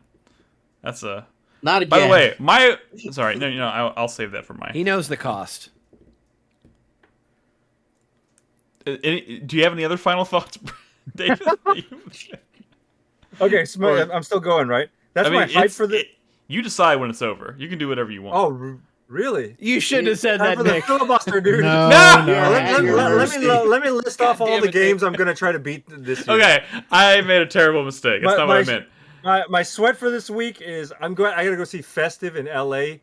That's a. Not again. By the way, sorry, no, I'll save that for my. he knows the cost. Do you have any other final thoughts, David? Okay, so I'm still going, right? That's my hype for the. You decide when it's over. You can do whatever you want. Oh, really? You shouldn't have said Time that, for the Nick. filibuster, dude. No, No! no. Let me list off all Damn the it, games I'm gonna try to beat this year. Okay, I made a terrible mistake. That's not what I meant. My sweat for this week is I gotta go see Festive in LA.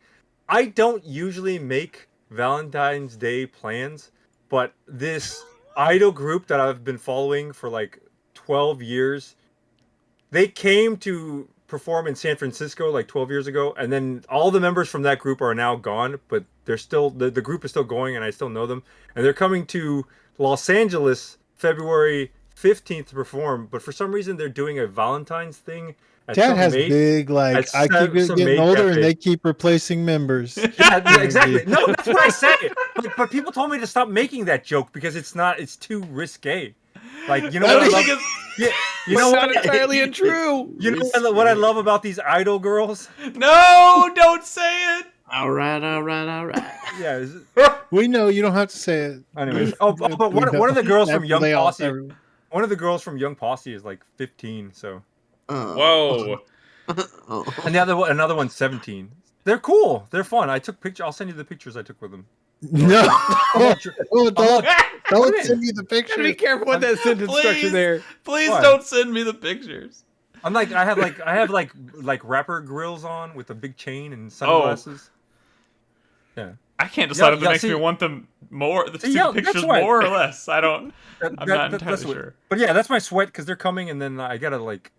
I don't usually make Valentine's Day plans, but this idol group that I've been following for like 12 years, they came to perform in San Francisco like 12 years ago, and then all the members from that group are now gone, but they're still the group is still going, and I still know them, and they're coming to Los Angeles February 15th to perform, but for some reason they're doing a Valentine's thing. Dad has big, like, I keep getting older and they keep replacing members. Yeah, exactly. No, that's what I say. But people told me to stop making that joke because it's too risque. Like, you know what I love? Yeah, you know what? Not entirely untrue. You know what I love about these idol girls? No, don't say it. All right. Yeah. We know you don't have to say it. Anyways, but one of the girls from Young Posse. One of the girls from Young Posse is like 15, so. Whoa. And another one's 17. They're cool. They're fun. I took pictures. I'll send you the pictures I took with them. No. Don't send me the pictures. Be careful with that sentence structure there. Please don't send me the pictures. I'm like, I have rapper grills on with a big chain and sunglasses. Yeah. I can't decide if it makes me want them more. The pictures more or less. I don't. I'm not entirely sure. But yeah, that's my sweat because they're coming, and then I gotta like.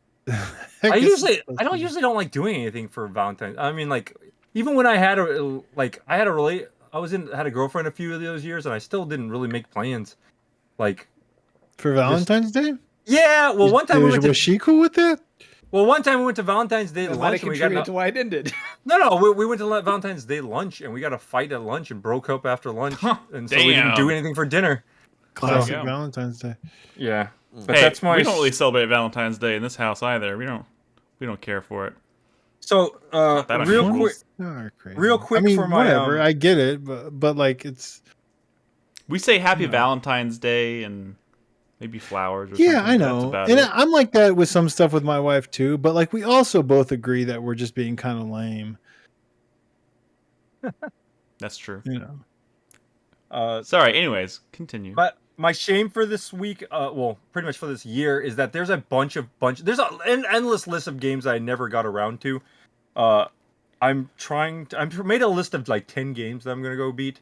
I don't like doing anything for Valentine's. I mean, like, even when I had a girlfriend a few of those years, and I still didn't really make plans. Like, for Valentine's Day. Yeah, well, one time was she cool with that? Well, one time we went to Valentine's Day lunch. And we got to why it ended. No, we went to Valentine's Day lunch, and we got a fight at lunch and broke up after lunch, and so we didn't do anything for dinner. Classic Valentine's Day. Yeah, but that's my. We don't really celebrate Valentine's Day in this house either. We don't care for it. So, real quick. I mean, for my whatever. I get it, but like it's. We say Happy Valentine's Day and. Maybe flowers or something. Yeah, I know. And I'm like that with some stuff with my wife too, but like we also both agree that we're just being kind of lame. That's true. You know. Sorry, anyways, continue. But my shame for this week, pretty much for this year, is that there's a there's an endless list of games I never got around to. I made a list of like 10 games that I'm going to go beat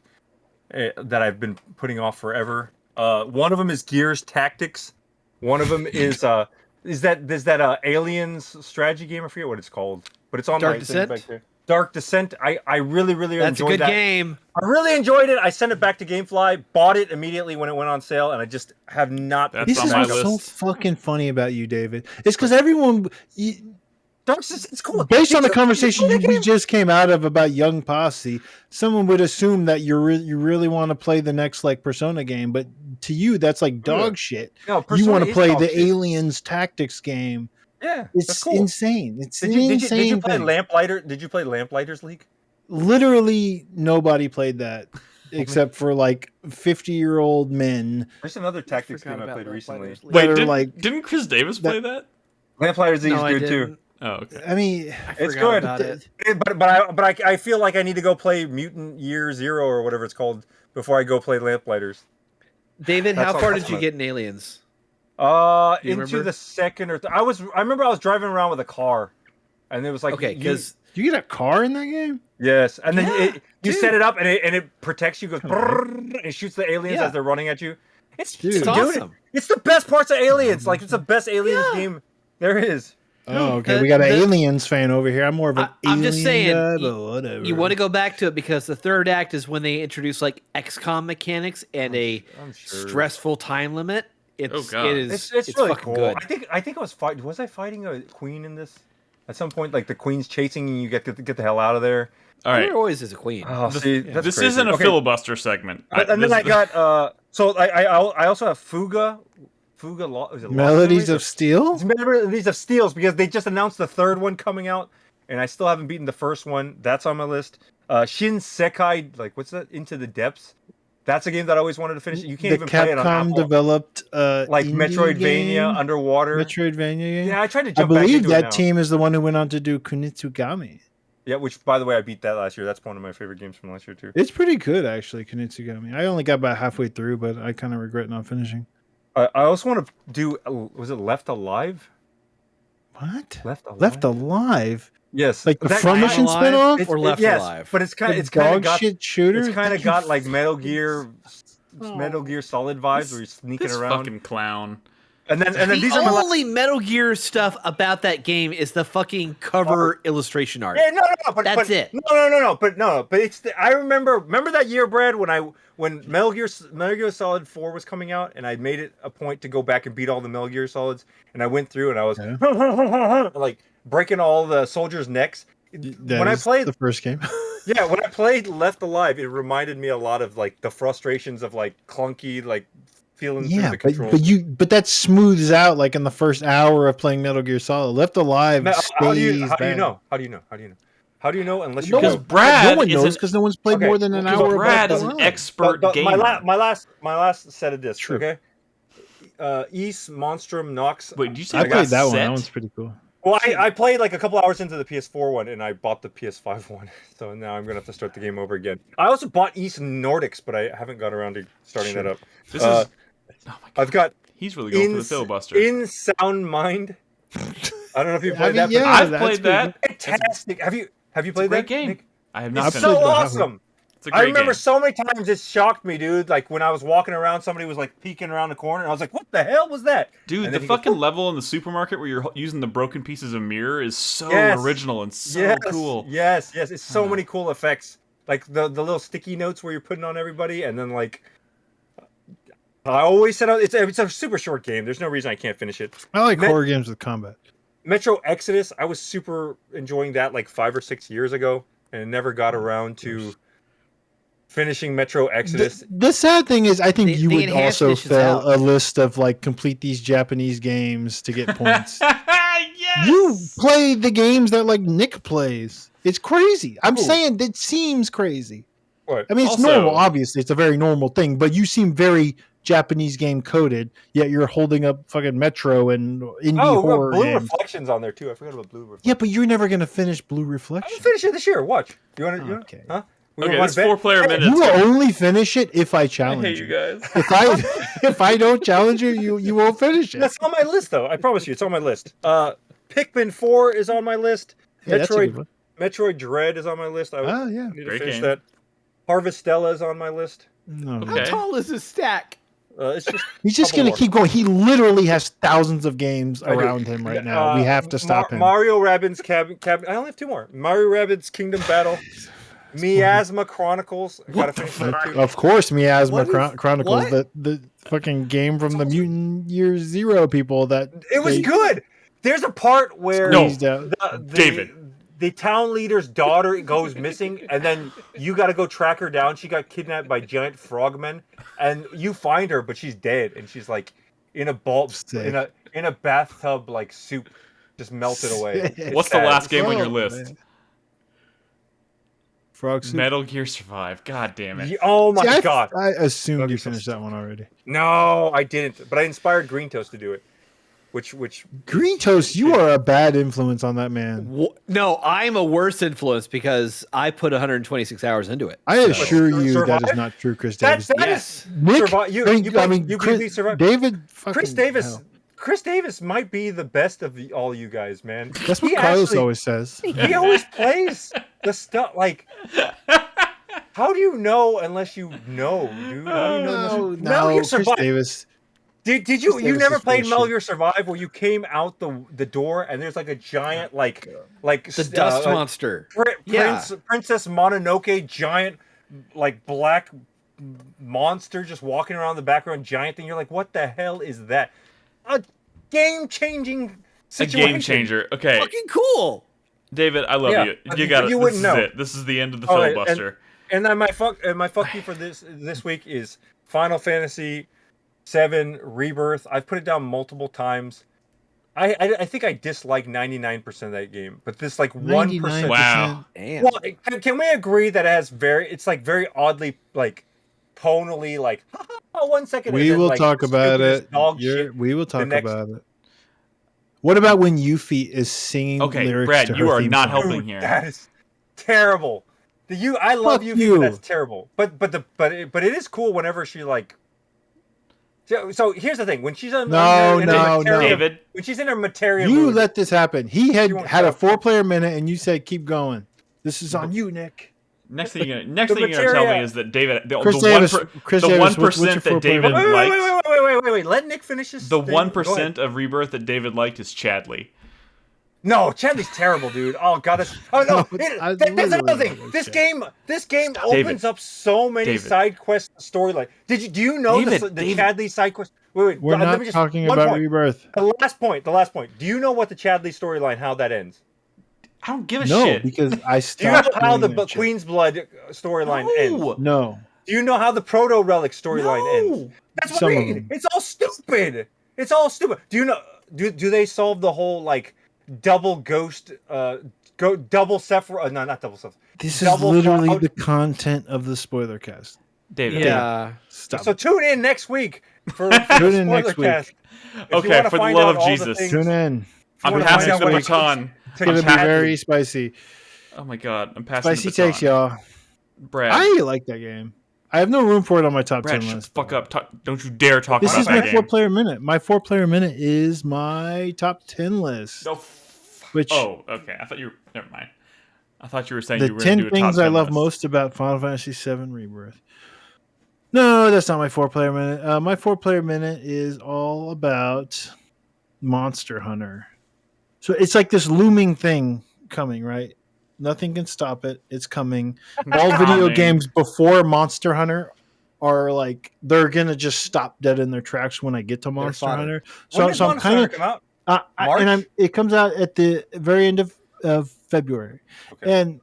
that I've been putting off forever. One of them is Gears Tactics. One of them is that Aliens strategy game. I forget what it's called, but it's on Dark Descent. Back there. Dark Descent. I really enjoyed that. That's a good game. I really enjoyed it. I sent it back to GameFly, bought it immediately when it went on sale, and I just have not. This is what's so fucking funny about you, David. It's because everyone. It's cool. Based on the conversation we just came out of about Young Posse, someone would assume that you really want to play the next like Persona game, but to you that's like dog shit. No, you want to play the Aliens Tactics game. Yeah, it's cool. insane. It's did you play Lamplighter? Did you play Lamplighters League? Literally nobody played that except for like 50-year-old men. There's another tactics game I played recently. Wait, didn't Chris Davis play that? Lamplighters League is good too. Oh, okay. I mean, it's good, but I feel like I need to go play Mutant Year Zero or whatever it's called before I go play Lamplighters. David, how far did you get in Aliens? Into the second or I remember I was driving around with a car, and it was like because you get a car in that game. Yes, and then you set it up and it protects you. Goes and it shoots the aliens as they're running at you. It's awesome. It's the best parts of Aliens. Like it's the best Aliens game there is. Oh, okay. We got an Aliens fan over here. I'm more of an I'm just saying, guy, but whatever. You want to go back to it because the third act is when they introduce like XCOM mechanics and a stressful time limit. It's really cool. Good. I think I was fighting. Was I fighting a queen in this? At some point, like the queen's chasing you, you get the hell out of there. All right. There always is a queen. Oh, this isn't a filibuster segment. And then I got so I also have Fuga. Melodies of Steel? It's Melodies of Steels because they just announced the third one coming out, and I still haven't beaten the first one. That's on my list. Shin Sekai, like what's that? Into the Depths. That's a game that I always wanted to finish. You can't even play it on Apple. Capcom developed like Metroidvania game? underwater. Metroidvania game. Yeah, I tried to jump back into it. I believe that team is the one who went on to do Kunitsugami. Yeah, which by the way I beat that last year. That's one of my favorite games from last year too. It's pretty good actually, Kunitsugami. I only got about halfway through, but I kind of regret not finishing. I also want to do. Was it Left Alive? What? Left Alive? Yes, like the Front Mission spinoff, or Left Alive. But it's kind of got shit shooter. It's kind of got like Metal Gear Solid vibes where you're sneaking around. Fucking clown. And then these are the only Metal Gear stuff about that game is the fucking cover illustration art. Yeah, no, but that's it. But it's I remember that year, Brad, when Metal Gear Solid 4 was coming out, and I made it a point to go back and beat all the Metal Gear Solids, and I went through and I was like breaking all the soldiers' necks. When I played the first game. Yeah, when I played Left Alive, it reminded me a lot of like the frustrations of like clunky like feeling through the controls. But that smooths out like in the first hour of playing Metal Gear Solid. Left Alive how do you know? How do you know unless you because Brad no one knows because no one's played more than an hour. Brad is an expert gamer. My last set of discs, okay? East Monstrum Nox. Wait, did you say I played that one? That one's pretty cool. Well, I played like a couple hours into the PS4 one, and I bought the PS5 one, so now I'm gonna have to start the game over again. I also bought East Nordics, but I haven't got around to starting that up. This is. Oh my God. I've got. He's really going for the filibuster. In Sound Mind. I don't know if you played that. Yeah, I've played that. Fantastic. Have you played that? Great game. Nick? I have not. It's so awesome. It's a great I remember game. so many times it shocked me, dude. Like when I was walking around, somebody was like peeking around the corner, and I was like, "What the hell was that?" Dude, the fucking level in the supermarket where you're using the broken pieces of mirror is so original and so cool. Yes, it's so many cool effects. Like the little sticky notes where you're putting on everybody, and then like I always said, it's a super short game. There's no reason I can't finish it. I like horror games with combat. Metro Exodus, I was super enjoying that like 5 or 6 years ago, and never got around to finishing Metro Exodus. The sad thing is, I think you would also fill a list of like complete these Japanese games to get points. Yes! You play the games that like Nick plays. It's crazy. I'm saying that seems crazy. What? I mean, it's normal. Obviously, it's a very normal thing. But you seem very Japanese game coded. Yet you're holding up fucking Metro and indie horror Blue games. Reflections on there too. I forgot about Blue Reflections. Yeah, but you're never gonna finish Blue I'm Reflections. gonna finish it this year. Watch. You want to? Okay. Huh? Okay, this 4-player minutes. You will only finish it if I challenge I hate you guys. If I don't challenge you won't finish it. That's on my list, though. I promise you, it's on my list. Pikmin 4 is on my list. Yeah, that's a good one. Metroid Dread is on my list. I need to finish that. Harvestella is on my list. No. How tall is this stack? It's just He's just going to keep going. He literally has thousands of games around him right now. We have to stop him. Mario Rabbids Cabin. I only have 2 more. Mario Rabbids Kingdom Battle. Miasma Chronicles. I gotta finish that too. Of course, Miasma Chronicles, the fucking game from the Mutant Year Zero people that it was good. There's a part where David. The town leader's daughter goes missing, and then you got to go track her down. She got kidnapped by giant frogmen, and you find her, but she's dead, and she's like in a bulb, in a bathtub, like soup, just melted away. What's the last game on your list? Man. Frog soup. Metal Gear Survive. God damn it! Oh my god! I assumed you finished that one already. No, I didn't, but I inspired Green Toast to do it. Which Green Toast, you are a bad influence on that man. No, I'm a worse influence because I put 126 hours into it. I assure you that is not true, Chris Davis. Yes, Nick, David, Chris Davis might be the best of all you guys, man. That's what Carlos always says. He always plays the stuff like. How do you know unless you know, dude? No, Chris Davis. Did you never played Metal Gear Survive where you came out the door and there's like a giant like the dust monster, Princess Mononoke giant like black monster just walking around the background giant thing. You're like, what the hell is that? A game-changing situation. A game changer. Okay. Fucking cool. David, I love you. You got it. This is it. This is the end of the filibuster. And then my fuck you for this week is Final Fantasy 7 Rebirth. I've put it down multiple times. I think I dislike 99% of that game, but this like 1%. Wow. Damn. Well, can we agree that it's like very oddly like tonally like 1 second. We will talk about it. We will talk about it. What about when Yuffie is singing lyrics Brad, to her you are theme not song? helping here. That is terrible. I love Yuffie, but that's terrible. But it is cool whenever she like. So here's the thing: when she's on David, when she's in her materia, you let this happen. He had a 4-player minute, and you said keep going. This is on you, Nick. Next thing you're gonna tell me is that David, the 1% that David liked. Wait. Let Nick finish this. The 1% of Rebirth that David liked is Chadley. No, Chadley's terrible, dude. Oh god, that's that's another thing. This game opens up so many side quest storyline. Do you know the Chadley side quest? Wait. We're not talking about Rebirth. The last point. Do you know what the Chadley storyline? How that ends? I don't give a shit. No, because I stopped. Do you know how the Queen's Blood storyline ends? No. Do you know how the Proto Relic storyline ends? That's what I mean. It's all stupid. Do you know? Do they solve the whole like double ghost? Double Sephiroth? No, not double Sephiroth. This is literally the content of the spoiler cast. David. Yeah. Stop. So tune in next week for tune the in next cast. week. Okay, for the love of Jesus. Tune in. I'm passing the baton. It's going to be very spicy. Oh my god, I'm passing spicy the baton. takes, y'all. Brad. I like that game. I have no room for it on my top 10 shut list. the fuck up. Don't you dare talk about that game. This is my 4-player minute. My 4-player minute is my top 10 list. No, oh, okay. I thought you were... Never mind. I thought you were saying the you were going to do a top 10 things I love list. most about Final Fantasy VII Rebirth. No, that's not my 4-player minute. My 4-player minute is all about Monster Hunter. So it's like this looming thing coming, right? Nothing can stop it. It's coming. All video games before Monster Hunter are like they're gonna just stop dead in their tracks when I get to Monster Hunter. So I'm kind of it comes out at the very end of February, and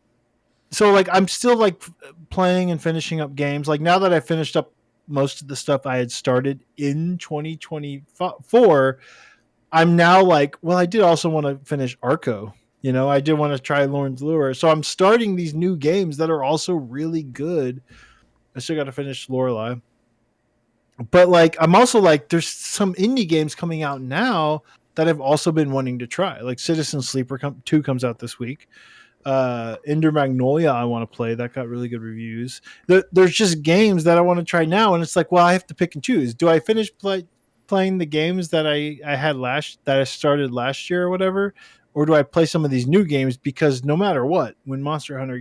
so like I'm still like playing and finishing up games. Like now that I finished up most of the stuff I had started in 2024. I'm now like, well, I did also want to finish Arco. You know, I did want to try Lorn's Lure. So I'm starting these new games that are also really good. I still got to finish Lorelei. But like, I'm also like, there's some indie games coming out now that I've also been wanting to try. Like Citizen Sleeper 2 comes out this week. Ender Magnolia I want to play. That got really good reviews. There's just games that I want to try now. And it's like, well, I have to pick and choose. Do I finish playing the games that I had that I started last year or whatever, or do I play some of these new games? Because no matter what, when Monster Hunter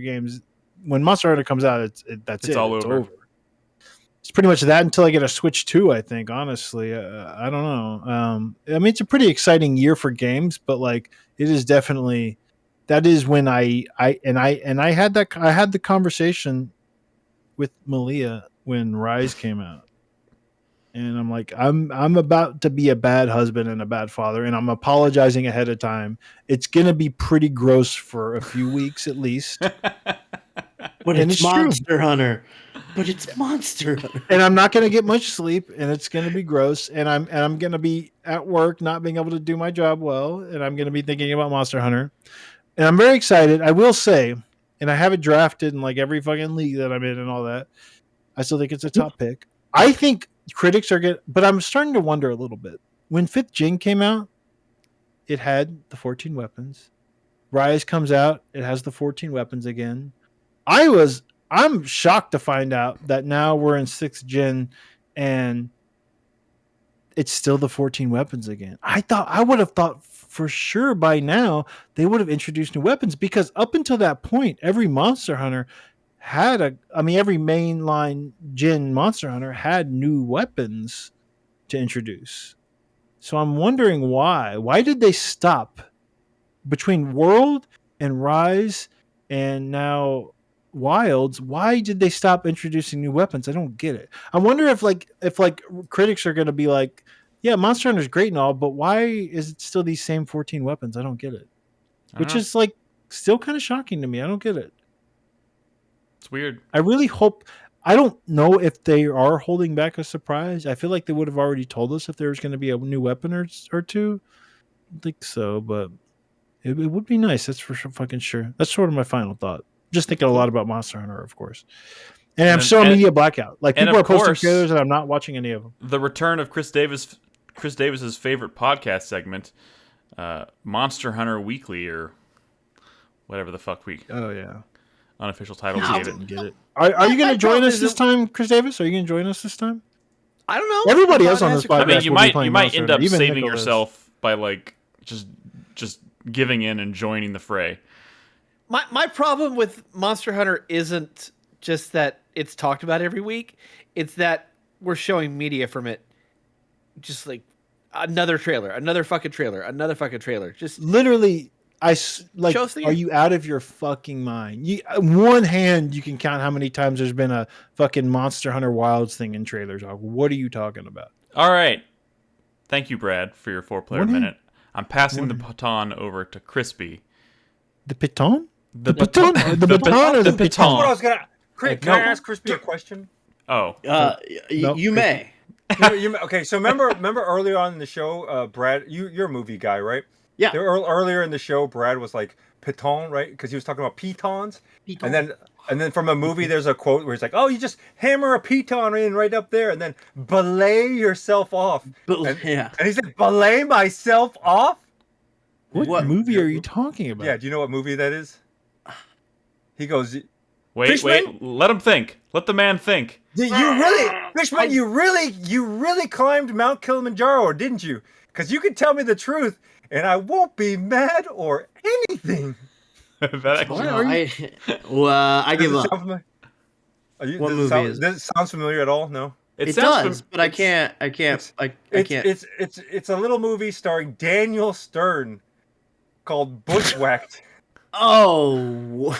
comes out, it's all over. It's pretty much that until I get a Switch 2, I think. Honestly, I don't know. I mean, it's a pretty exciting year for games, but like it is definitely that is when I had the conversation with Malia when Rise came out. And I'm like, I'm about to be a bad husband and a bad father, and I'm apologizing ahead of time. It's gonna be pretty gross for a few weeks at least. But it's Monster Hunter. But it's Monster Hunter. And I'm not gonna get much sleep, and it's gonna be gross. And I'm gonna be at work, not being able to do my job well, and I'm gonna be thinking about Monster Hunter. And I'm very excited. I will say, and I have it drafted in like every fucking league that I'm in and all that. I still think it's a top pick. I think critics are good, but I'm starting to wonder a little bit. When 5th Gen came out, it had the 14 weapons. Rise comes out, it has the 14 weapons again. I'm shocked to find out that now we're in 6th Gen and it's still the 14 weapons again. I would have thought for sure by now they would have introduced new weapons, because up until that point, every Monster Hunter every mainline gen Monster Hunter had new weapons to introduce. So I'm wondering why. Why did they stop between World and Rise and now Wilds? Why did they stop introducing new weapons? I don't get it. I wonder if critics are going to be like, yeah, Monster Hunter is great and all, but why is it still these same 14 weapons? I don't get it. Which is like still kind of shocking to me. I don't get it. It's weird. I really hope. I don't know if they are holding back a surprise. I feel like they would have already told us if there was going to be a new weapon or two. I don't think so, but it would be nice. That's for fucking sure. That's sort of my final thought. Just thinking a lot about Monster Hunter, of course. And I'm still a media blackout. Like people are posting trailers and I'm not watching any of them. The return of Chris Davis's favorite podcast segment, Monster Hunter Weekly, or whatever the fuck week. Oh yeah. Unofficial title. Get it. Are you going to join us this time, Chris Davis? Are you going to join us this time? I don't know. Everybody else on this podcast. I mean, you might end up saving yourself by like just giving in and joining the fray. My problem with Monster Hunter isn't just that it's talked about every week. It's that we're showing media from it, just like another trailer, another fucking trailer. Just literally, like, show us the are game. you out of your fucking mind? One hand, you can count how many times there's been a fucking Monster Hunter Wilds thing in trailers. What are you talking about? All right. Thank you, Brad, for your 4-player One minute. I'm passing the One baton over to Crispy. The baton? The baton? The baton or the baton? That's what I was gonna. Can I ask Crispy a question? Oh. Nope. You may. Okay, so remember earlier on in the show, Brad, you're a movie guy, right? Yeah. Earlier in the show, Brad was like piton, right? Because he was talking about pitons. And then from a movie, there's a quote where he's like, "Oh, you just hammer a piton in right up there, and then belay yourself off." And he said, "Belay myself off." What movie are you talking about? Yeah, do you know what movie that is? He goes, Wait, Fishman? let him think. Let the man think. You really, Fishman, you really climbed Mount Kilimanjaro, didn't you? Because you can tell me the truth, and I won't be mad or anything. That actually... I give up. What movie is? Does it sound familiar at all? No. It does, but I can't. It's a little movie starring Daniel Stern called Bushwhacked. Oh,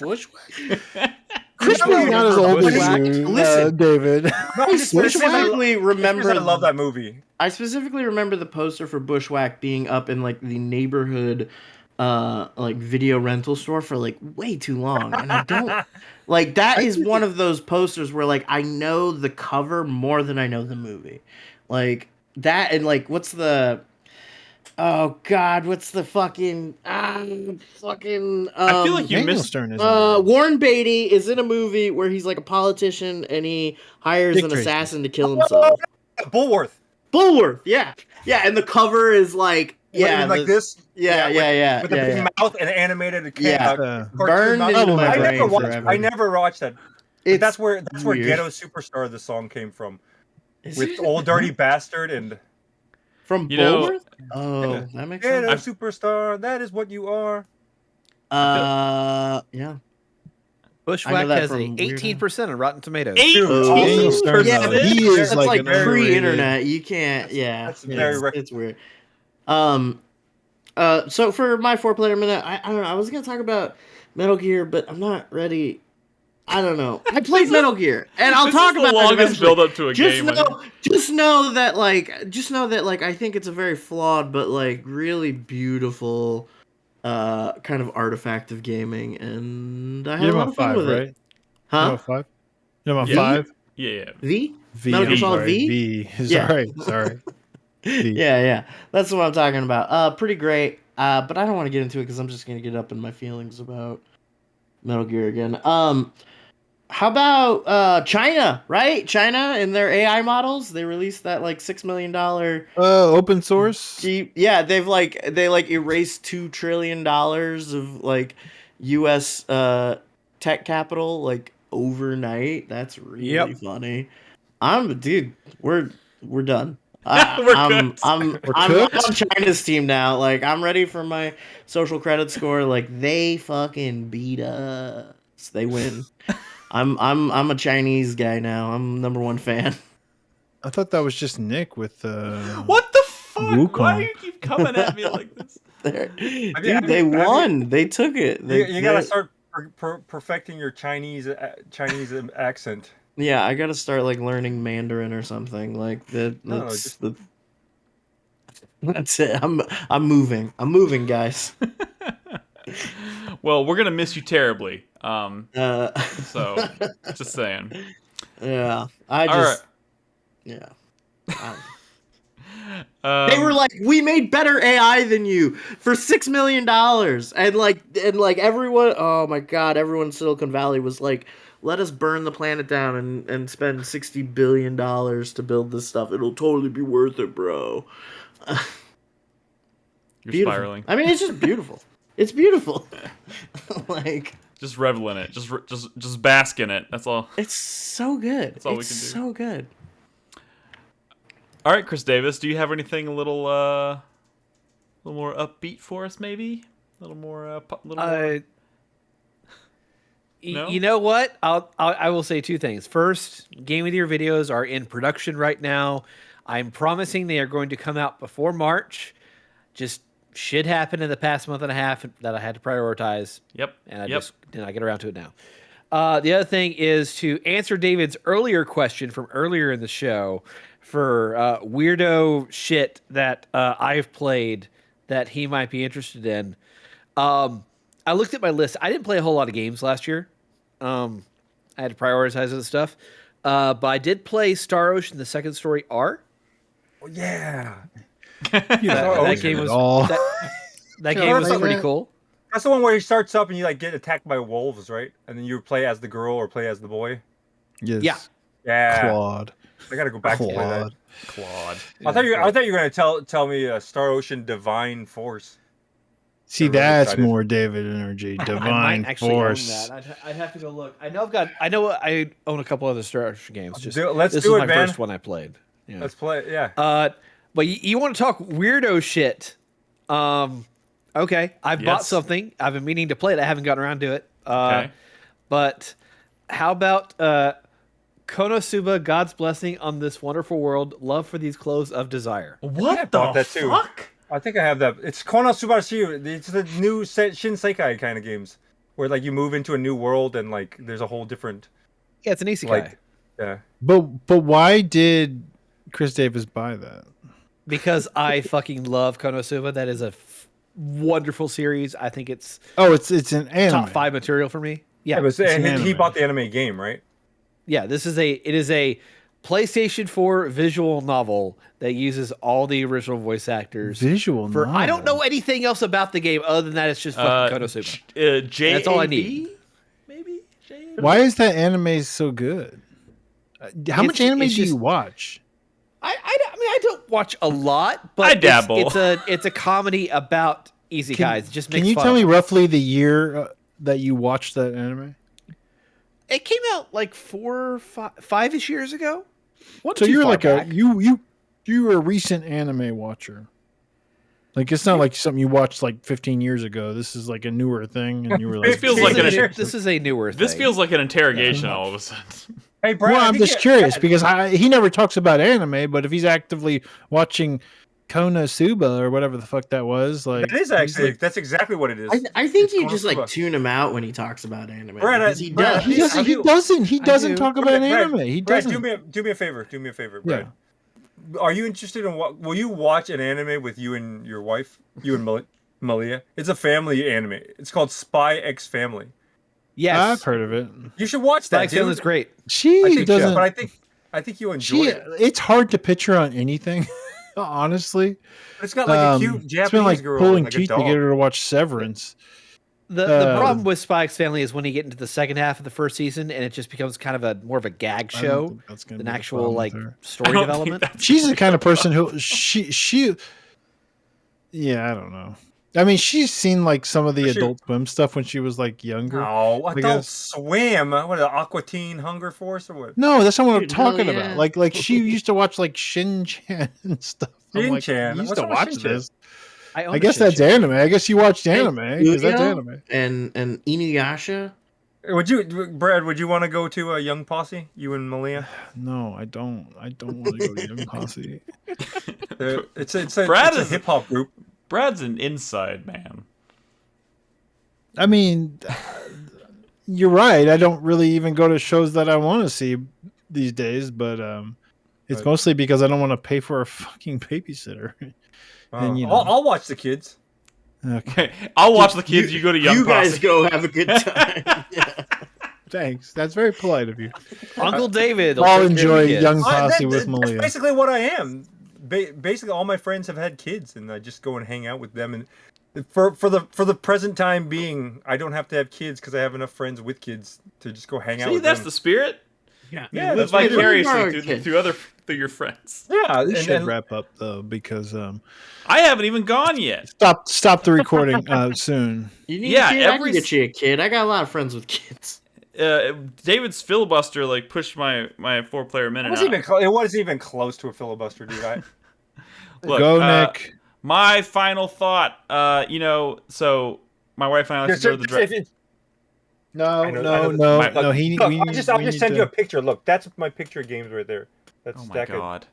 Bushwhacked. Crispy's not as old as you, listen, David. I specifically remember. I love that movie. I specifically remember the poster for Bushwhack being up in like the neighborhood, like video rental store for like way too long, and I don't like that. Is one of those posters where like I know the cover more than I know the movie, like that, and like what's the. Oh God! What's the fucking I feel like you missed. Warren Beatty is in a movie where he's like a politician and he hires an assassin to kill himself. Bullworth, yeah, and the cover is like like this, with a big mouth and animated burned into my brain forever. I never watched that. That's where weird. Ghetto Superstar the song came from, with Old Dirty Bastard and. From Bullworth? Oh, that makes sense. Ghetto Superstar, that is what you are. Yeah. Bushwhack has an 18% on Rotten Tomatoes. 18%. Yeah, he is like pre-internet. You can't. Yeah, that's very. It's weird. So for my 4-player minute, I don't know. I was gonna talk about Metal Gear, but I'm not ready. I don't know. I played Metal Gear, and I'll talk about the longest build up to a game. Just know that I think it's a very flawed but like really beautiful kind of artifact of gaming, and I had a lot of fun with it. Huh? Five? You know about 5? Yeah. V? Metal Gear Solid V? Yeah. Sorry. Yeah. That's what I'm talking about. Pretty great. But I don't want to get into it because I'm just gonna get up in my feelings about Metal Gear again. How about China, right? China and their AI models. They released that like $6 million open source. Yeah, they erased $2 trillion of like US tech capital like overnight. That's really funny. We're done. I'm on China's team now. Like I'm ready for my social credit score. Like they fucking beat us. They win. I'm a Chinese guy now. I'm #1 fan. I thought that was just Nick with What the fuck? Wukong. Why do you keep coming at me like this? Dude, they won. They took it. You gotta start perfecting your Chinese accent. Yeah, I gotta start like learning Mandarin or something. Like that's it. I'm moving. I'm moving, guys. Well, we're gonna miss you terribly. So just saying. Yeah, Yeah. They were like, we made better AI than you for $6 million, and like everyone. Oh my god, everyone in Silicon Valley was like, let us burn the planet down and spend $60 billion to build this stuff. It'll totally be worth it, bro. You're spiraling. I mean, it's just beautiful. It's beautiful. Like just revel in it. Just bask in it. That's all. It's so good. That's all we can do. It's so good. All right, Chris Davis, do you have anything a little more upbeat for us? Maybe a little more. No? You know what? I will say two things. First, Game of the Year videos are in production right now. I'm promising they are going to come out before March. Just shit happened in the past month and a half that I had to prioritize. Yep. And I just did not get around to it now. The other thing is to answer David's earlier question from earlier in the show for weirdo shit that I've played that he might be interested in. I looked at my list. I didn't play a whole lot of games last year. I had to prioritize other stuff. But I did play Star Ocean: The Second Story R. Oh, yeah. That game was that game was pretty cool. That's the one where he starts up and you like get attacked by wolves, right? And then you play as the girl or play as the boy. Yes. Yeah. Yeah. Claude. I gotta go back to play that. Claude. I thought you were gonna tell me Star Ocean Divine Force. See, that's more David energy. I Divine might actually Force. own that. I'd have to go look. I know I own a couple other Star Ocean games. Let's this do is it, my man. first one I played. Yeah. Let's play. Yeah. But you want to talk weirdo shit? Okay, I've bought something. I've been meaning to play it. I haven't gotten around to it. Okay. But how about Konosuba, God's blessing on this wonderful world, love for these clothes of desire. What the fuck? I think I have that. It's Konosuba Shiyu. It's the new Shinsekai kind of games where like you move into a new world and like there's a whole different. Yeah, it's an isekai. Like, yeah. But why did Chris Davis buy that? Because I fucking love Konosuba. That is a wonderful series. I think it's it's an anime. top 5 material for me. Yeah, and he bought the anime game, right? Yeah, it is a PlayStation 4 visual novel that uses all the original voice actors. Novel. I don't know anything else about the game other than that it's just fucking Konosuba. That's all I need. Maybe. Why is that anime so good? How much anime do you watch? I mean, I don't watch a lot, but I dabble. It's a comedy about isekais. Can you tell me roughly the year that you watched that anime? It came out like 5-ish years ago. So you're like you're a recent anime watcher. Like it's not like something you watched like 15 years ago. This is like a newer thing, and you were like, this is a newer thing. This feels like an interrogation all of a sudden. Hey, Brad, well, I'm just curious because he never talks about anime, but if he's actively watching Konosuba or whatever the fuck that was, like that is actually that's exactly what it is. I think you just like tune him out when he talks about anime. Brad, he doesn't talk about anime. He doesn't. Do me a favor, Brad. Yeah. Are you interested in what? Will you watch an anime with you and your wife, you and Malia? It's a family anime. It's called Spy X Family. Yes, I've heard of it. You should watch that. Spy X Family is great. She doesn't, but I think you enjoy it. It's hard to picture on anything, honestly. It's got like a cute Japanese it's been like girl pulling like teeth to get her to watch Severance. The problem with Spy X Family is when you get into the second half of the first season and it just becomes kind of more of a gag show than actual like story development. She's the kind of person who she I don't know. I mean, she's seen like some of the Adult Swim stuff when she was like younger. Oh, Adult Swim? What, the Aqua Teen Hunger Force or what? No, that's not what I'm talking about. Like she used to watch like Shin-Chan and stuff. Shin-Chan? You used to watch this. I guess that's anime. I guess you watched anime because that's anime. And Inuyasha. Brad? Would you want to go to a Young Posse? You and Malia? No, I don't. I don't want to go to Young Posse. It's a hip hop group. Brad's an inside man. I mean, you're right. I don't really even go to shows that I want to see these days, but it's mostly because I don't want to pay for a fucking babysitter. And, I'll watch the kids. Okay, I'll watch the kids. You go to Young You Posse. guys go have a good time. Yeah. Thanks. That's very polite of you. Uncle David. I'll enjoy Young Posse with Malia. That's basically what I am. Basically, all my friends have had kids, and I just go and hang out with them. And for the present time being, I don't have to have kids because I have enough friends with kids to just go hang out. with that's them. the spirit. Yeah, live vicariously through your friends. Yeah, we should wrap up though because I haven't even gone yet. Stop the recording soon. You need a kid? I can get you a kid. I got a lot of friends with kids. David's filibuster like pushed my 4-player minute. It wasn't even close to a filibuster, dude. Look, go Nick. My final thought. So my wife and I like to go to the No. Look, He, look, we I'll need- just we need send to- you a picture. Look, that's my picture of games right there. That's Oh a my stack god. of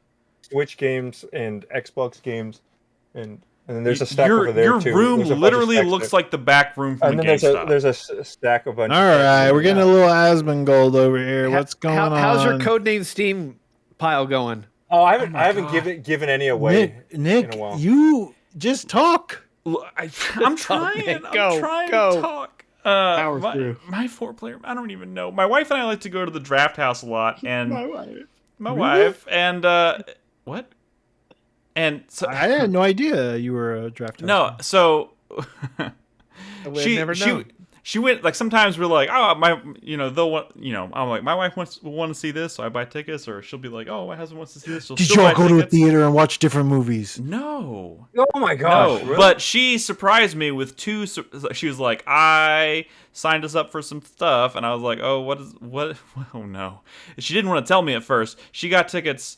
Switch games and Xbox games, and then there's a stack over there your too. room There's a bunch of literally stacks looks there. like the back room from And a then GameStop. there's a stack of bunch. All right, we're getting a little Asmongold over here. What's going on? How's your Codename Steam pile going? Oh, I haven't God. given any away Nick, in a while. you just talk. I'm trying. Nick, I'm go, trying go. to talk. Power through. My 4-player. I don't even know. My wife and I like to go to the draft house a lot, and my Really? wife and what? And so I had no idea you were a draft. no. So I would have never known. she went like sometimes we're like, oh my, they'll want, I'm like, my wife will want to see this, so I buy tickets, or she'll be like, oh, my husband wants to see this, so Did she'll y'all buy go to a tickets. theater and watch different movies? No. Oh my gosh! No, really? but she surprised me with two. She was like, "I signed us up for some stuff," and I was like, "Oh, what? Oh no!" She didn't want to tell me at first. She got tickets.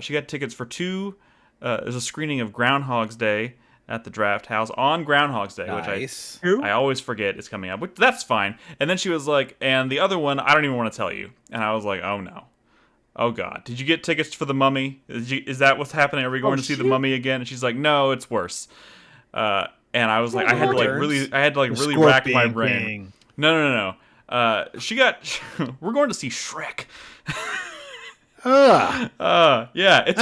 She got tickets for two. There's a screening of Groundhog's Day at the Draft House on Groundhog's Day, Nice. which I always forget is coming up. But that's fine. And then she was like, "And the other one, I don't even want to tell you." And I was like, "Oh no." Oh God! Did you get tickets for the Mummy? Is that what's happening? Are we going to see the Mummy again? And she's like, "No, it's worse." And I was like, I had to really rack my brain. King. No. We're going to see Shrek. Yeah, it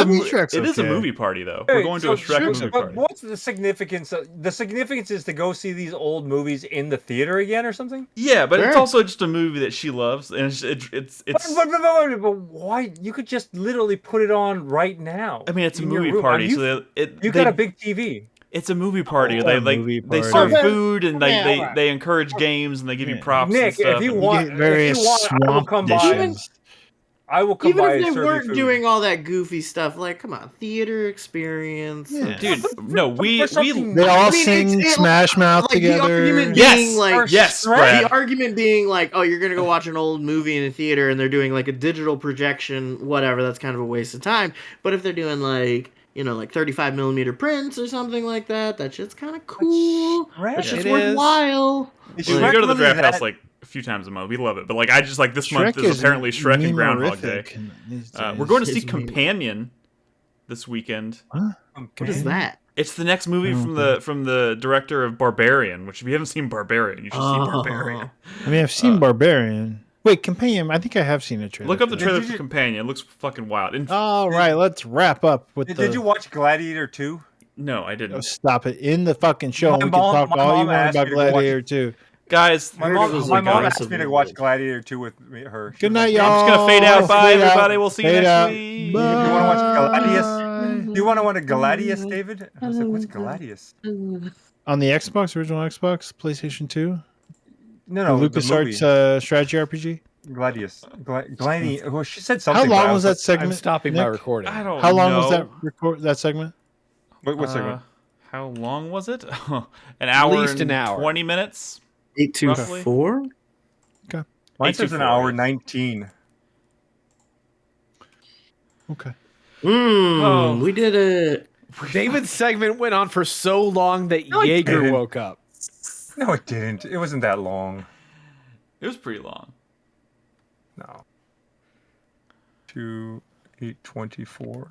is a movie party though. We're going to a Shrek movie But party. what's the significance? The significance is to go see these old movies in the theater again, or something. Yeah, but it's Sure. also just a movie that she loves, and it's. But why? You could just literally put it on right now. I mean, it's a in your movie room. party, You so you got a big TV. It's a movie party. It's They a movie they party. serve Okay. food and Yeah. they encourage games and they give you Yeah. props and Nick, stuff. if you and- want, get various I will swamp come by. dishes. I will come Even by if and they serve weren't you food. doing all that goofy stuff, like, come on, theater experience. Yeah. Dude, no, for something- They all I mean, sing it's- Smash Mouth like, together. The argument Yes! being like, Yes, Shrek. Brad. the argument being like, oh, you're gonna go watch an old movie in a theater and they're doing like a digital projection, whatever. That's kind of a waste of time. But if they're doing like, like 35mm prints or something like that, that shit's kind of cool. That shit's It is. worthwhile. Is we Shrek go to the really draft that- house like a few times a month. We love it, but like I just like this month Shrek is apparently Shrek and Groundhog Day. memorific in these days. We're going to see It's me. Companion this weekend. What is that? It's the next movie from the director of Barbarian. Which if you haven't seen Barbarian, you should see Barbarian. I mean, I've seen Barbarian. Wait, Companion. I think I have seen a trailer. Look up the for that. trailer for Companion. It looks fucking wild. All right, let's wrap up with Did you watch Gladiator 2? No, I Oh, didn't. stop it in the fucking show. My We can mom- talk my all you mom want asked about me to go watch Gladiator too. Guys, My heard mom, it was my like mom a asked me to watch Gladiator 2 with her. She Good was night, like, y'all. I'm just gonna fade out. Bye, Fade out. everybody. We'll see you Fade next out. week. You want to watch Gladius? Bye. Do you want to watch a Gladius, David? I was like, what's Gladius? On the Xbox, original Xbox, PlayStation 2, No, the the movie. LucasArts strategy RPG. Gladius. Gladius. Well, she said something. How but I long was that I'm segment? stopping my Nick? recording. I don't How long know. was that segment? What segment? How long was it? An hour. least and an hour. 20 minutes. 8 to Roughly. 4? Mine 8 to says an 4, hour yeah. 19. Okay. Oh. We did it. David's segment went on for so long that No, it Jaeger didn't. woke up. No, it didn't. It wasn't that long. It was pretty long. No. 2, 8:24.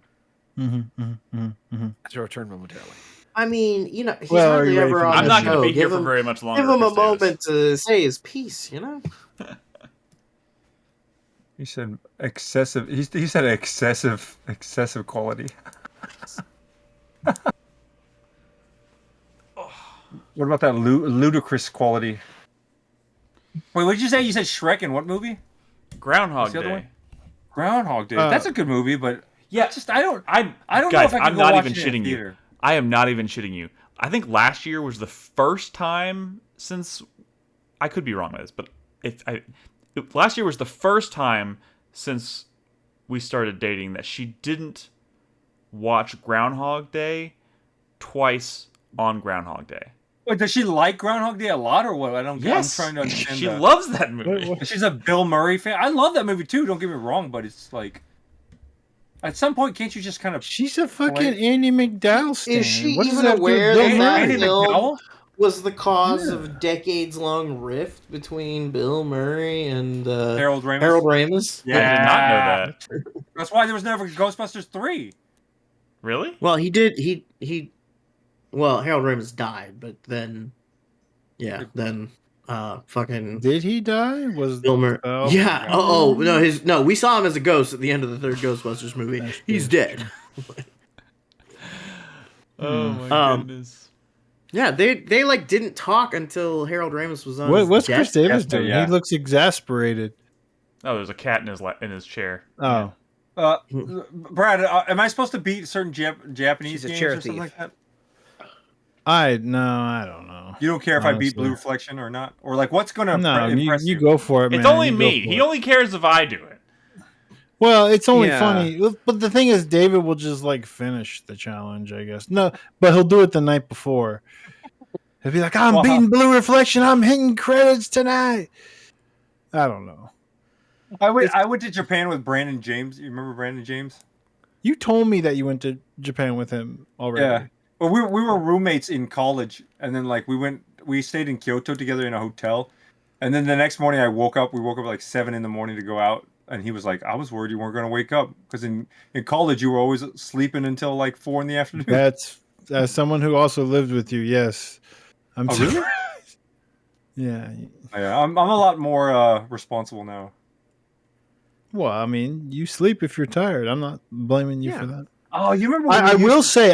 It's your return momentarily. I mean, he's Well, are hardly you ready ever for on the I'm the not show. going to be here Give for him- very much longer. Give him a Chris Davis. moment to say his piece, He said excessive. He said excessive quality. What about that ludicrous quality? Wait, what did you say? You said Shrek in what movie? Groundhog What's the other Day. one? Groundhog Day. Uh, That's a good movie, but Yeah, just I don't I know guys, if I can I'm go not watch even it in a shitting you. theater. I am not even shitting you. I think last year was the first time since I could be wrong with this, but last year was the first time since we started dating that she didn't watch Groundhog Day twice on Groundhog Day. Wait, does she like Groundhog Day a lot or what? I don't. Yes, I'm trying to understand. she that. loves that movie. What- She's a Bill Murray fan. I love that movie too. Don't get me wrong, but it's like, at some point, can't you just kind of? She's a fucking Andy McDowell stan. Is she What does even that do with aware Bill that Murray? Andy film- McDowell? was the cause of decades-long rift between Bill Murray and Harold Ramis. Harold Ramis. I did not know that. That's why there was never Ghostbusters 3. Really? Well, he did. He. Well, Harold Ramis died, but then, yeah, then, fucking. Did he die? Was Bill Murray? Oh, Yeah. No. We saw him as a ghost at the end of the third Ghostbusters movie. He's dead. Oh my goodness. Yeah, they like didn't talk until Harold Ramis was on. What's Chris Davis doing? Yeah. He looks exasperated. Oh, there's a cat in his chair. Oh. Brad, am I supposed to beat certain Japanese games or something like that? I don't know. You don't care if I beat Blue Reflection or not? Or like what's going to impress you go for it, man. It's only me. He only cares if I do it. Well, it's only funny. But the thing is, David will just like finish the challenge, I guess. No, but he'll do it the night before. He'll be like, I'm beating Blue Reflection. I'm hitting credits tonight. I don't know. I went to Japan with Brandon James. You remember Brandon James? You told me that you went to Japan with him already. Yeah. Well, we were roommates in college, and then like we stayed in Kyoto together in a hotel, and then the next morning we woke up at like 7 a.m. to go out, and he was like, I was worried you weren't going to wake up because in college you were always sleeping until like 4 p.m. That's as someone who also lived with you. Yes, I'm surprised. Really? Yeah. Yeah, I'm a lot more responsible now. Well, I mean, you sleep if you're tired. I'm not blaming you for that. Oh, you remember? I will say,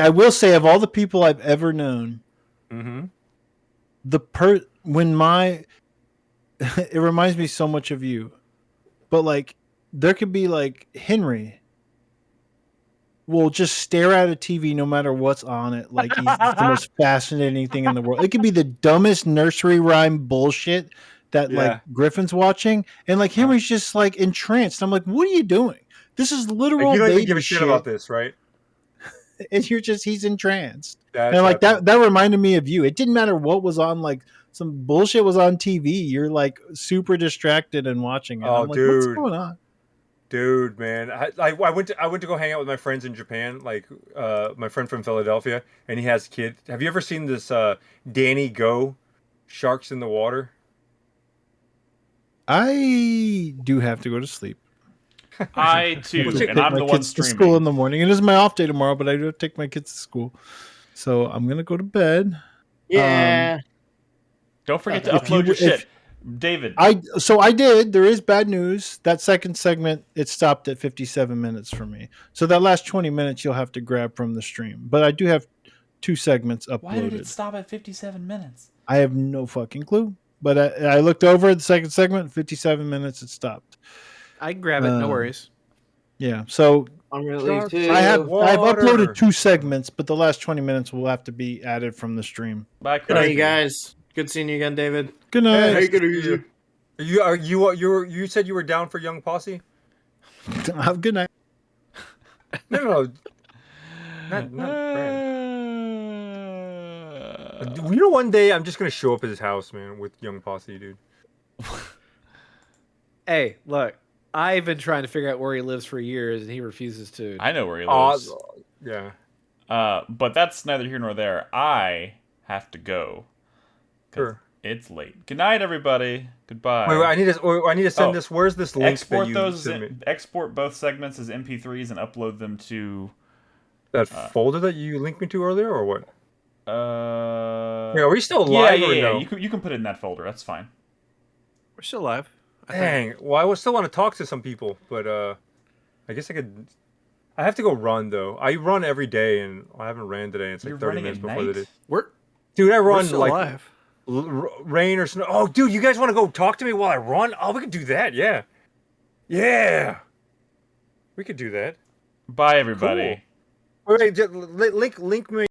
of all the people I've ever known, mm-hmm. It reminds me so much of you, but like there could be like Henry will just stare at a TV no matter what's on it, like he's the most fascinating thing in the world. It could be the dumbest nursery rhyme bullshit that like Griffin's watching, and like Henry's just like entranced. I'm like, what are you doing? This is literal. Like, you don't baby even give a shit about this, right? And he's entranced. That's and like that reminded me of you. It didn't matter what was on, like some bullshit was on TV. You're like super distracted and watching it. Oh, I'm like, dude. what's going on? Dude, man, I went to go hang out with my friends in Japan, like my friend from Philadelphia, and he has kids. Have you ever seen this Danny Go, Sharks in the Water? I do have to go to sleep. I too, and I'm the one to streaming. school in the morning. It is my off day tomorrow, but I do have to take my kids to school, so I'm gonna go to bed. Yeah. Don't forget to upload your shit, David. I did. There is bad news. That second segment, it stopped at 57 minutes for me. So that last 20 minutes you'll have to grab from the stream. But I do have 2 segments uploaded. Why did it stop at 57 minutes? I have no fucking clue. But I looked over at the second segment, 57 minutes, it stopped. I can grab it, no worries. Yeah, so I'm really too. I've uploaded 2 segments, but the last 20 minutes will have to be added from the stream. Bye, Good night, you guys. Good seeing you again, David. Good night. Hey, good you said you were down for Young Posse? Good night. No. Not Brand. You know, one day I'm just gonna show up at his house, man, with Young Posse, dude. Hey, look, I've been trying to figure out where he lives for years, and he refuses to. I know where he lives. Yeah. But that's neither here nor there. I have to go. Sure. It's late. Good night, everybody. Goodbye. Wait, I need to send this. Where's this link export that you those? sent me? Export both segments as MP3s and upload them to that folder that you linked me to earlier, or what? Yeah, are we still live? Yeah. No? You can put it in that folder. That's fine. We're still live. Dang. Well, I would still want to talk to some people, but I guess I could. I have to go run though. I run every day, and I haven't ran today. It's like 30 minutes before the day. Dude, I run like rain or snow. Oh, dude, you guys want to go talk to me while I run? Oh, we could do that. Yeah. We could do that. Bye, everybody. Cool. Wait, link me.